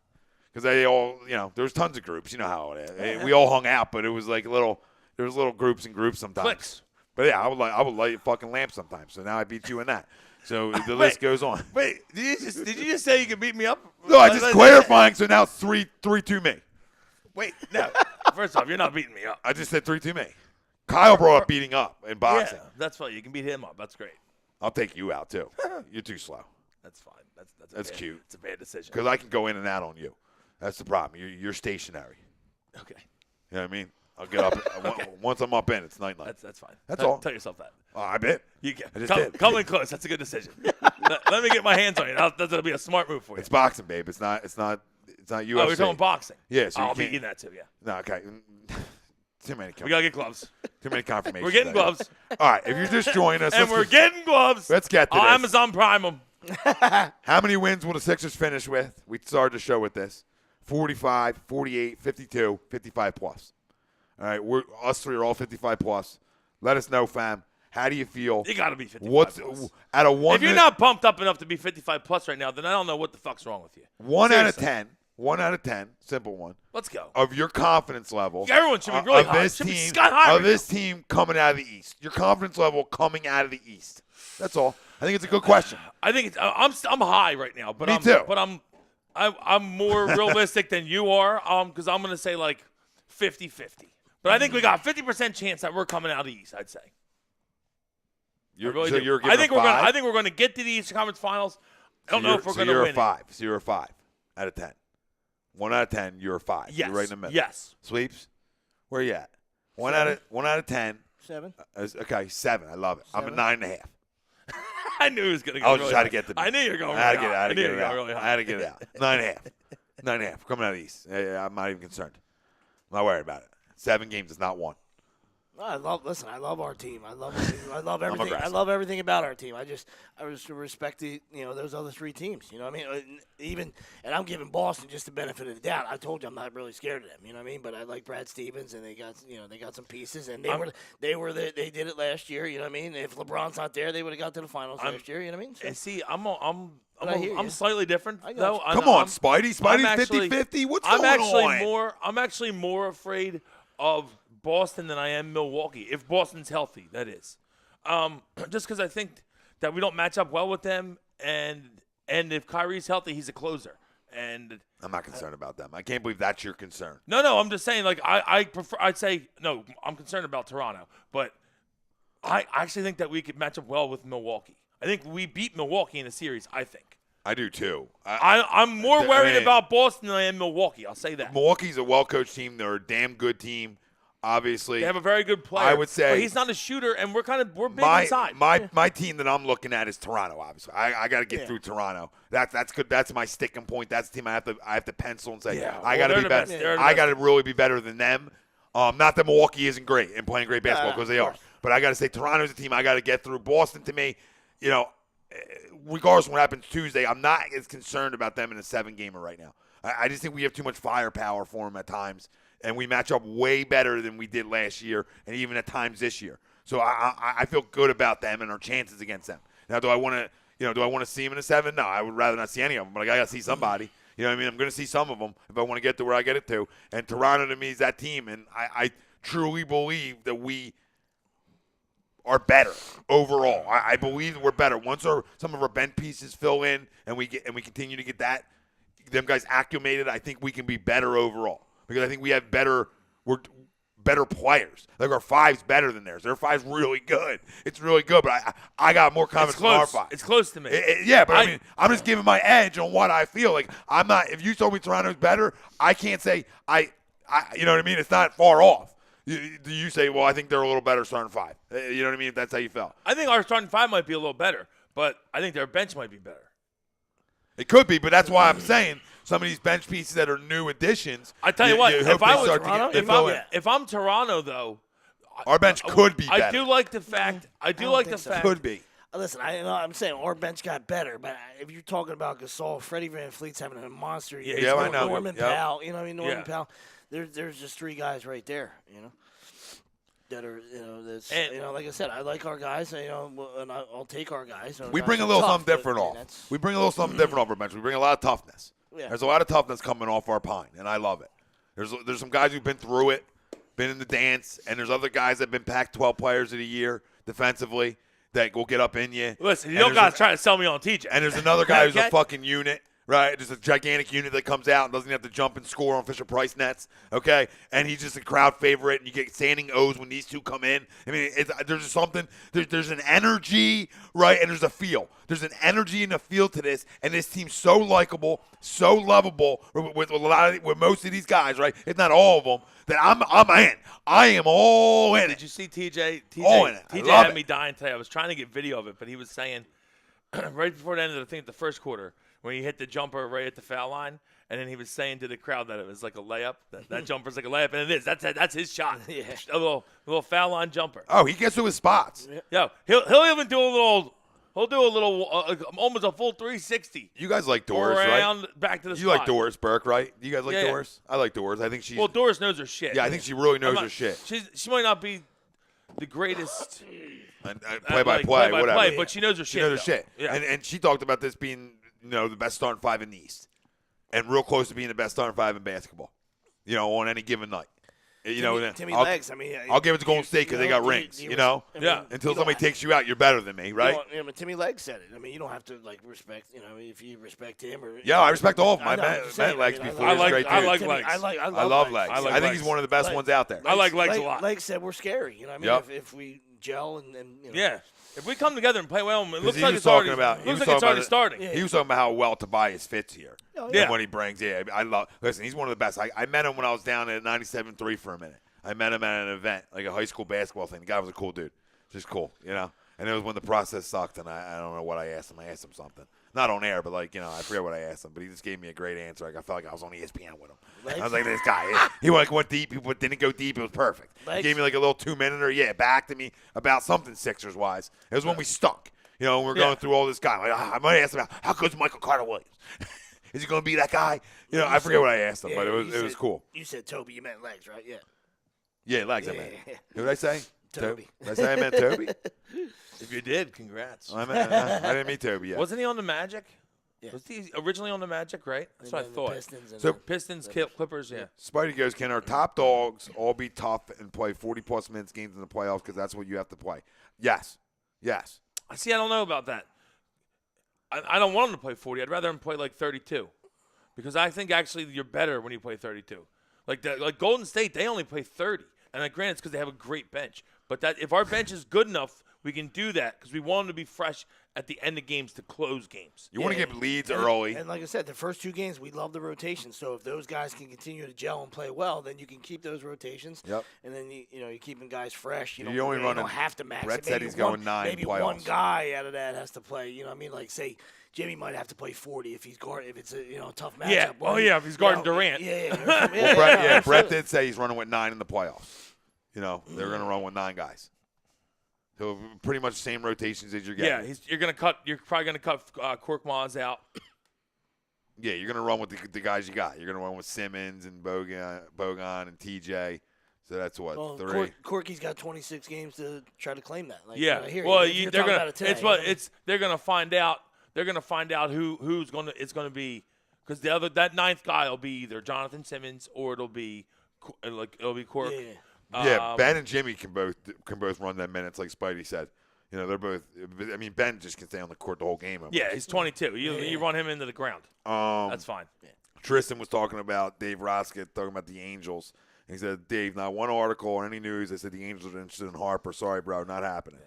because they all, there was tons of groups. You know how it is. We all hung out, but it was like there was little groups and groups sometimes. Clicks. But yeah, I would light a fucking lamp sometimes. So now I beat you in that. So the list goes on. Wait, did you just say you could beat me up? No, I just clarifying. So now it's 3-2 me. Wait, no. First off, you're not beating me up. I just said 3-2 me. Kyle brought up beating up in boxing. Yeah, that's fine. You can beat him up. That's great. I'll take you out too. You're too slow. That's fine. That's cute. It's a bad decision. Because I can go in and out on you. That's the problem. You're stationary. Okay. You know what I mean? I'll get up. Once I'm up in, it's night. That's fine. That's all. Tell yourself that. Oh, I bet. You can. I just did. Come in close. That's a good decision. let me get my hands on you. That'll be a smart move for you. It's boxing, babe. It's not UFC. Oh, we're talking boxing. Yeah, so I'll you beat can't. you in that too. Yeah. No, okay. Too many. We gotta get gloves. Too many confirmations. We're getting there. gloves, All right. If you're just joining us, and we're getting gloves. let's get to I'll this. Amazon Prime them. How many wins will the Sixers finish with? We started the show with this. 45, 48, 52, 55 plus. All right, us three are all 55 plus. Let us know, fam. How do you feel? You gotta be 55 plus. Out of one? If you're not pumped up enough to be 55 plus right now, then I don't know what the fuck's wrong with you. 1 out of Seriously. 10. 1 out of 10. Simple one. Let's go. Of your confidence level. Everyone should be really of high. this Should be team, sky high of right this team coming out of the East. Your confidence level coming out of the East. That's all. I think it's a good question. I think I'm high right now, but Me too. But I'm more realistic than you are. Because I'm gonna say like 50-50. But I think we got a 50% chance that we're coming out of the East. I'd say. You're really giving I think a we're gonna. five? I think we're gonna get to the Eastern Conference Finals. I don't know if we're gonna you're win. a 5. So you're a 5 out of 10. 1 out of 10. You're a 5. Yes. You're right in the middle. Yes. Sweeps. Where you at? 1 out of 10. 7. Okay, 7. I love it. I'm a 9.5. I knew he was gonna go. I was really just trying to high. get to. I knew you were going. I had to really get. high. I had to knew get you it were out. going really I high. had to get it out. 9.5. 9.5. Coming out of the East. I'm not even concerned. I'm not worried about it. 7 games is not 1. I love our team. I love everything. I aggressive. love everything about our team. I just respect those other 3 teams. You know what I mean? And I'm giving Boston just the benefit of the doubt. I told you I'm not really scared of them. You know what I mean? But I like Brad Stevens, and they got some pieces, and they did it last year. You know what I mean? If LeBron's not there, they would have got to the finals last year. You know what I mean? So, And see, I hear I'm you. slightly different I got though. you. Come on, Spidey. I'm Spidey's actually- 50-50. What's I'm going actually on? I'm actually more afraid of Boston than I am Milwaukee. If Boston's healthy, that is. Just because I think that we don't match up well with them, and if Kyrie's healthy, he's a closer. And I'm not concerned about them. I can't believe that's your concern. no, I'm just saying. Like I prefer. I'd say no. I'm concerned about Toronto, but I actually think that we could match up well with Milwaukee. I think we beat Milwaukee in a series. I think. I do too. I'm more worried about Boston than I am Milwaukee. I'll say that. Milwaukee's a well-coached team. They're a damn good team. Obviously, They have a very good player. I would say- but he's not a shooter, and we're big my inside. my team that I'm looking at is Toronto. Obviously, I got to get Yeah. through Toronto. That's good. That's my sticking point. That's the team I have to pencil and say Yeah, I well, got to they're be the better. best. They're the I best. got to really be better than them. Not that Milwaukee isn't great and playing great basketball because they are, but I got to say Toronto's a team I got to get through. Boston, to me, regardless of what happens Tuesday, I'm not as concerned about them in a 7-gamer right now. I just think we have too much firepower for them at times, and we match up way better than we did last year and even at times this year. So I feel good about them and our chances against them. Now, do I want to see them in a 7? No, I would rather not see any of them, but I got to see somebody. You know what I mean? I'm going to see some of them if I want to get to where I get it to. And Toronto, to me, is that team, and I truly believe that we are better overall. I believe that we're better. Once some of our bench pieces fill in and we continue to get them guys acclimated, I think we can be better overall. Because I think we have better players. Like our 5's better than theirs. Their 5's really good. It's really good, but I got more confidence in our 5. It's close to me. Yeah, but I mean, I'm just giving my edge on what I feel. Like I'm not. If you told me Toronto's better, I can't say I. You know what I mean? It's not far off. You say, well, I think they're a little better starting 5. You know what I mean? If that's how you felt. I think our starting 5 might be a little better, but I think their bench might be better. It could be, but that's why I'm saying some of these bench pieces that are new additions. I tell you what, hope they start to get fill in. if I'm Toronto though, Our bench could be better. I do like the fact. Could be. Listen, I'm saying our bench got better, but if you're talking about Gasol, Freddie Van Fleet's having a monster year. Yeah, I know. Norman Yep. Powell, you know what I mean? Norman Yeah. Powell. There's just 3 guys right there, that are, that's, And- like I said, I like our guys, and I'll take our guys. Our We guys bring a are little tough, something but, different I mean, off. that's- We bring a little something different off our bench. We bring a lot of toughness. Yeah. There's a lot of toughness coming off our pine, and I love it. There's some guys who've been through it, been in the dance, and there's other guys that have been Pac-12 players of the year defensively that will get up in you. Listen, you don't guys trying to sell me on TJ. And there's another guy who's a Okay. fucking unit, right? There's a gigantic unit that comes out and doesn't have to jump and score on Fisher-Price nets, okay? And he's just a crowd favorite, and you get standing O's when these two come in. I mean, there's just something. There's an energy, right? And there's a feel. There's an energy and a feel to this, and this team's so likable, so lovable with most of these guys, right? If not all of them, that I'm in. I am all in Did it. you see TJ? All in it. I TJ love had it. me dying today. I was trying to get video of it, but he was saying right before the end of the first quarter, when he hit the jumper right at the foul line, and then he was saying to the crowd that it was like a layup. That jumper's like a layup, and it is. That's his shot. Yeah. A little foul line jumper. Oh, he gets to his spots. Yo, he'll even do a little. He'll do a little, almost a full 360. You guys like Doris, right? Around back to the You spot. like Doris Burke, right? You guys like Yeah, yeah. Doris? I like Doris. I think she's Well, Doris knows her shit. I think she really knows I'm not- her shit. She might not be the greatest Play by like, play, whatever. but she knows her She shit. knows her though. shit. Yeah. And she talked about this being, the best starting five in the East, and real close to being the best starting five in basketball. On any given night. Timmy I'll, Legs. I mean, I'll give it to Golden State because they got do you- rings. do you Yeah. res- Until you somebody don't takes you out, you're better than me, right? Yeah, but Timmy Legs said it. I mean, you don't have to respect. If you respect him or. Yeah, I respect all of them. I I know, met, I'm just saying, Legs I mean, before. I He was like- a great I dude. like Timmy, Legs. I love Legs. I like I think he's Legs. one of the best ones out there. I like Legs a lot. Legs said we're scary. You know what I mean? Yep. If we gel and Yeah. If we come together and play well, it looks he like was it's already, talking about- he looks was like it's talking already about starting. Yeah. He was talking about how well Tobias fits here. Oh, yeah. And what he brings. Yeah, I love. Listen, he's one of the best. I met him when I was down at 97.3 for a minute. I met him at an event, like a high school basketball thing. The guy was a cool dude. Just cool, And it was when the process sucked, and I don't know what I asked him. I asked him something. Not on air, but I forget what I asked him. But he just gave me a great answer. I felt like I was on ESPN with him. I was like, this guy. He went deep. He didn't go deep. It was perfect. He gave me like a little 2-minute, back to me about something Sixers-wise. It was when we stunk. We were going through all this guy. I might ask him, how good's Michael Carter-Williams? Is he going to be that guy? I forget what I asked him, but it was cool. You said Toby. You meant Legs, right? Yeah. Yeah, Legs, I meant. Who did I say? Toby. Did I say I meant Toby? If you did, congrats. I didn't meet Toby yet. Wasn't he on the Magic? Yeah. Was he originally on the Magic, right? That's what I And the thought. Pistons and So- Pistons, Clippers, yeah. Spidey goes, can our top dogs all be tough and play 40-plus minutes games in the playoffs because that's what you have to play? Yes. See, I don't know about that. I don't want him to play 40. I'd rather him play like 32 because I think actually you're better when you play 32. Like Golden State, they only play 30. And granted, it's because they have a great bench. But that if our bench is good enough, we can do that because we want them to be fresh at the end of games to close games. You want to get leads early. And like I said, the first two games, we love the rotation. So if those guys can continue to gel and play well, then you can keep those rotations. Yep. And then you're keeping guys fresh. You You're only don't running- have to max Brett it. said Maybe he's going 9 Maybe one playoffs. guy out of that has to play. You know what I mean? Like say Jimmy might have to play 40 if it's a tough matchup. Yeah. Well, Oh, yeah, if he's guarding Durant. Yeah. Well, Brett did say he's running with 9 in the playoffs. They're going to run with 9 guys. So pretty much the same rotations as you're getting. Yeah, you're probably gonna cut Korkmaz out. Yeah, you're going to run with the guys you got. You're going to run with Simmons and Bogan and TJ. So that's what, Well, 3? Corky's got 26 games to try to claim that. Like, Yeah. I hear Well, you're they're talking gonna. about it today, It's what they're gonna find out. They're gonna find out who's gonna. It's gonna be because that 9th guy will be either Jonathan Simmons or it'll be Cork. Yeah. Yeah, Ben and Jimmy can both run them minutes, like Spidey said. They're both. I mean, Ben just can stay on the court the whole game. Yeah, he's 22. You run him into the ground. That's fine. Tristan was talking about Dave Roskett talking about the Angels. And he said, Dave, not one article or any news that said the Angels are interested in Harper. Sorry, bro, not happening.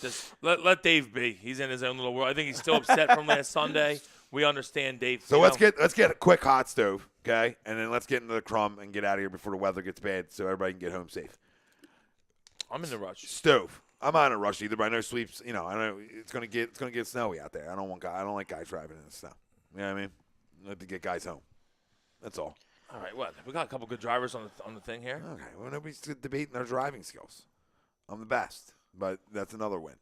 Just let Dave be. He's in his own little world. I think he's still upset from last Sunday. We understand Dave. So let's get a quick hot stove, okay? And then let's get into the crumb and get out of here before the weather gets bad so everybody can get home safe. I'm in the rush. Stove. I'm not in a rush either, but I know sleeps. I know it's gonna get snowy out there. I don't like guys driving in the snow. You know what I mean? I like to get guys home. That's all. All right, what? We got a couple good drivers on the thing here. Okay. Well, nobody's debating their driving skills. I'm the best, but that's another win.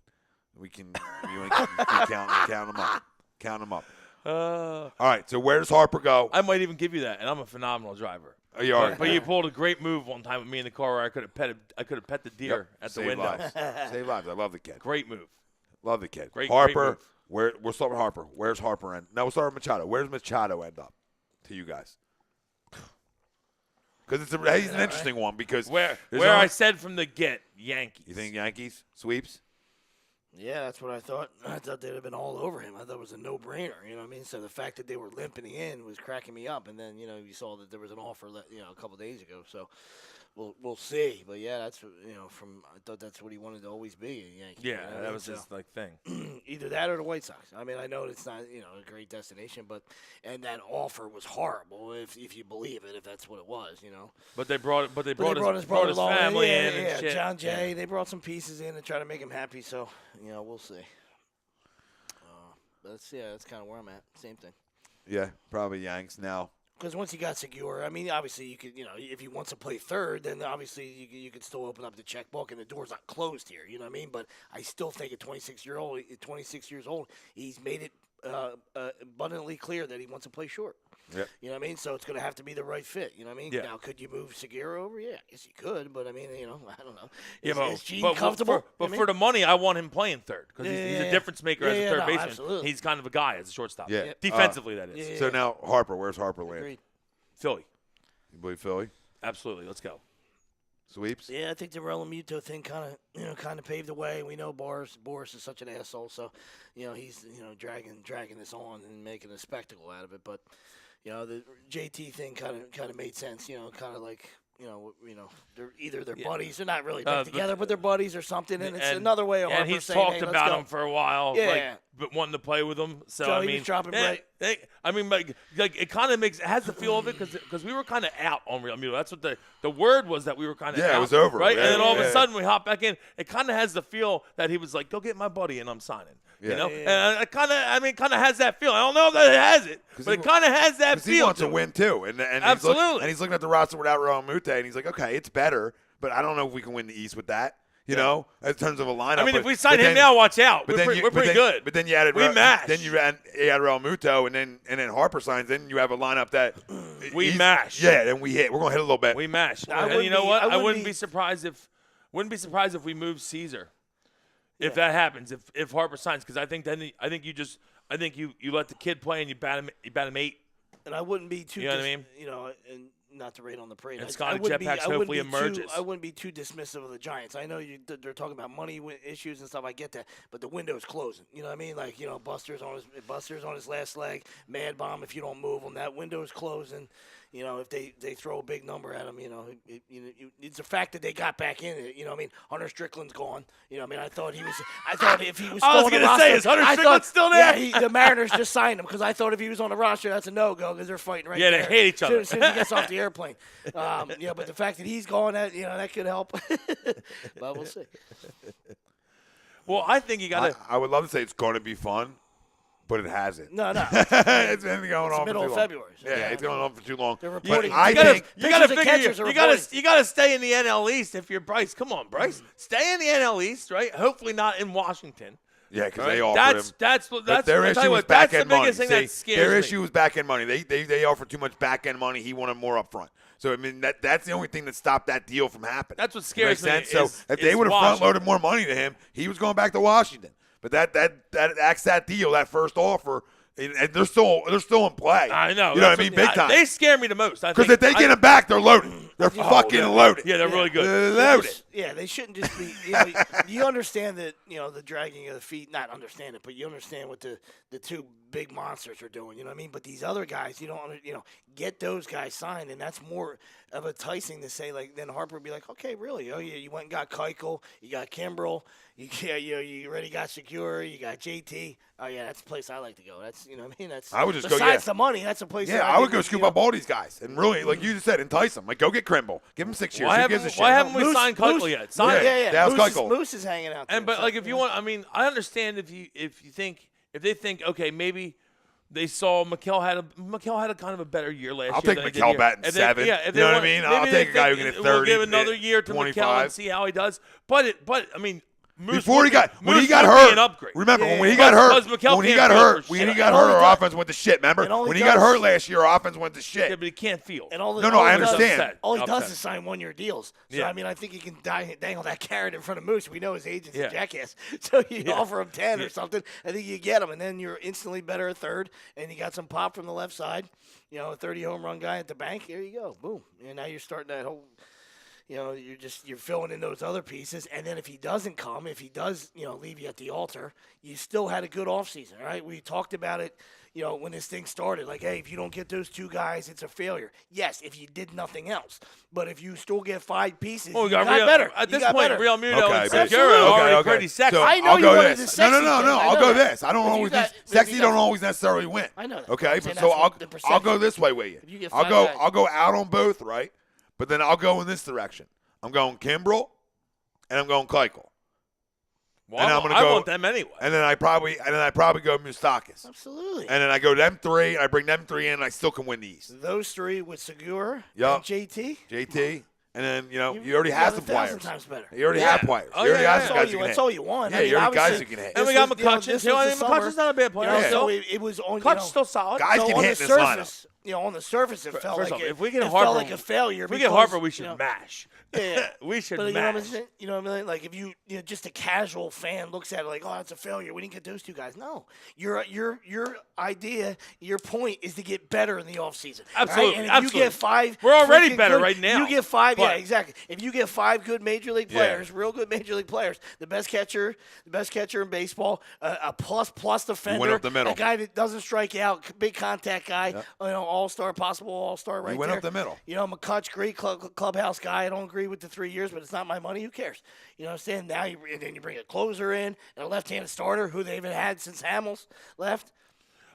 We can keep count them up. Count them up. All right. So where does Harper go? I might even give you that, and I'm a phenomenal driver. Oh, you are. But you pulled a great move one time with me in the car where I could have pet the deer at the Save window. lives. Save lives. I love the kid. Great move. Love the kid. Great Harper. move. We'll start with Harper. Where's Harper end? No, we'll start with Machado. Where's Machado end up? to you guys? Because he's an interesting one because Where I said from the get, Yankees. You think Yankees sweeps? Yeah, that's what I thought. I thought they'd have been all over him. I thought it was a no-brainer. You know what I mean? So the fact that they were limping in was cracking me up. And then you saw that there was an offer, a couple days ago. So we'll see. But yeah, that's I thought that's what he wanted to always be a Yankee. Yeah, that was his thing. Either that or the White Sox. I mean, I know it's not a great destination, and that offer was horrible if you believe it, if that's what it was. But they brought They his brother family yeah, in and shit. John Jay. They brought some pieces in to try to make him happy. So we'll see. That's kind of where I'm at. Same thing. Yeah, probably Yanks now. Because once you got Segura, I mean, obviously you could, if he wants to play third, then obviously you could still open up the checkbook and the door's not closed here. You know what I mean? But I still think at 26 years old, he's made it abundantly clear that he wants to play short. Yep. You know what I mean? So it's going to have to be the right fit. You know what I mean? Yeah. Now, could you move Segura over? Yeah, I guess you could. But I mean, I don't know. Is Gene but comfortable? For the money, I want him playing third because he's a difference maker as a third baseman. Absolutely. He's kind of a guy as a shortstop. Yeah. Defensively, that is. So now Harper, where's Harper land? Agreed. Philly. You believe Philly Absolutely. Let's go. sweeps? Yeah, I think the Realmuto thing kind of paved the way. We know Boris is such an asshole, so he's dragging this on and making a spectacle out of it. But the JT thing kind of made sense. Kind of like they're either their buddies. They're not really together, but they're buddies or something. And it's another way of Harper and he's saying, talked hey, let's about go. him for a while. Yeah. But wanting to play with him. So So I he mean, was dropping right. I mean, like it kind of has the feel of it because we were kind of out on Real Muto. That's what the word was, that we were kind of out. Yeah, it was over, right? yeah, And then all of yeah. a sudden we hop back in. It kind of has the feel that he was like, "Go get my buddy," and I'm signing. Yeah. And it kind of has that feel. I don't know if that it has it, but it kind of has that feel. He wants to to it. win too, and Absolutely. he's looking at the roster without Realmuto, and he's like, okay, it's better, but I don't know if we can win the East with that. You know, in terms of a lineup. I mean, but, if we sign but him then, now, watch out. But We're pretty good. But then you added We mash. Then you add Realmuto, and then Harper signs. Then you have a lineup that We mash. Yeah, then we hit. We're gonna hit a little bit. We mash. I And you know wouldn't be- what? I I wouldn't wouldn't be- be surprised if we move Caesar. If that happens, if Harper signs, because I think you let the kid play and you bat him 8. And I wouldn't be too, You know what I mean? and not to rate on the parade. And I Scotty wouldn't be- Jetpacks I wouldn't hopefully be too- emerges. I wouldn't be too dismissive of the Giants. I know they're talking about money issues and stuff. I get that, but the window's closing. You know what I mean? Like Buster's on his last leg. Mad Bomb. If you don't move him, that window is closing. If they throw a big number at him, it's a fact that they got back in it. You know what I mean? Hunter Strickland's gone. You know what I mean? I thought if he was still I was on the gonna roster, say, is Hunter I Strickland thought- still there? Yeah, the Mariners just signed him because I thought if he was on the roster, that's a no-go because they're fighting right Yeah, they there. hate each other. As soon as he gets off the airplane. But the fact that he's gone, that could help. But we'll see. Well, I think you got to. I would love to say it's going to be fun, but it hasn't. No. It's been going on for middle too of long. February, so Yeah, it's going on for too long. They're But reporting- I You gotta- think You got to Pitchers and figure. catchers are You got reporting. to. You got to stay in the NL East if you're Bryce. Come on, Bryce. Stay in the NL East, right? Hopefully not in Washington. yeah, because Right? they offered That's him. that's But that's their I'll tell issue you was what, that's back the end money. biggest thing See, that scares their me. issue was back end money. They offered too much back end money. He wanted more up front. So I mean that's the only thing that stopped that deal from happening. That's what scares me Makes sense? is- So if they is would have front Washington. loaded more money to him, he was going back to Washington. But that deal, that first offer, and they're still in play. I know. You know what That's I mean? Big time. They scare me the most. Because if they get him back, they're loaded. They're fucking loaded. Yeah, they're really good. They're loaded. Yeah, they shouldn't just be. You understand that the dragging of the feet. Not understand it, but you understand what the two big monsters are doing. You know what I mean? But these other guys, you don't. Get those guys signed, and that's more of a enticing to say. Like then Harper would be like, okay, really? Oh yeah, you went and got Keuchel, you got Kimbrel, you already got Secure, you got JT. Oh yeah, that's the place I like to go. That's what I mean. That's I would just go, besides yeah. the money. That's a place. Yeah, that I would think, go scoop up all these guys and really, like you just said, entice them. Like, go get Krimble. Give him 6 years. Why Who gives a shit? haven't we Moose- signed Keuchel Moose- yet? Sign him. Yeah. Dallas Keuchel. Moose is hanging out there. And but so, like if you want, I mean, I understand if they think okay, maybe they saw Mikel had a kind of a better year last I'll year. take than he did Mikel here. batting If 7. Yeah, if You they know what I want- mean? maybe I'll they take a guy who think can hit We'll 30, give another year to Mikel 25. and see how he does. But I mean, Before he got when he Moose got would be hurt. an upgrade. Remember Yeah, when he yeah. got hurt? Because McHale When he can't got field hurt, for when shit. he got And all hurt, he our does- offense went to shit. Remember and all he when he got does- hurt last year, our offense went to shit. Yeah, but he can't field. And all the, No, no, all I he does- understand. All he does Upset. is sign one-year deals. So, Yeah. I mean, I think he can dangle that carrot in front of Moose. We know his agent's Yeah. a jackass. So you Yeah. offer him 10 or something, I think you get him, and then you're instantly better at third, and you got some pop from the left side. You know, a 30-home run guy at the bank. Here you go. Boom. And now you're starting that whole – you know, you're filling in those other pieces, and then if he doesn't come, if he does, you know, leave you at the altar, you still had a good offseason, all right? We talked about it, you know, when this thing started, like, hey, if you don't get those two guys, it's a failure. Yes, if you did nothing else, but if you still get 5 pieces, Well, we you got Real, better. At You this got point, better. Real Muto Okay, and but- Segura are already okay. pretty sexy. So I know I'll you go wanted this. the sexy No. thing. I I'll know go that. this. I don't If you always. got- if Sexy you don't got- always necessarily win. I know that. Okay, I'm but saying so that's what the I'll go perception- this way with you. If you get I'll 5 go. guys- I'll go out on both, right? But then I'll go in this direction. I'm going Kimbrel, and I'm going Keuchel. Well, and I'm gonna I go- want them anyway. And then I probably go Moustakis. Absolutely. And then I go them 3, and I bring them 3 in, and I still can win the East. Those 3 with Segura Yup. and JT. JT, and then you already you have got some 1,000 players. times better. You already Yeah. have players. Oh, You already yeah, have yeah. some guys you can That's hit. all you want. Yeah, I mean, you already guys obviously, you can hit. And we this got was, you know, McCutcheon, this too. was I the mean, summer. McCutcheon's not a bad player. You know, Yeah. so it was on. Clutch's still solid. Guys so can on hit the in this lineup. surface, you know, on the surface, it felt First like off, if we get it Harper, felt like a failure. If we get because, Harper, we should you know, mash. Yeah, We should but you know what I'm mash. saying? You know what I mean? Like if you know, just a casual fan looks at it like, oh, it's a failure. We didn't get those 2 guys. No, your idea, your point is to get better in the offseason. Absolutely, Right? And if absolutely. you get 5, We're already freaking better good- right now. You get 5, yeah, But- exactly. If you get 5 good major league players, real good major league players, the best catcher in baseball, a plus defender, up the middle. a guy that doesn't strike out, big contact guy, you know, all-star, possible all-star right went there. up the middle. You know, McCutch, great clubhouse guy. I don't agree with the 3 years, but it's not my money. Who cares? You know what I'm saying? Now and then you bring a closer in, and a left-handed starter who they haven't had since Hamels left.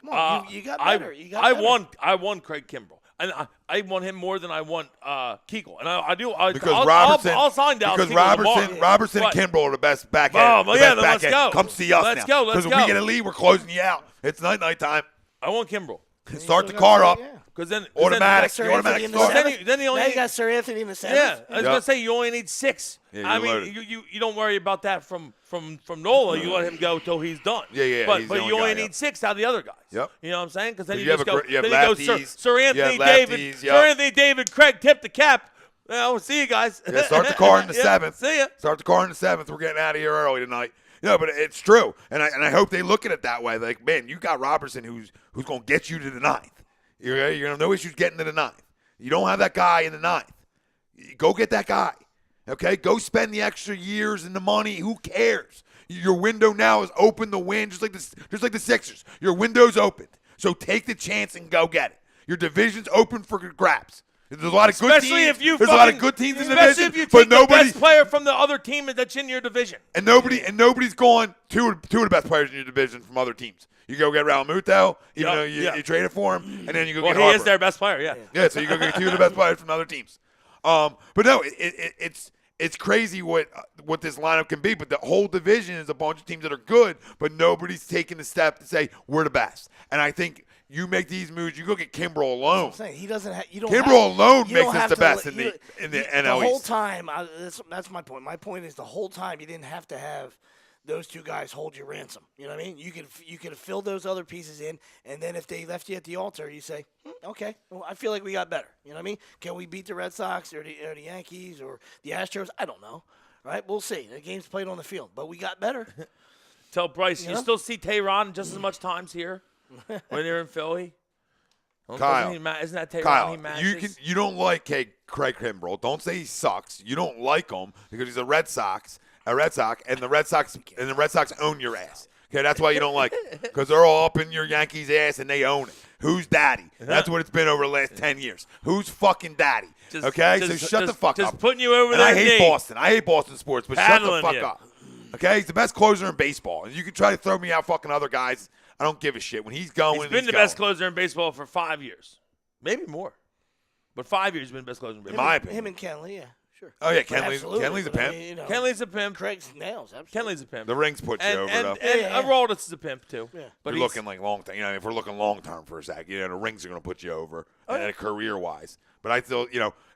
Come on, you got better. You got better. I won Craig Kimbrell. And I want him more than I want Keuchel. And I do. Because I'll, Robertson, I'll sign Dallas because Keuchel tomorrow. Robertson But- and Kimbrel are the best back end. Oh, well, the yeah, best then back let's end. go. Come see us Let's now. go, let's Because if go. we get a lead, we're closing you out. It's night time. I want Kimbrel. Start the still car got- up. yeah. Because then Automatic. Sir You automatic Anthony in the start. seventh. Then you only Now you need- got Sir Anthony in the 7th. Yeah, I was Yep. gonna say you only need 6. Yeah, I you're mean, loaded. you don't worry about that from Nola. You let him go till he's done. Yeah, But he's the you only only guy, need 6 out of the other guys. Yep. You know what I'm saying? Because then But you you have just a go. gr- you have then you go lefties, Sir you have Anthony David. lefties, Sir yep. Anthony David. Craig tip the cap. We'll see you guys. Yeah, start the car in the Yeah, 7th. See ya. Start the car in the 7th. We're getting out of here early tonight. But it's true, and I hope they look at it that way. Like, man, you got Robertson who's going to get you to the 9th. You're going to have no issues getting to the 9th. You don't have that guy in the 9th. Go get that guy. Okay, go spend the extra years and the money. Who cares? Your window now is open to win, just like the Sixers. Your window's open, so take the chance and go get it. Your division's open for grabs. There's a lot of good Especially teams. if you There's a lot of good teams in the especially division, if you but take the nobody's best player from the other team that's in your division. and nobody's gone two of the best players in your division from other teams. You go get Raul Muto, even though you traded for him, and then you go Well, get he Harper. is their best player. Yeah. Yeah, so you go get 2 of the best players from other teams. But no, it's crazy what this lineup can be. But the whole division is a bunch of teams that are good, but nobody's taking the step to say we're the best. And I think you make these moves. You go get Kimbrel alone. I'm saying he doesn't have. You don't. Kimbrel alone you makes don't us have the to best let- in you- the The NL whole East. time, that's my point. My point is the whole time you didn't have to have those 2 guys hold you ransom. You know what I mean? You could have filled those other pieces in, and then if they left you at the altar, you say, okay, well, I feel like we got better. You know what I mean? Can we beat the Red Sox or the Yankees or the Astros? I don't know. Right? We'll see. The game's played on the field, but we got better. Tell Bryce, you know? still see Tayron just as much times here when you're in Philly. Kyle, Isn't that Tayron? He Kyle, matches? you don't like Craig Kimbrel. Don't say he sucks. You don't like him because he's a Red Sox, and the Red Sox own your ass. Okay, that's why you don't like him because they're all up in your Yankees' ass and they own it. Who's daddy? That's what it's been over the last 10 years. Who's fucking daddy? Okay, so shut the fuck up. Just putting you over And there. I hate Boston. I hate Boston sports, but shut the Paddling fuck you. up. Okay, he's the best closer in baseball, and you can try to throw me out fucking other guys. I don't give a shit. When he's going, He's been the best closer in baseball for 5 years, maybe more, but 5 years he's been the best closer in baseball. my opinion. Him and Kenley, yeah, sure. Oh yeah, Absolutely. Kenley's a But, I pimp. mean, you know, Kenley's a pimp. Craig's nails. Absolutely. Kenley's a pimp. The rings put you and over and, though. and Yeah. Aroldis is a pimp too. Yeah. But You're he's looking like long term. If we're looking long term for a sec, the rings are going to put you over, Oh, career wise. But I still,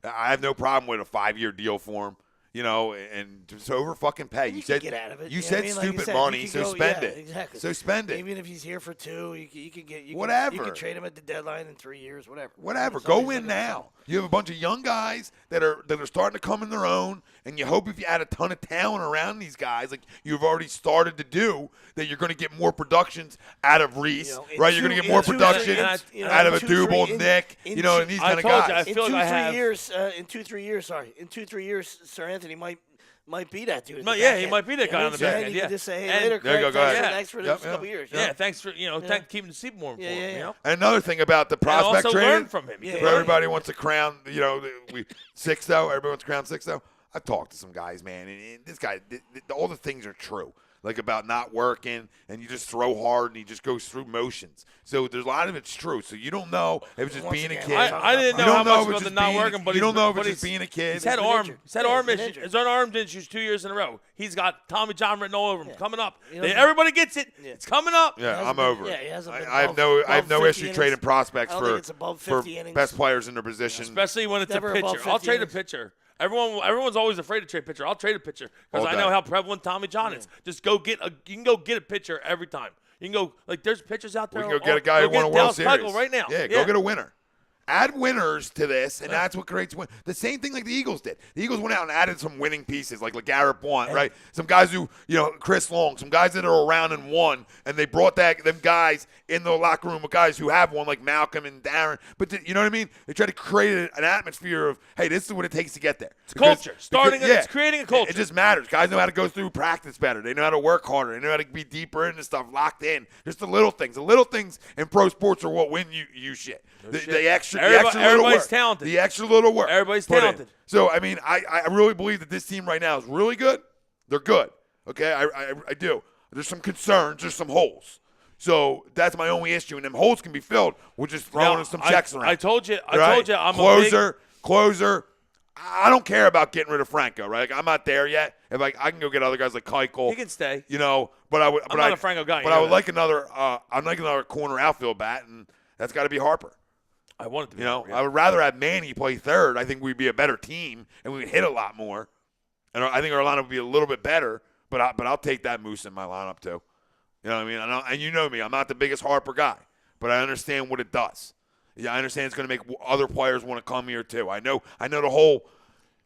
I have no problem with a 5-year deal for him. and just over fucking pay. You You can said get out of it. You know what said I mean? Like you stupid said, money, you so can go- spend yeah, it. Exactly. So spend it. Even if he's here for 2, you can get you Whatever. You can trade him at the deadline in 3 years, whatever. Whatever. Somebody's Go looking win for now. something. You have a bunch of young guys that are starting to come in their own, and you hope if you add a ton of talent around these guys, like you've already started to do, that you're going to get more productions out of Reese, You know, in right? You're two- going to get in more 2, production 3, out of a in 2, Double, 3, Nick, in and these I kind of told you, guys. I In feel 2, like I 3 have. years, in 2, 3 years, in 2, 3 years, Sir Anthony might be that dude. at the Yeah, back he end. might be that guy You know on what the I'm back saying? end, You yeah. can just say, hey, And- later, There you Craig. go, go ahead. Thanks for Yep, this couple years. Yeah, thanks for keeping the seat warm for him. yeah. You know, And another thing about the and prospect also trading, learn from him. Yeah. for everybody who wants to crown, we 6-0. Everybody wants to crown 6-0. I've talked to some guys, man, and this guy, all the things are true. Like about not working, and you just throw hard, and he just goes through motions. So there's a lot of it's true. So you don't know if it's just Once being a again, kid. I didn't You know don't how know much if it's about the just not being- working, but you don't know if but it's just being a kid. He's had been arm injured. he's had Yeah, arm he's been issues. injured. His arm issues 2 years in a row. He's got Tommy John written all over him. Coming up, He doesn't- everybody gets it. Yeah. It's coming up. Yeah, hasn't I'm been- over yeah, it. he hasn't been I have above- no above 50 issue innings. trading prospects I don't think for it's above for 50 innings. best players in their position. Especially when it's Never a above pitcher. I'll 50 trade a innings. pitcher. Everyone's always afraid to trade pitcher. I'll trade a pitcher because All I know day. how prevalent Tommy John is. Just you can go get a pitcher every time. You can go there's pitchers out We there. can go get a guy who won a World Dallas Series Keuchel right now. Yeah, go get a winner. Add winners to this, and that's what creates win. The same thing like the Eagles did. The Eagles went out and added some winning pieces, like LeGarrette Blount, right? Some guys who, Chris Long, some guys that are around and won, and they brought them guys in the locker room with guys who have won, like Malcolm and Darren. But you know what I mean? They try to create an atmosphere of, hey, this is what it takes to get there. It's culture. It's creating a culture. It just matters. Guys know how to go through practice better. They know how to work harder. They know how to be deeper into stuff, locked in. Just the little things. The little things in pro sports are what win you shit. The extra little Everybody's work. talented. The extra little work. Everybody's put in. talented. So, I mean, I really believe that this team right now is really good. They're good. Okay? I do. There's some concerns. There's some holes. So that's my only issue. And them holes can be filled with just throwing in some checks around. I told you. Right? I'm Closer. I don't care about getting rid of Franco, right? Like, I'm not there yet. If I can go get other guys like Keuchel. He can stay. But I would. I'm not a Franco guy. But I would like another. I'd like another corner outfield bat, and that's got to be Harper. I want it to be. I would rather have Manny play third. I think we'd be a better team, and we would hit a lot more. And I think our lineup would be a little bit better. But I'll take that Moose in my lineup too. You know what I mean? And you know me. I'm not the biggest Harper guy, but I understand what it does. Yeah, I understand it's going to make other players want to come here too. I know the whole.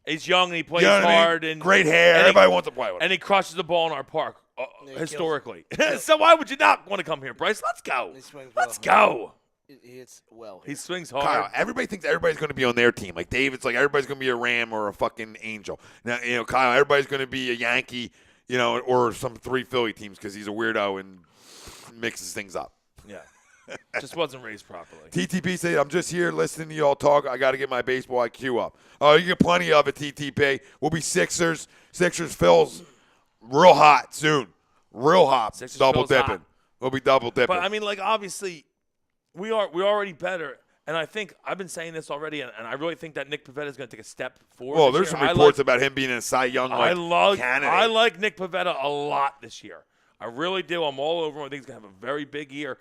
He's young and he plays You know what I mean? hard and great hair. and Everybody wants to play with him. and he crushes the ball in our park he historically. So why would you not want to come here, Bryce? Let's go. He swings Let's well. go. He hits well. He swings hard. Kyle, everybody thinks everybody's going to be on their team. Like David's like everybody's going to be a Ram or a fucking Angel. Now, Kyle, everybody's going to be a Yankee, or some 3 Philly teams because he's a weirdo and mixes things up. Yeah. Just wasn't raised properly. TTP said, I'm just here listening to you all talk. I got to get my baseball IQ up. Oh, you get plenty of it, TTP. We'll be Sixers. Phil's real hot soon. Real hot. Sixers double Phil's dipping. hot. We'll be double dipping. But I mean, like, obviously, we're already better. And I think I've been saying this already, and I really think that Nick Pivetta is going to take a step forward. well, this there's year. some reports about him being in a Cy Young candidate. I like Nick Pivetta a lot this year. I really do. I'm all over him. I think he's going to have a very big year.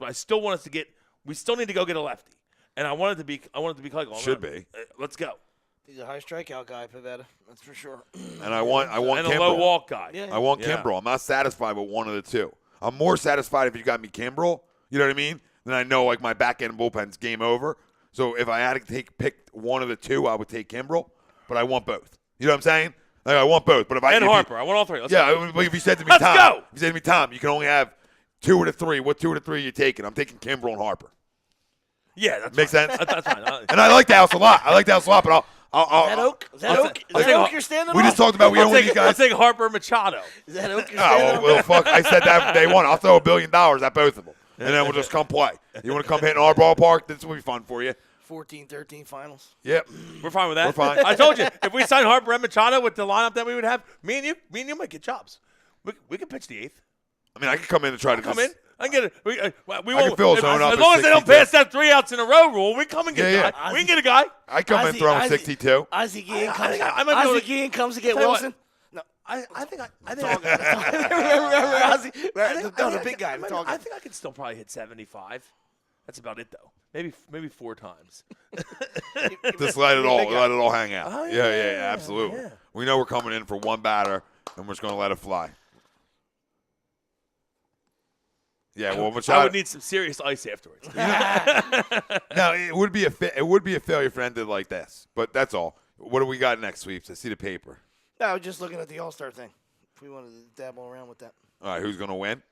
I still want us to get. We still need to go get a lefty, and I want it to be Keuchel. Should be. Let's go. He's a high strikeout guy, Pivetta. That's for sure. And I want And a Kimbrel. low walk guy. Yeah. I want Yeah. Kimbrel. I'm not satisfied with one of the two. I'm more satisfied if you got me Kimbrel. You know what I mean? Then I know like my back end bullpen's game over. So if I had to pick one of the two, I would take Kimbrel. But I want both. You know what I'm saying? Like, I want both. But if Harper. I want all 3. Let's go. If you said to me, Let's Tom, go. if you said to me, Tom, you can only have 2 of the 3. What 2 of the 3 are you taking? I'm taking Kimbrel and Harper. Yeah, that's Makes fine. sense? That's fine. And I like the house a lot. But Is that Oak? Is that Oak? Is that Oak you're standing We on? just talked about we I'll don't want take, you I'll guys. take Harper Machado. Is that Oak you're Oh, standing on? well, fuck. I said that from day one. I'll throw $1 billion at both of them. And then we'll just come play. You want to come hit in our ballpark? This will be fun for you. 14-13 finals. Yep. We're fine with that. We're fine. I told you, if we sign Harper and Machado with the lineup that we would have, me and you might get jobs. We can pitch the 8th. I mean, I could come in and try to Come in. I can get it. We can won't. fill a zone up as at long as they don't 62. pass that 3 outs in a row rule, we come and get Yeah, a guy. We can get a guy. I come in throwing 62. Ozzie Guillen I comes. think I might be able to- Ozzie Guillen comes to get Tell you what. Wilson. I think Remember Ozzie? The big guy. I think I could still probably hit 75. That's about it though. Maybe 4 times. Just let it all hang out. Oh, yeah, absolutely. yeah. We know we're coming in for one batter, and we're just going to let it fly. Yeah, well, I would need some serious ice afterwards. No, it would be a failure if it ended like this. But that's all. What do we got next, Sweeps? I see the paper. No, I was just looking at the All-Star thing. If we wanted to dabble around with that. All right, who's going to win?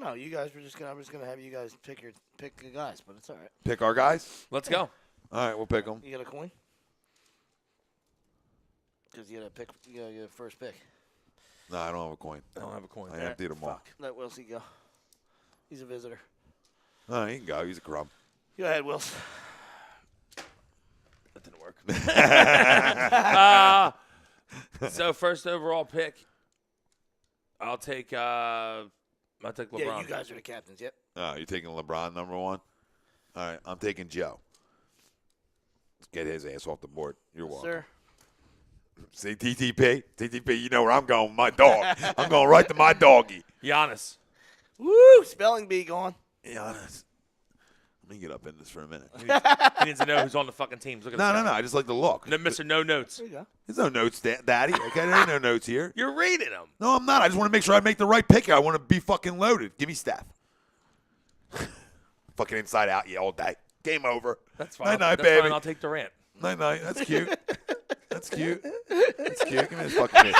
No, you guys were just gonna. I'm just gonna have you guys pick your guys, but it's all right. Pick our guys? Let's go. All right, we'll pick them. You got a coin? Because you gotta pick. You gotta get a first pick. No, I don't have a coin. I don't have a coin. I emptied them all. Let Wilsey go. He's a visitor. All right, he can go. He's a crumb. Go ahead, Wills. That didn't work. So first overall pick, I'll take LeBron. Yeah, you guys are the captains. Yep. Oh, you're taking LeBron number 1? All right, I'm taking Joe. Let's get his ass off the board. You're welcome. Sir. See, TTP? TTP, you know where I'm going with my dog. I'm going right to my doggy. Giannis. Woo! Spelling bee gone. Honest. Let me get up in this for a minute. He needs to know who's on the fucking teams. Look at No, this no, guy. no. I just like the look. No, Mr. No Notes. There you go. There's no notes, Daddy. Okay, there ain't no notes here. You're reading them. No, I'm not. I just want to make sure I make the right pick. I want to be fucking loaded. Give me Steph. Fucking inside out, yeah, all day. Game over. That's fine. Night, That's baby. fine. I'll take Durant. Night. That's cute. That's cute. That's cute. Give me this fucking pick.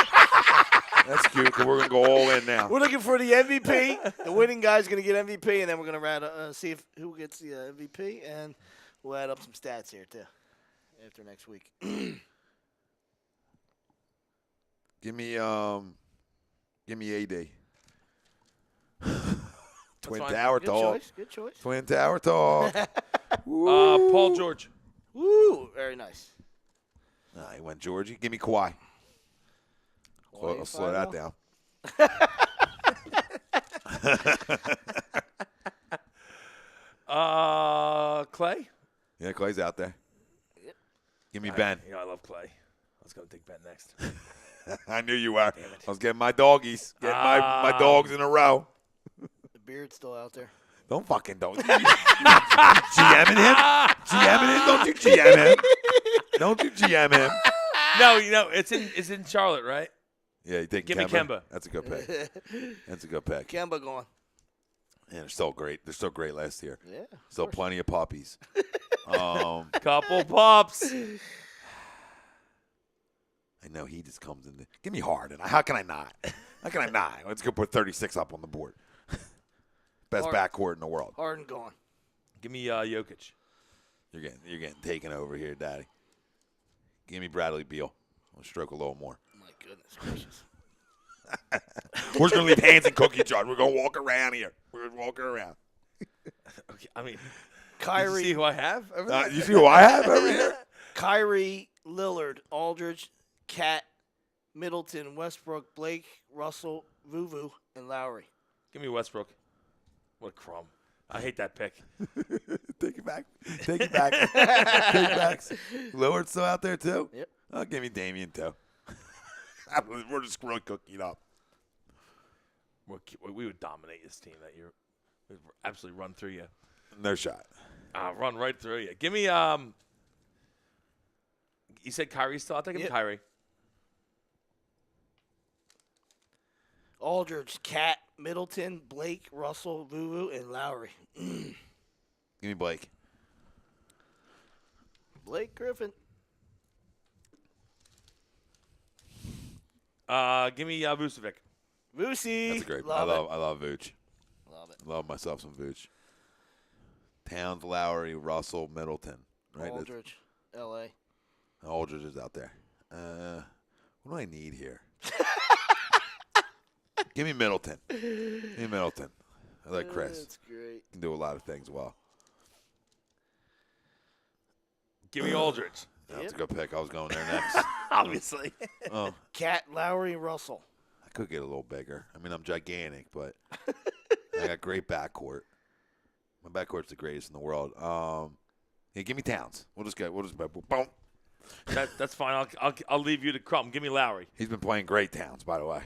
That's cute, because we're going to go all in now. We're looking for the MVP. The winning guy's going to get MVP, and then we're going to see if who gets the MVP, and we'll add up some stats here, too, after next week. Give me AD. Twin fine. Tower Good Talk. choice. Good choice. Twin Tower Talk. Paul George. Woo! Very nice. He went Georgie. Give me Kawhi. Kawhi I'll slow that down. Clay. Yeah, Clay's out there. Yep. Give me Ben. I love Clay. Let's go take Ben next. I knew you were. I was getting my doggies. Getting my dogs in a row. The beard's still out there. Don't fucking don't. GMing him? GMing him? Don't you GM him? Don't you GM him? No, it's in Charlotte, right? Yeah, you think Give me Kemba. That's a good pick. That's a good pick. Kemba gone. And they're still great. They're still great last year. Yeah. Still plenty of puppies. Couple pups. I know he just comes in. Give me Harden. How can I not? How can I not? Let's go put 36 up on the board. Best backcourt in the world. Harden gone. Give me Jokic. You're getting taken over here, Daddy. Give me Bradley Beal. I'll stroke a little more. My goodness gracious. We're just gonna leave hands and cookie jar. We're gonna walk around here. We're gonna walk around. Okay, I mean, Kyrie. you see who I have over there? You see who I have over here? Kyrie, Lillard, Aldridge, Cat, Middleton, Westbrook, Blake, Russell, Vuvu, and Lowry. Give me Westbrook. What a crumb. I hate that pick. Take it back. Take it back. Take it back. Lillard's still out there too. Yep. Oh, give me Damian too. We're just really cooking it up. We would dominate this team that year. We'd absolutely run through you. No shot. Run right through you. Give me you said Kyrie's still out there? Give me Kyrie. Aldridge, Cat, Middleton, Blake, Russell, Vuvu, and Lowry. Give me Blake. Blake Griffin. Give me Vucevic. Vucey. That's a great. Love I love Vooch. Love it. Love myself some Vooch. Towns, Lowry, Russell, Middleton. Right. Aldridge, L.A. Aldridge is out there. What do I need here? Give me Middleton. Give me Middleton. I like Chris. That's great. Can do a lot of things well. Give me Aldridge. That's a good pick. I was going there next. Obviously. Oh, Cat, Lowry, Russell. I could get a little bigger. I mean, I'm gigantic, but I got great backcourt. My backcourt's the greatest in the world. Yeah, give me Towns. We'll just boom. That's fine. I'll leave you to crumb. Give me Lowry. He's been playing great, Towns, by the way.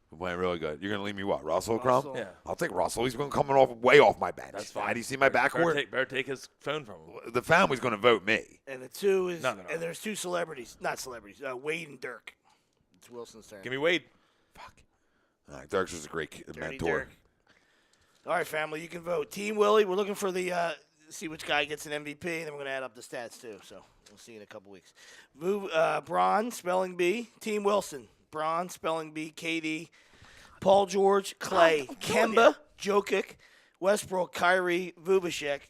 Been playing really good. You're gonna leave me what? Russell, Crumb? Russell. Yeah. I'll take Russell. He's been coming way off my bench. That's fine. How do you see my backcourt? Better take his phone from him. The family's gonna vote me. And the two is, No. and there's two celebrities, not celebrities, Wade and Dirk. It's Wilson's turn. Give me Wade. Fuck. All right, Dirk's is a great Dirty mentor. Dirk. All right, family, you can vote. Team Willie, we're looking for the see which guy gets an MVP, and then we're going to add up the stats, too. So we'll see in a couple weeks. Bron, spelling B. Team Wilson, Bron, spelling B. KD, Paul George, Clay, Kemba, Jokic, Westbrook, Kyrie, Vuvacek,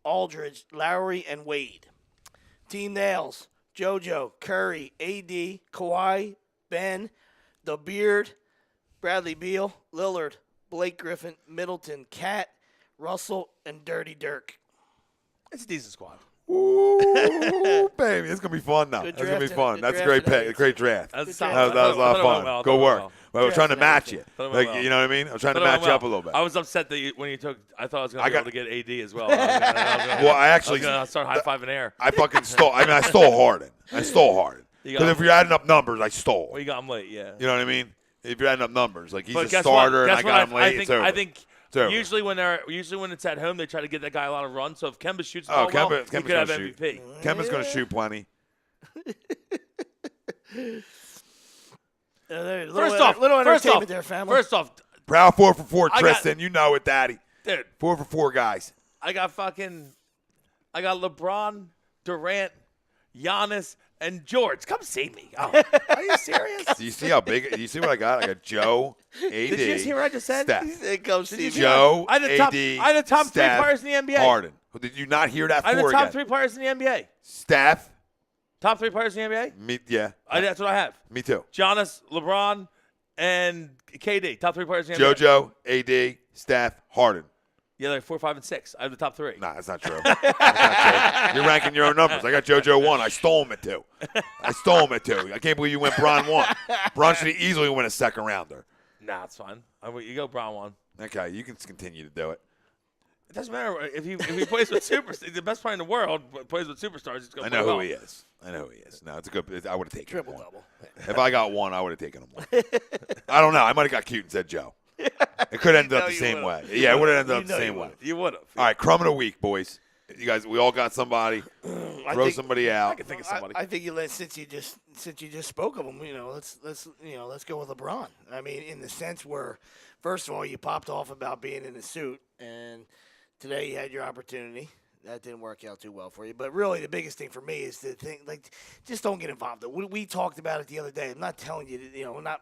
Aldridge, Lowry, and Wade. Team Nails, JoJo, Curry, AD, Kawhi, Ben, The Beard, Bradley Beal, Lillard, Blake Griffin, Middleton, Cat, Russell, and Dirty Dirk. It's a decent squad. Ooh, baby, it's gonna be fun now. Good That's gonna be draft, fun. good That's a draft great today. pick, a great draft. That Good That draft. was a lot of fun. Well, Go work. well. Well, we're trying to match you. Thought it Like, went well. you know what I mean? I'm trying to match you up a little bit. I was upset that when you took. I thought I was going I to be got- able to get AD as well. Well, I actually was going to start high fiving air. I fucking stole. I mean, I stole Harden. I stole Harden. You Because got if you're adding up numbers, I stole. Well, you got him late, yeah. You know what I mean? If you're adding up numbers, like he's But a guess starter what? and I Guess got what? him late, it's over. I think It's over. usually when it's at home, they try to get that guy a lot of runs. So if Kemba shoots the Oh, ball well, Kemba's he could gonna have shoot. MVP. Kemba's going to shoot plenty. First off, little first entertainment off, there, family. First off, Proud 4 for 4, I got- Tristan. You know it, Daddy. dude, 4 for 4 guys. I got LeBron, Durant, Giannis, and George. Come see me. Oh, are you serious? Do you see how big? Do you see what I got? I got Joe, AD, Did you just hear what I just said? Steph, It goes Steve. Joe, I had the top, AD, I had the top Steph, three players in the NBA. Harden. Did you not hear that? I had the 4 top again? three players in the NBA. Steph. Top three players in the NBA? Me, yeah. That's what I have. Me too. Giannis, LeBron, and KD. Top three players in the NBA. JoJo, AD, Steph, Harden. Yeah, like 4, 5, and 6. I have the top three. Nah, that's not true. That's not true. You're ranking your own numbers. I got JoJo 1. I stole him at 2. I can't believe you went Bron 1. Bron should easily win a second rounder. Nah, it's fine. You go Brown 1. Okay, you can continue to do it. It doesn't matter if he plays with superstars. The best player in the world plays with superstars. He's going I to know play who well. he is. No, it's a good. I would have taken Triple him one. double. If I got 1, I would have taken him 1. I don't know. I might have got cute and said Joe. It could have ended up the you same would've. way. Yeah, it would have ended You up the know same you way. would've. You would have. All right, crumb of the week, boys. You guys, we all got somebody. Throw somebody I out. can think of somebody. I think since you just spoke of him, let's go with LeBron. I mean, in the sense where, first of all, you popped off about being in a suit, and today you had your opportunity. That didn't work out too well for you. But really, the biggest thing for me is the thing, just don't get involved. We talked about it the other day. I'm not telling you,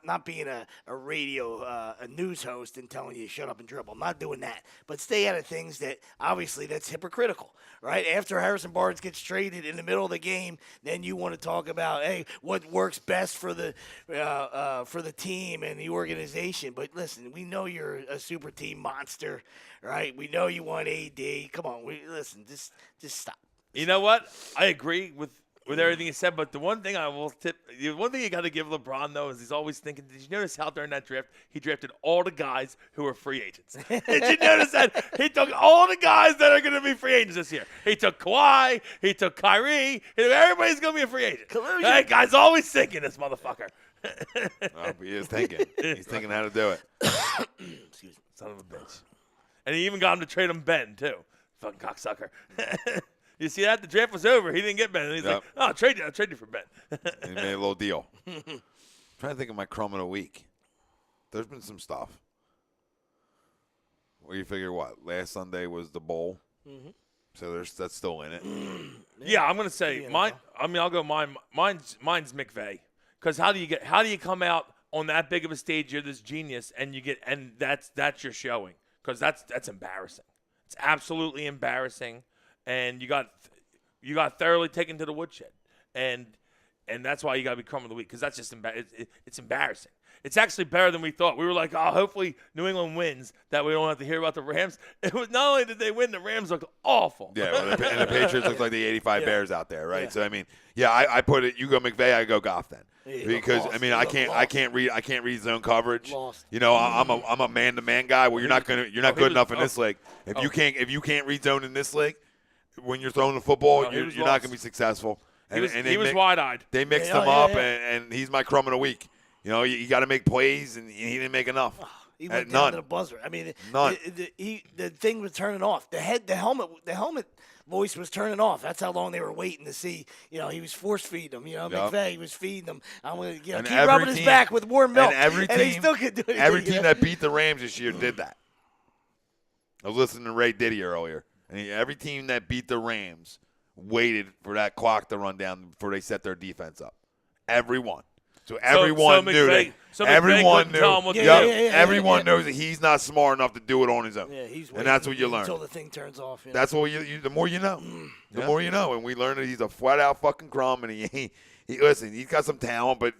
not being a radio, a news host and telling you shut up and dribble. I'm not doing that. But stay out of things that, obviously, that's hypocritical, right? After Harrison Barnes gets traded in the middle of the game, then you want to talk about, hey, what works best for the team and the organization. But listen, we know you're a super team monster, right? We know you want AD. Come on, listen. Just stop. You know what? I agree with everything you said, but the one thing I will the one thing you got to give LeBron, though, is he's always thinking, did you notice how during that draft, he drafted all the guys who were free agents? Did you notice that? He took all the guys that are going to be free agents this year. He took Kawhi. He took Kyrie. Everybody's going to be a free agent. Collusion. That guy's always thinking, this motherfucker. Oh, he is thinking. He's thinking how to do it. Excuse me. Son of a bitch. And he even got him to trade him Ben, too. Fucking cocksucker. You see that? The draft was over. He didn't get Ben. And he's like, oh, I'll trade you for Ben. He made a little deal. Trying to think of my crumb of the week. There's been some stuff. Well, you figure what? Last Sunday was the bowl. Mm-hmm. So that's still in it. Yeah, I'm gonna say mine. I mean, I'll go mine. Mine's McVay. Because how do you come out on that big of a stage? You're this genius, and that's your showing. Because that's embarrassing. It's absolutely embarrassing, and you got thoroughly taken to the woodshed, and that's why you got to be crumb of the week, because that's just it's embarrassing. It's actually better than we thought. We were like, oh, hopefully New England wins, that we don't have to hear about the Rams. It was not only did they win, the Rams looked awful. Yeah, well, and the Patriots look like the 85 Yeah. Bears out there, right? Yeah. So I mean, yeah, I put it. You go McVay, I go Goff then. Yeah, Because lost. I mean, You I look can't lost. read zone coverage. Lost. You know, I'm a man-to-man guy. Well, you're not good enough in this league. If you can't read zone in this league, when you're throwing the football, No, he you're was not lost. going to be successful. He was wide-eyed. They mixed Yeah, him yeah, up, yeah. and he's my crumb of the week. You know, you got to make plays, and he didn't make enough. He went None. down to the buzzer. I mean, None. the thing was turning off. The helmet voice was turning off. That's how long they were waiting to see. He was force feeding them. Yep. McVay was feeding them. I'm going to And keep every rubbing his team- back with warm milk. And every team, he still could do it. every team that beat the Rams this year did that. I was listening to Ray Diddy earlier, and every team that beat the Rams waited for that clock to run down before they set their defense up. Everyone. So everyone knew that. Everyone knew. Everyone knows that he's not smart enough to do it on his own. Yeah, he's and that's what you learn. until the thing turns off. That's what the more you know. The more you know. And we learned that he's a flat out fucking crumb. And he listen, he's got some talent, but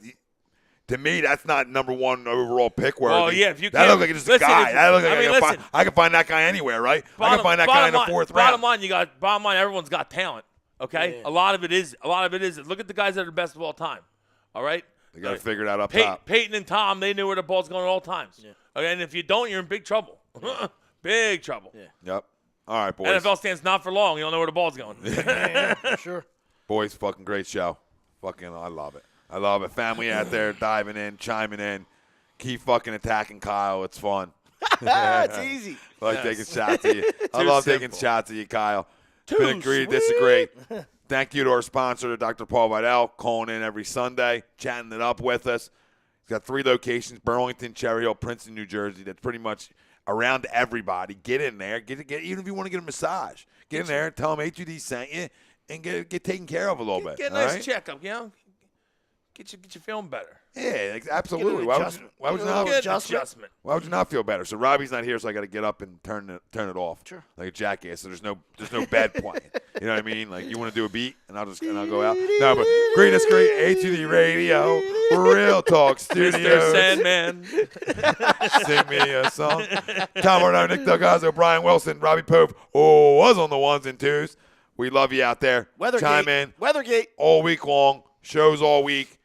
to me, that's not number one overall pick. Well, yeah, if you that can't, looks like just a guy. That looks like I can find that guy anywhere, right? I can find that guy in the fourth round. Bottom line, everyone's got talent. Okay, Yeah. A lot of it is. Look at the guys that are the best of all time. All right. They got to figure it out up top. Peyton and Tom, they knew where the ball's going at all times. Yeah. Okay, and if you don't, you're in big trouble. Big trouble. Yeah. Yep. All right, boys. NFL stands not for long. You don't know where the ball's going. Yeah, for sure. Boys, fucking great show. Fucking, I love it. I love it. Family out there diving in, chiming in. Keep fucking attacking Kyle. It's fun. It's easy. I like taking shots at you. I love taking shots at you, Kyle. Too Been agree to disagree. Thank you to our sponsor, Dr. Paul Vidal, calling in every Sunday, chatting it up with us. He's got 3 locations, Burlington, Cherry Hill, Princeton, New Jersey. That's pretty much around everybody. Get in there. Get even if you want to get a massage. Get in there and tell them HUD sent you and get taken care of a little bit. Get a nice checkup, Get you feeling better. Yeah, absolutely. Why would you not feel better? So Robbie's not here, so I got to get up and turn it off. Sure. Like a jackass. So there's no bed playing. You know what I mean? Like you want to do a beat, and I'll go out. No, but greatest HUD Radio, Real Talk Studios. Mr. Sandman. Sing me a song. Tom Arno, Nick Delgazzo, Brian Wilson, Robbie Pope. Was on the ones and twos. We love you out there. Chime in. Weathergate. All week long. Shows all week.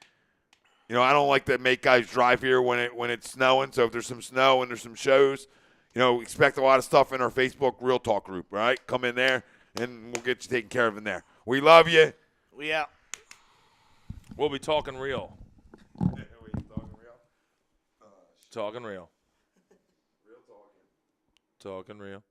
I don't like to make guys drive here when it's snowing. So if there's some snow and there's some shows, expect a lot of stuff in our Facebook Real Talk group, all right? Come in there, and we'll get you taken care of in there. We love you. We out. We'll be talking real. Talking real. Talking real.